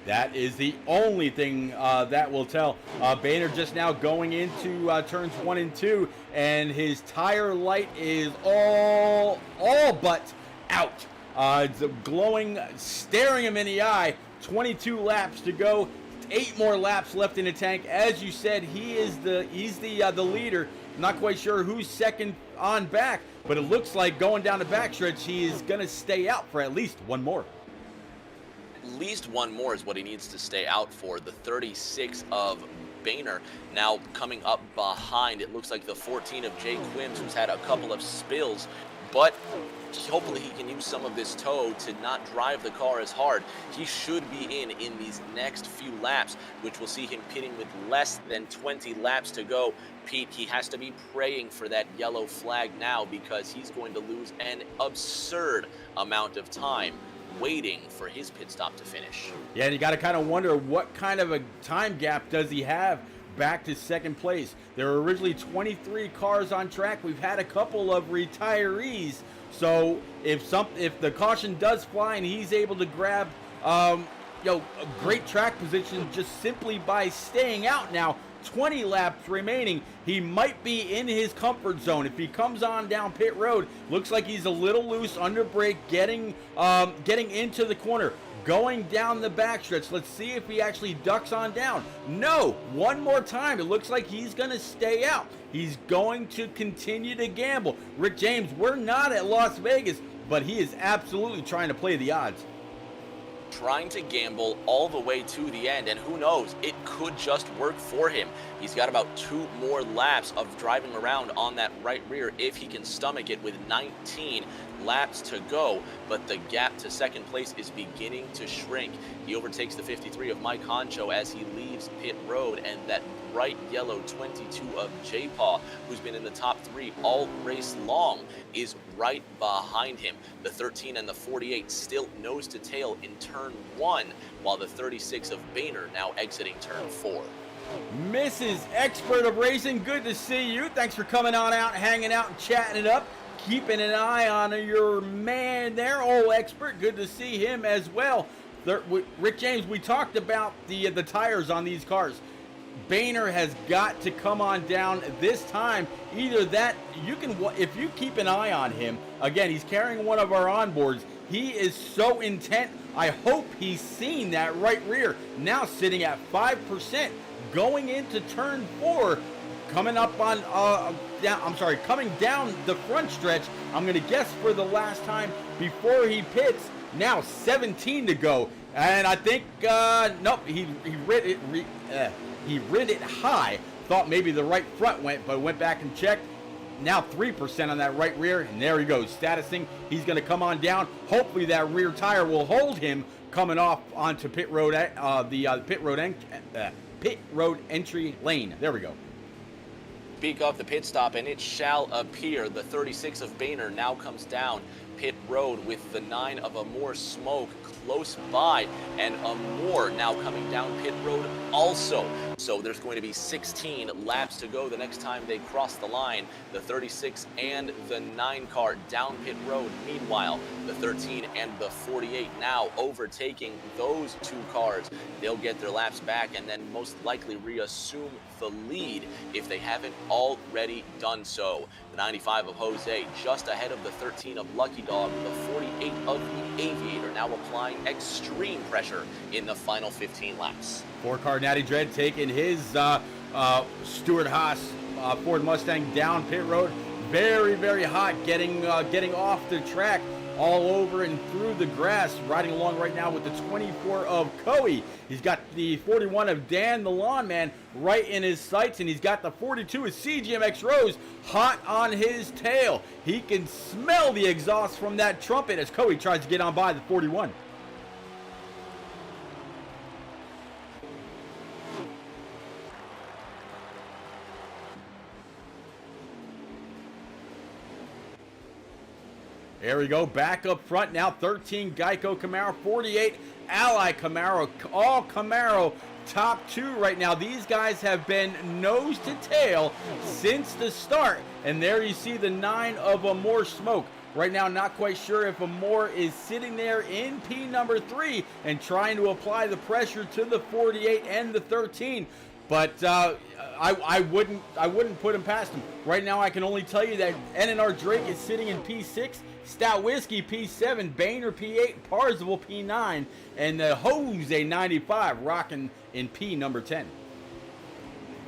That is the only thing that will tell. Boehner just now going into turns 1 and 2, and his tire light is all but out. It's glowing, staring him in the eye. 22 laps to go. 8 more laps left in the tank. As you said, he's the leader. I'm not quite sure who's second on back, but it looks like going down the backstretch, he is going to stay out for at least one more. At least one more is what he needs to stay out for. The 36 of Boehner now coming up behind. It looks like the 14 of Jay Quims, who's had a couple of spills, but hopefully he can use some of this tow to not drive the car as hard. He should be in these next few laps, which will see him pitting with less than 20 laps to go. Pete, he has to be praying for that yellow flag now, because he's going to lose an absurd amount of time waiting for his pit stop to finish. Yeah, and you got to kind of wonder what kind of a time gap does he have back to second place. There were originally 23 cars on track. We've had a couple of retirees. So if the caution does fly and he's able to grab a great track position just simply by staying out now, 20 laps remaining, he might be in his comfort zone. If he comes on down pit road, looks like he's a little loose under brake, getting into the corner, going down the backstretch. Let's see if he actually ducks on down. No, one more time. It looks like he's going to stay out. He's going to continue to gamble. Rick James, we're not at Las Vegas, but he is absolutely trying to play the odds. Trying to gamble all the way to the end, and who knows, it could just work for him. He's got about 2 more laps of driving around on that right rear if he can stomach it with 19 laps to go, but the gap to second place is beginning to shrink. He overtakes the 53 of Mike Honcho as he leaves pit road, and that bright yellow 22 of J-Paw, who's been in the top 3 all race long, is right behind him. The 13 and the 48 still nose to tail in turn 1, while the 36 of Boehner now exiting turn 4. Mrs. Expert of Racing, good to see you. Thanks for coming on out, hanging out, and chatting it up. Keeping an eye on your man there, old Expert. Good to see him as well. Rick James, we talked about the tires on these cars. Boehner has got to come on down this time. Either that, if you keep an eye on him, again, he's carrying one of our onboards. He is so intent. I hope he's seen that right rear. Now sitting at 5%. Going into turn 4, coming up on, coming down the front stretch, I'm going to guess for the last time before he pits. Now 17 to go, and I think, nope, he rid it high. Thought maybe the right front went, but went back and checked. Now 3% on that right rear, and there he goes, statusing. He's going to come on down. Hopefully that rear tire will hold him coming off onto pit road, pit road entry lane. There we go. Speak of the pit stop, and it shall appear. The 36 of Boehner now comes down pit road with the 9 of Amore Smoke close by, and Amore now coming down pit road also. So there's going to be 16 laps to go the next time they cross the line. The 36 and the 9 car down pit road. Meanwhile, the 13 and the 48 now overtaking those 2 cars. They'll get their laps back and then most likely reassume the lead if they haven't already done so. The 95 of Jose just ahead of the 13 of Lucky Dog. The 48 of the Aviator now applying extreme pressure in the final 15 laps. 4-car Natty Dread taking his Stuart Haas Ford Mustang down pit road. Very, very hot, getting off the track all over and through the grass. Riding along right now with the 24 of Coey. He's got the 41 of Dan the Lawn Man right in his sights, and he's got the 42 of CGMX Rose hot on his tail. He can smell the exhaust from that trumpet as Coey tries to get on by the 41. There we go, back up front now, 13 Geico Camaro, 48 Ally Camaro, all Camaro top 2 right now. These guys have been nose to tail since the start, and there you see the 9 of Amore Smoke. Right now, not quite sure if Amore is sitting there in P number 3 and trying to apply the pressure to the 48 and the 13. But I wouldn't put him past him. Right now, I can only tell you that NNR Drake is sitting in P6, Stout Whiskey P7, Boehner P8, Parzival P9, and the Jose 95 rocking in P number 10.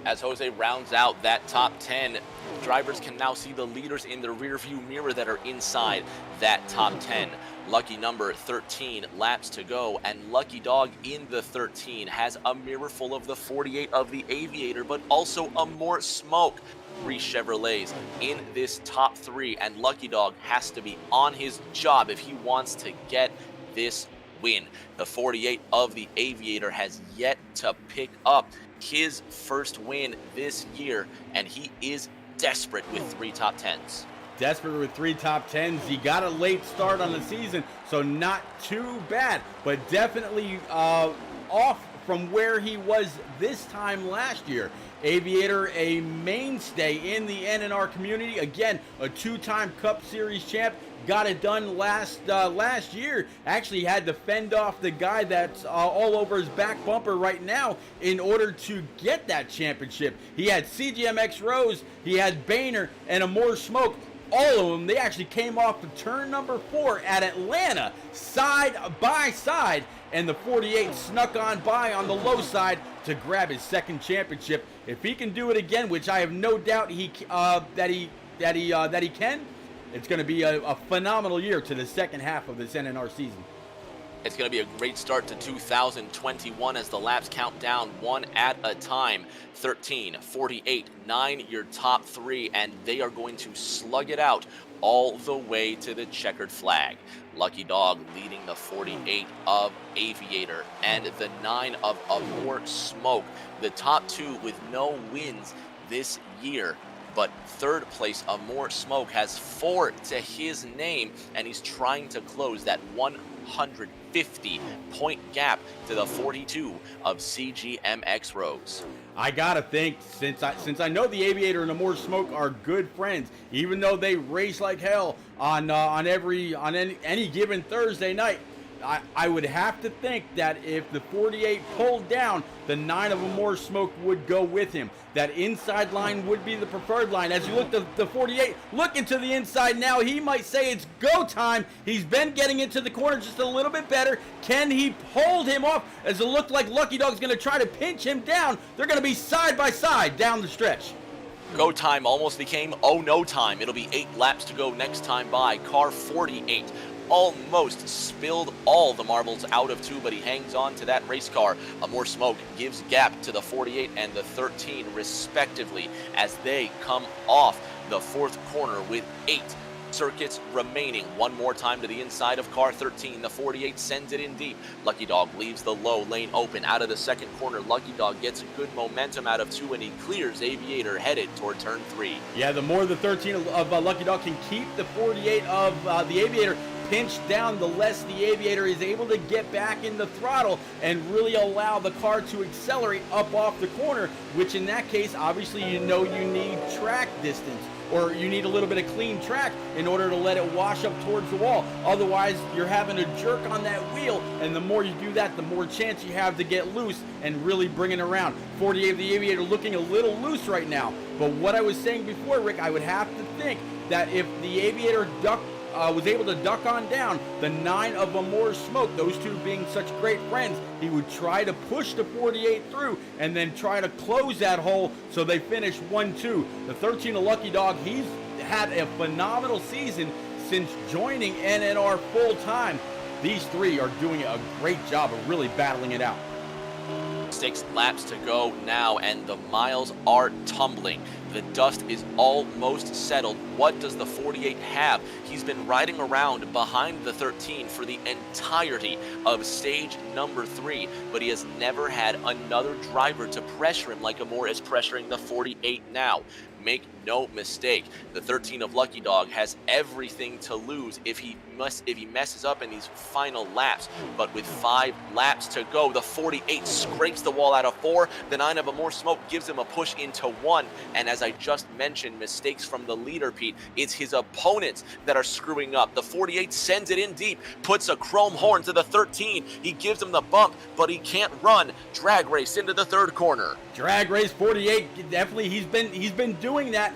As Jose rounds out that top 10, drivers can now see the leaders in the rearview mirror that are inside that top 10. Lucky number 13 laps to go, and Lucky Dog in the 13 has a mirror full of the 48 of the Aviator, but also Amore Smoke. 3 Chevrolets in this top 3, and Lucky Dog has to be on his job if he wants to get this win. The 48 of the Aviator has yet to pick up his first win this year, and he is desperate with 3 top 10s. Desperate with 3 top 10s. He got a late start on the season, so not too bad, but definitely off from where he was this time last year. Aviator, a mainstay in the NNR community. Again, a 2-time Cup Series champ. Got it done last year. Actually had to fend off the guy that's all over his back bumper right now in order to get that championship. He had CGMX Rose, he had Boehner, and Amore Smoke. All of them, they actually came off the turn number 4 at Atlanta, side by side, and the 48 snuck on by on the low side to grab his second championship. If he can do it again, which I have no doubt that he can, it's going to be a phenomenal year to the second half of this NNR season. It's going to be a great start to 2021 as the laps count down one at a time. 13, 48, 9, your top three, and they are going to slug it out all the way to the checkered flag. Lucky Dog leading the 48 of Aviator and the 9 of More Smoke. The top two with no wins this year. But third place of More Smoke has 4 to his name, and he's trying to close that 150-point gap to the 42 of CGMX Rose. I gotta think, since I know the Aviator and the More Smoke are good friends, even though they race like hell on any given Thursday night, I would have to think that if the 48 pulled down, the 9 of a More Smoke would go with him. That inside line would be the preferred line. As you look at the 48, look into the inside now. He might say it's go time. He's been getting into the corner just a little bit better. Can he hold him off? As it looked like Lucky Dog's going to try to pinch him down. They're going to be side by side down the stretch. Go time almost became oh no time. It'll be 8 laps to go next time by. Car 48 almost spilled all the marbles out of 2, but he hangs on to that race car. A More Smoke gives gap to the 48 and the 13 respectively as they come off the 4th corner with 8 circuits remaining. One more time to the inside of car 13. The 48 sends it in deep. Lucky Dog leaves the low lane open out of the 2nd corner. Lucky Dog gets good momentum out of 2 and he clears Aviator headed toward turn 3. Yeah, the more the 13 of Lucky Dog can keep the 48 of the Aviator pinched down, the less the Aviator is able to get back in the throttle and really allow the car to accelerate up off the corner, which in that case, obviously you know you need track distance, or you need a little bit of clean track in order to let it wash up towards the wall. Otherwise, you're having to jerk on that wheel, and the more you do that, the more chance you have to get loose and really bring it around. 48 of the Aviator looking a little loose right now, but what I was saying before, Rick, I would have to think that if the Aviator was able to duck on down, the 9 of a More Smoke, those two being such great friends, he would try to push the 48 through and then try to close that hole so they finish 1-2. The 13 of Lucky Dog, he's had a phenomenal season since joining NNR full time. These 3 are doing a great job of really battling it out. 6 laps to go now, and the miles are tumbling. The dust is almost settled. What does the 48 have? He's been riding around behind the 13 for the entirety of stage number 3, but he has never had another driver to pressure him like Amore is pressuring the 48 now. Make no mistake, the 13 of Lucky Dog has everything to lose if he messes up in these final laps. But with 5 laps to go, the 48 scrapes the wall out of 4. The 9 of a More Smoke gives him a push into 1. And as I just mentioned, mistakes from the leader, Pete. It's his opponents that are screwing up. The 48 sends it in deep, puts a chrome horn to the 13. He gives him the bump, but he can't run. Drag race into the 3rd corner. Drag race 48, definitely he's been doing that.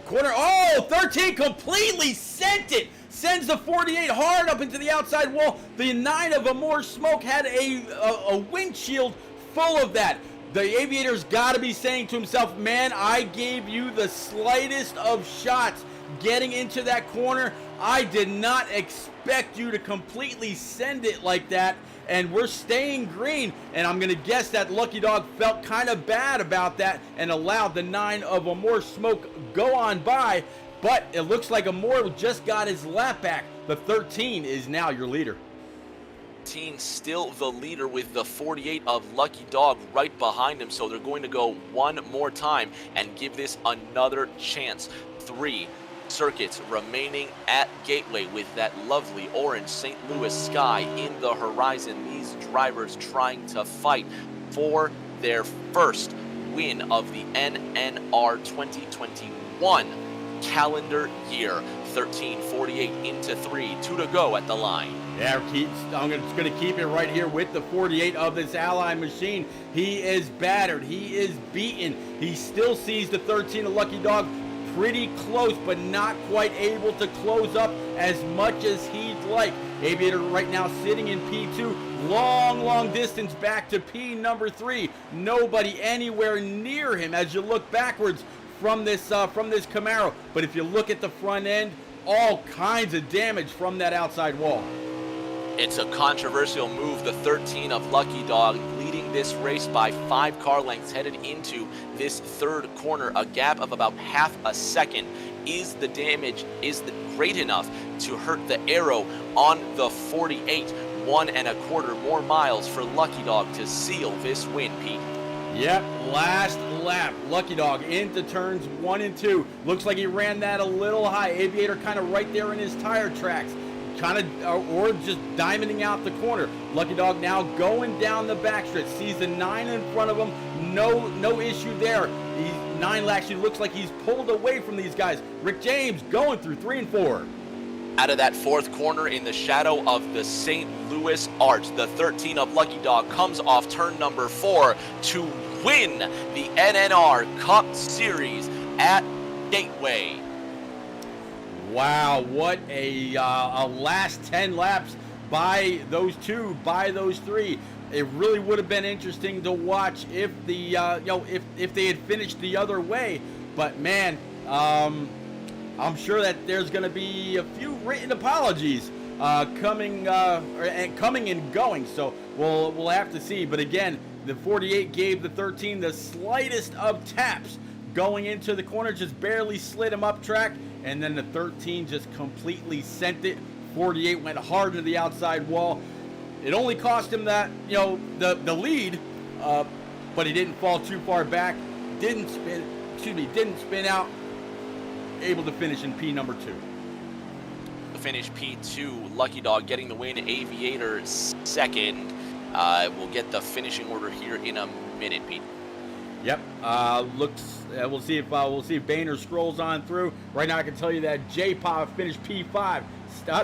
Corner, oh, 13 completely sent it. Sends the 48 hard up into the outside wall. The 9 of a More Smoke had a windshield full of that. The Aviator's got to be saying to himself, man, I gave you the slightest of shots getting into that corner. I did not expect you to completely send it like that, and we're staying green. And I'm going to guess that Lucky Dog felt kind of bad about that and allowed the 9 of a More Smoke go on by, but it looks like Amore just got his lap back. The 13 is now your leader. Still the leader with the 48 of Lucky Dog right behind him, so they're going to go one more time and give this another chance. 3 circuits remaining at Gateway with that lovely orange St. Louis sky in the horizon. These drivers trying to fight for their first win of the NNR 2021 calendar year. 13, 48 into 3, 2 to go at the line. Yeah, I'm just going to keep it right here with the 48 of this Ally machine. He is battered. He is beaten. He still sees the 13 of Lucky Dog pretty close, but not quite able to close up as much as he'd like. Aviator right now sitting in P2. Long distance back to P number 3. Nobody anywhere near him as you look backwards from this Camaro. But if you look at the front end, all kinds of damage from that outside wall. It's a controversial move. The 13 of Lucky Dog leading this race by 5 car lengths headed into this third corner. A gap of about half a second. Is the damage great enough to hurt the arrow on the 48? 1.25 more miles for Lucky Dog to seal this win, Pete. Yep, last lap. Lucky Dog into turns 1 and 2. Looks like he ran that a little high. Aviator kind of right there in his tire tracks. Or just diamonding out the corner. Lucky Dog now going down the backstretch. Sees the 9 in front of him. No issue there. He's 9 actually looks like he's pulled away from these guys. Rick James going through 3 and 4. Out of that fourth corner in the shadow of the St. Louis Arch, the 13 of Lucky Dog comes off turn number 4 to win the NNR Cup Series at Gateway. Wow, what a last 10 laps by those 2, by those 3. It really would have been interesting to watch if the if they had finished the other way. But man, I'm sure that there's going to be a few written apologies coming and going. So we'll have to see. But again, the 48 gave the 13 the slightest of taps going into the corner, just barely slid him up track. And then the 13 just completely sent it. 48 went hard into the outside wall. It only cost him that, the lead, but he didn't fall too far back. Didn't spin out. Able to finish in P number 2. The finish P2, Lucky Dog getting the win. Aviator second. We'll get the finishing order here in a minute, Pete. Yep. We'll see if Boehner scrolls on through. Right now, I can tell you that J-Pop finished P5.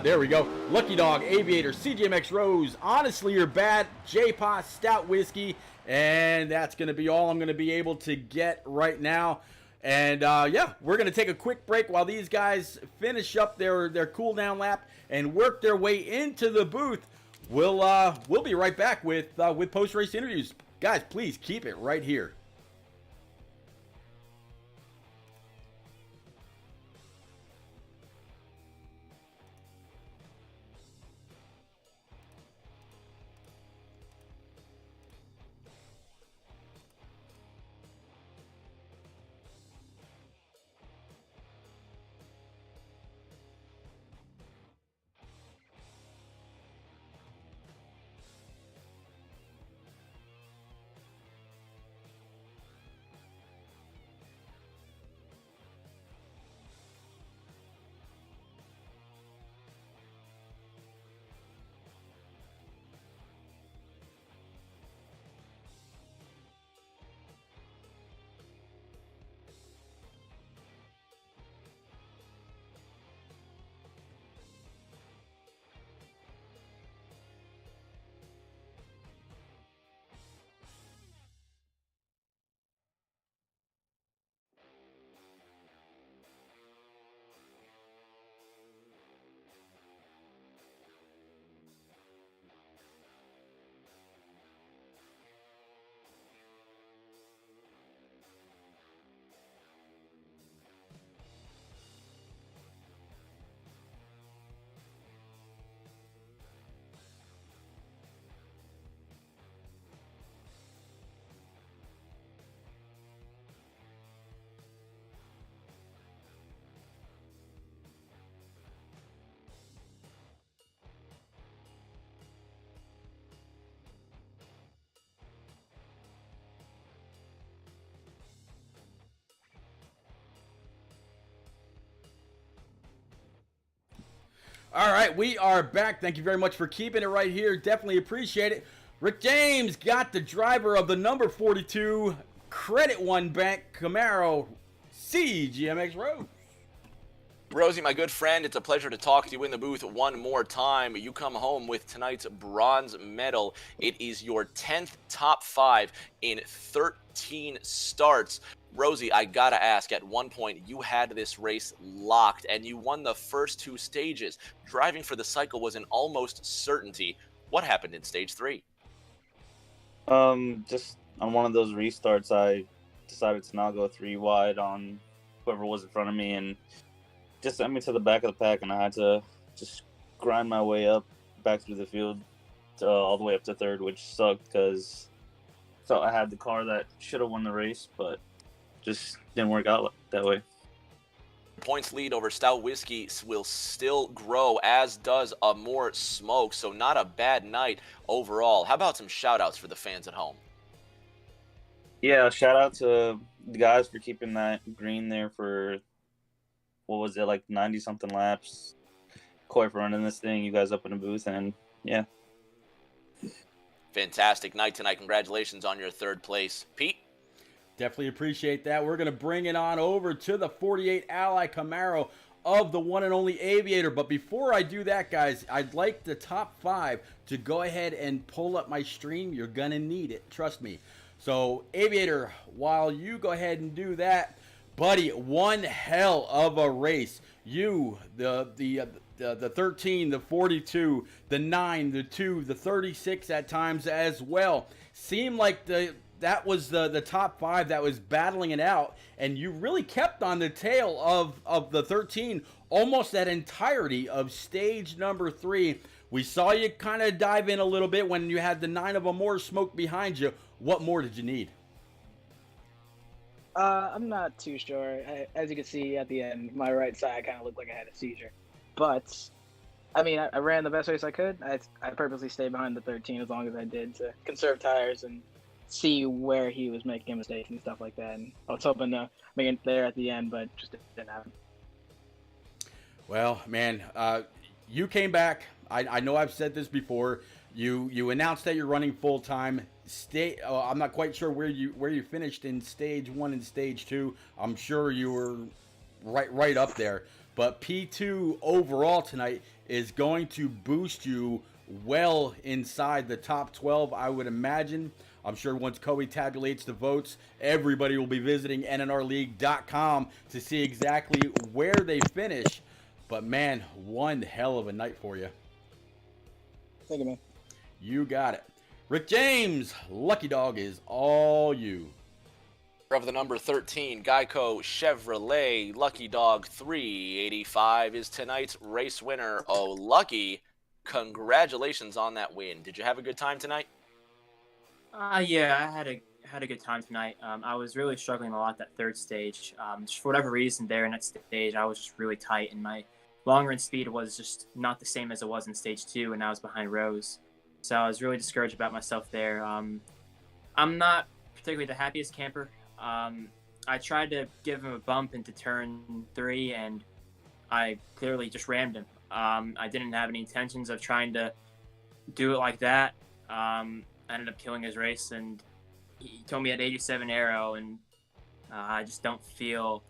There we go. Lucky Dog, Aviator, CGMX Rose, Honestly You're Bad, J-Pop, Stout Whiskey, and that's going to be all I'm going to be able to get right now. And we're going to take a quick break while these guys finish up their cool down lap and work their way into the booth. We'll be right back with post race interviews. Guys, please keep it right here. All right, we are back. Thank you very much for keeping it right here. Definitely appreciate it. Rick James got the driver of the number 42 Credit One Bank Camaro CGMX Rose. Rosie, my good friend, it's a pleasure to talk to you in the booth one more time. You come home with tonight's bronze medal. It is your 10th top 5 in 13 starts. Rosie, I gotta ask, at one point you had this race locked and you won the first 2 stages. Driving for the cycle was an almost certainty. What happened in stage 3? Just on one of those restarts, I decided to not go 3 wide on whoever was in front of me and just sent me to the back of the pack, and I had to just grind my way up back through the field all the way up to third, which sucked because I felt I had the car that should have won the race, but just didn't work out that way. Points lead over Stout Whiskey will still grow, as does More Smoke, so not a bad night overall. How about some shout-outs for the fans at home? Yeah, shout out to the guys for keeping that green there for, what was it, like 90-something laps. Coy for running this thing, you guys up in the booth, and yeah. Fantastic night tonight. Congratulations on your third place. Pete? Definitely appreciate that. We're going to bring it on over to the 48 Ally Camaro of the one and only Aviator. But before I do that, guys, I'd like the top 5 to go ahead and pull up my stream. You're going to need it. Trust me. So, Aviator, while you go ahead and do that, buddy, one hell of a race. You, the 13, the 42, the 9, the 2, the 36 at times as well. Seemed like that was the top 5 that was battling it out, and you really kept on the tail of the 13 almost that entirety of stage number 3. We saw you kind of dive in a little bit when you had the 9 of a More Smoke behind you. What more did you need? I'm not too sure. As you can see at the end, my right side kind of looked like I had a seizure. But, I mean, I ran the best race I could. I purposely stayed behind the 13 as long as I did to conserve tires and see where he was making mistakes and stuff like that. And I was hoping to make it there at the end, but just didn't happen. Well, man, you came back. I know I've said this before. You announced that you're running full time. I'm not quite sure where you finished in stage 1 and stage 2. I'm sure you were right up there. But P2 overall tonight is going to boost you well inside the top 12, I would imagine. I'm sure once Coey tabulates the votes, everybody will be visiting nnrleague.com to see exactly where they finish. But man, one hell of a night for you. Thank you, man. You got it. Rick James, Lucky Dog is all you. Of the number 13 Geico Chevrolet Lucky Dog 385 is tonight's race winner. Oh, Lucky, congratulations on that win. Did you have a good time tonight? Yeah, I had a good time tonight. I was really struggling a lot that third stage. Just for whatever reason there in that stage, I was just really tight, and my long run speed was just not the same as it was in stage 2, and I was behind Rose. So I was really discouraged about myself there. I'm not particularly the happiest camper. I tried to give him a bump into turn 3, and I clearly just rammed him. I didn't have any intentions of trying to do it like that. I ended up killing his race, and he told me at 87 aero, and I just don't feel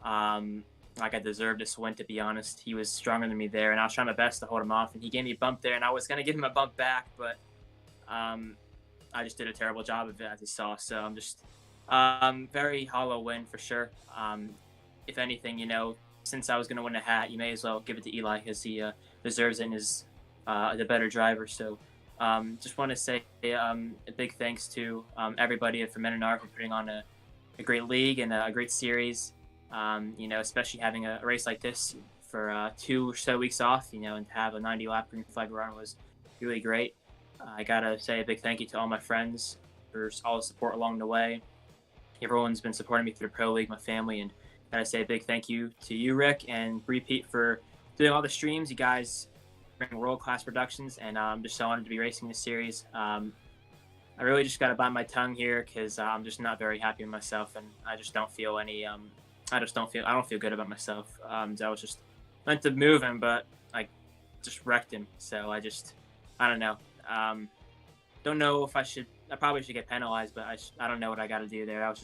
like I deserved this win, to be honest. He was stronger than me there, and I was trying my best to hold him off, and he gave me a bump there, and I was going to give him a bump back, but I just did a terrible job of it, as you saw. So I'm just very hollow win for sure. If anything, since I was going to win a hat, you may as well give it to Eli, because he deserves it and is the better driver. So just want to say a big thanks to everybody from NNR for putting on a great league and a great series. Especially having a race like this for 2 or so weeks off, and to have a 90-lap green flag run was really great. I gotta say a big thank you to all my friends for all the support along the way. Everyone's been supporting me through the Pro League, my family, and gotta say a big thank you to you, Rick, and Repeat for doing all the streams. You guys bring world-class productions, and I'm just so honored to be racing this series. I really just gotta bite my tongue here, because I'm just not very happy with myself, and I just don't feel any I don't feel good about myself. I was just meant to move him, but I just wrecked him. So I don't know. Don't know if I probably should get penalized, but I don't know what I got to do there. I'm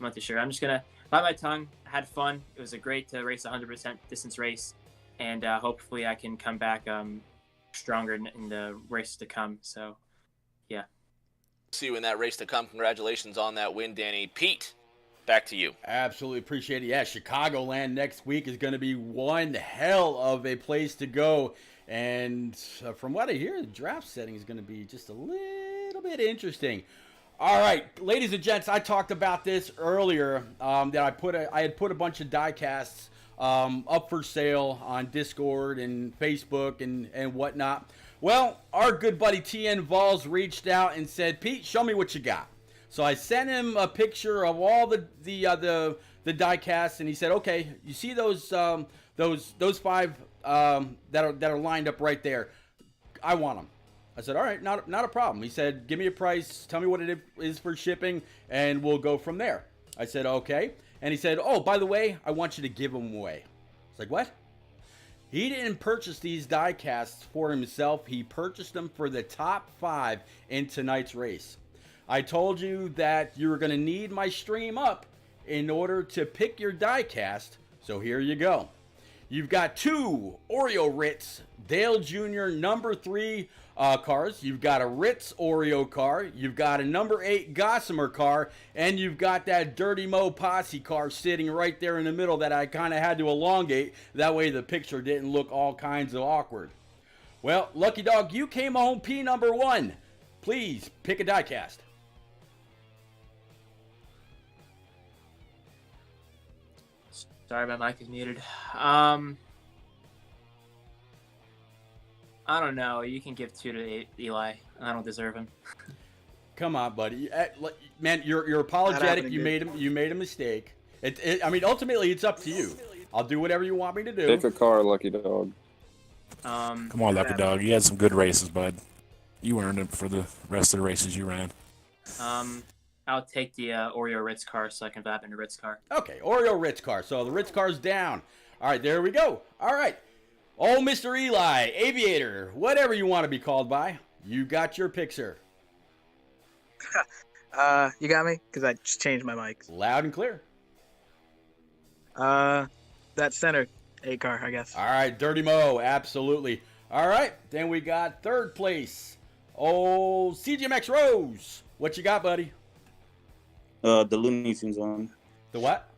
not too sure. I'm just going to bite my tongue. I had fun. It was a great race, 100% distance race. And hopefully I can come back stronger in the races to come. So, yeah. See you in that race to come. Congratulations on that win, Danny. Pete, back to you. Absolutely appreciate it. Yeah, Chicagoland next week is going to be one hell of a place to go. And from what I hear, the draft setting is going to be just a little bit interesting. All right, ladies and gents, I talked about this earlier, that I had put a bunch of die casts up for sale on Discord and Facebook and whatnot. Well, our good buddy TN Vols reached out and said, Pete, show me what you got. So I sent him a picture of all the die casts, and he said, okay, you see those 5 that are lined up right there. I want them. I said, all right, not a problem. He said, give me a price, tell me what it is for shipping, and we'll go from there. I said, okay. And he said, oh, by the way, I want you to give them away. I was like, what? He didn't purchase these die casts for himself. He purchased them for the top 5 in tonight's race. I told you that you were going to need my stream up in order to pick your die cast, so here you go. You've got 2 Oreo Ritz Dale Jr. number 3 cars. You've got a Ritz Oreo car. You've got a number 8 Gossamer car. And you've got that Dirty Mo Posse car sitting right there in the middle that I kind of had to elongate. That way the picture didn't look all kinds of awkward. Well, Lucky Dog, you came home P number 1. Please pick a die cast. Sorry, my mic is muted. I don't know. You can give 2 to Eli. I don't deserve him. Come on, buddy. Man, you're apologetic. You made a mistake. I mean, ultimately, it's up to you. I'll do whatever you want me to do. Pick a car, Lucky Dog. Come on, Lucky Dog. You had some good races, bud. You earned it for the rest of the races you ran. I'll take the Oreo Ritz car so I can vap into Ritz car. Okay, Oreo Ritz car. So the Ritz car's down. All right, there we go. All right. Oh, Mr. Eli, Aviator, whatever you want to be called by, you got your pick, sir. You got me? Because I just changed my mic. Loud and clear. That center 8 car, I guess. All right, Dirty Mo, absolutely. All right, then we got 3rd place. Oh, CGMX Rose. What you got, buddy? The Looney Tunes one. The what?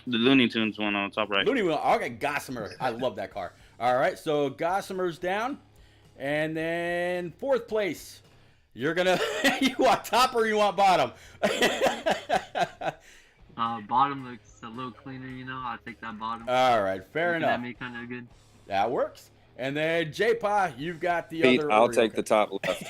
The Looney Tunes one on the top right. Looney, okay, Gossamer. I love that car. All right, so Gossamer's down. And then 4th place. You're going to, you want top or you want bottom? Bottom looks a little cleaner, I'll take that bottom. All right, fair enough. That me kind of good. That works. And then J-Pa, you've got the Pete, other. I'll take the top left.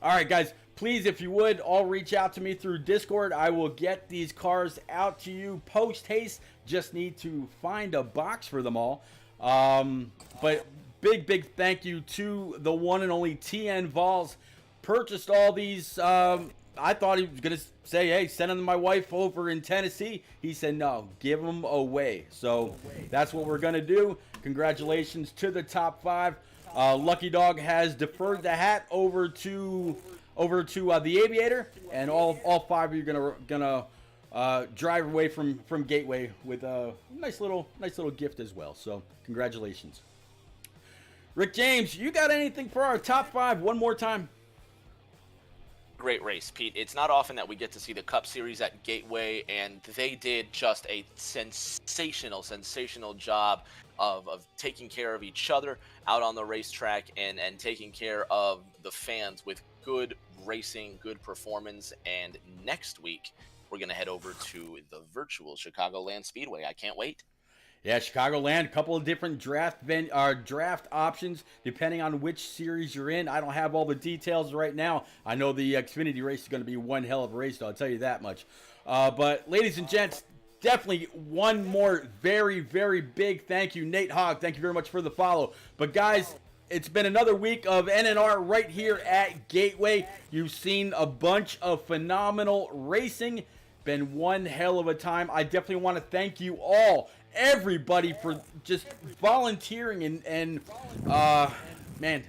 All right, guys. Please, if you would, all reach out to me through Discord. I will get these cars out to you post-haste. Just need to find a box for them all. But big thank you to the one and only TN Vols. Purchased all these. I thought he was going to say, hey, send them to my wife over in Tennessee. He said, no, give them away. So that's what we're going to do. Congratulations to the top 5. Lucky Dog has deferred the hat over to the Aviator, and all 5 of you are gonna drive away from Gateway with a nice little gift as well. So congratulations. Rick James, you got anything for our top 5 one more time? Great race, Pete. It's not often that we get to see the Cup Series at Gateway, and they did just a sensational job of taking care of each other out on the racetrack and taking care of the fans with good racing, good performance. And next week, we're going to head over to the virtual Chicagoland Speedway. I can't wait. Yeah, Chicagoland, a couple of different draft options depending on which series you're in. I don't have all the details right now. I know the Xfinity race is going to be one hell of a race, though, I'll tell you that much. But ladies and gents, definitely one more very big thank you. Nate Hogg, thank you very much for the follow. But guys, it's been another week of NNR right here at Gateway. You've seen a bunch of phenomenal racing. Been one hell of a time. I definitely want to thank you all, everybody, for just volunteering and man,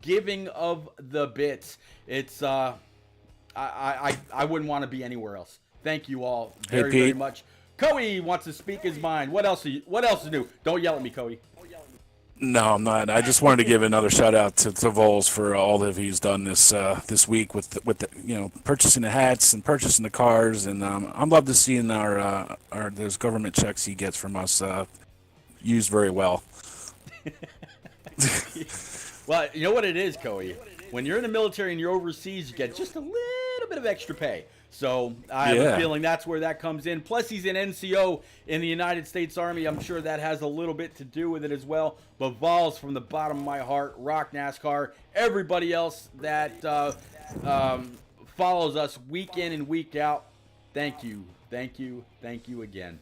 giving of the bits. It's I wouldn't want to be anywhere else. Thank you all very much. Cody wants to speak his mind. What else is new? Don't yell at me, Cody. No, I'm not. I just wanted to give another shout out to Vols for all that he's done this week with the, purchasing the hats and purchasing the cars, and I'm love to seeing our those government checks he gets from us used very well. Well, you know what it is, Cody? When you're in the military and you're overseas, you get just a little bit of extra pay. So I have a feeling that's where that comes in. Plus, he's an NCO in the United States Army. I'm sure that has a little bit to do with it as well. But Vols, from the bottom of my heart, Rock NASCAR, everybody else that follows us week in and week out, thank you. Thank you. Thank you again.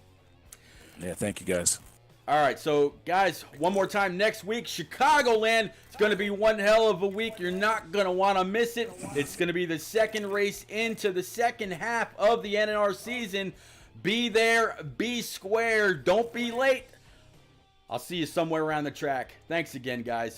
Yeah, thank you, guys. All right, so, guys, one more time. Next week, Chicagoland. It's going to be one hell of a week. You're not going to want to miss it. It's going to be the second race into the second half of the NNR season. Be there. Be square. Don't be late. I'll see you somewhere around the track. Thanks again, guys.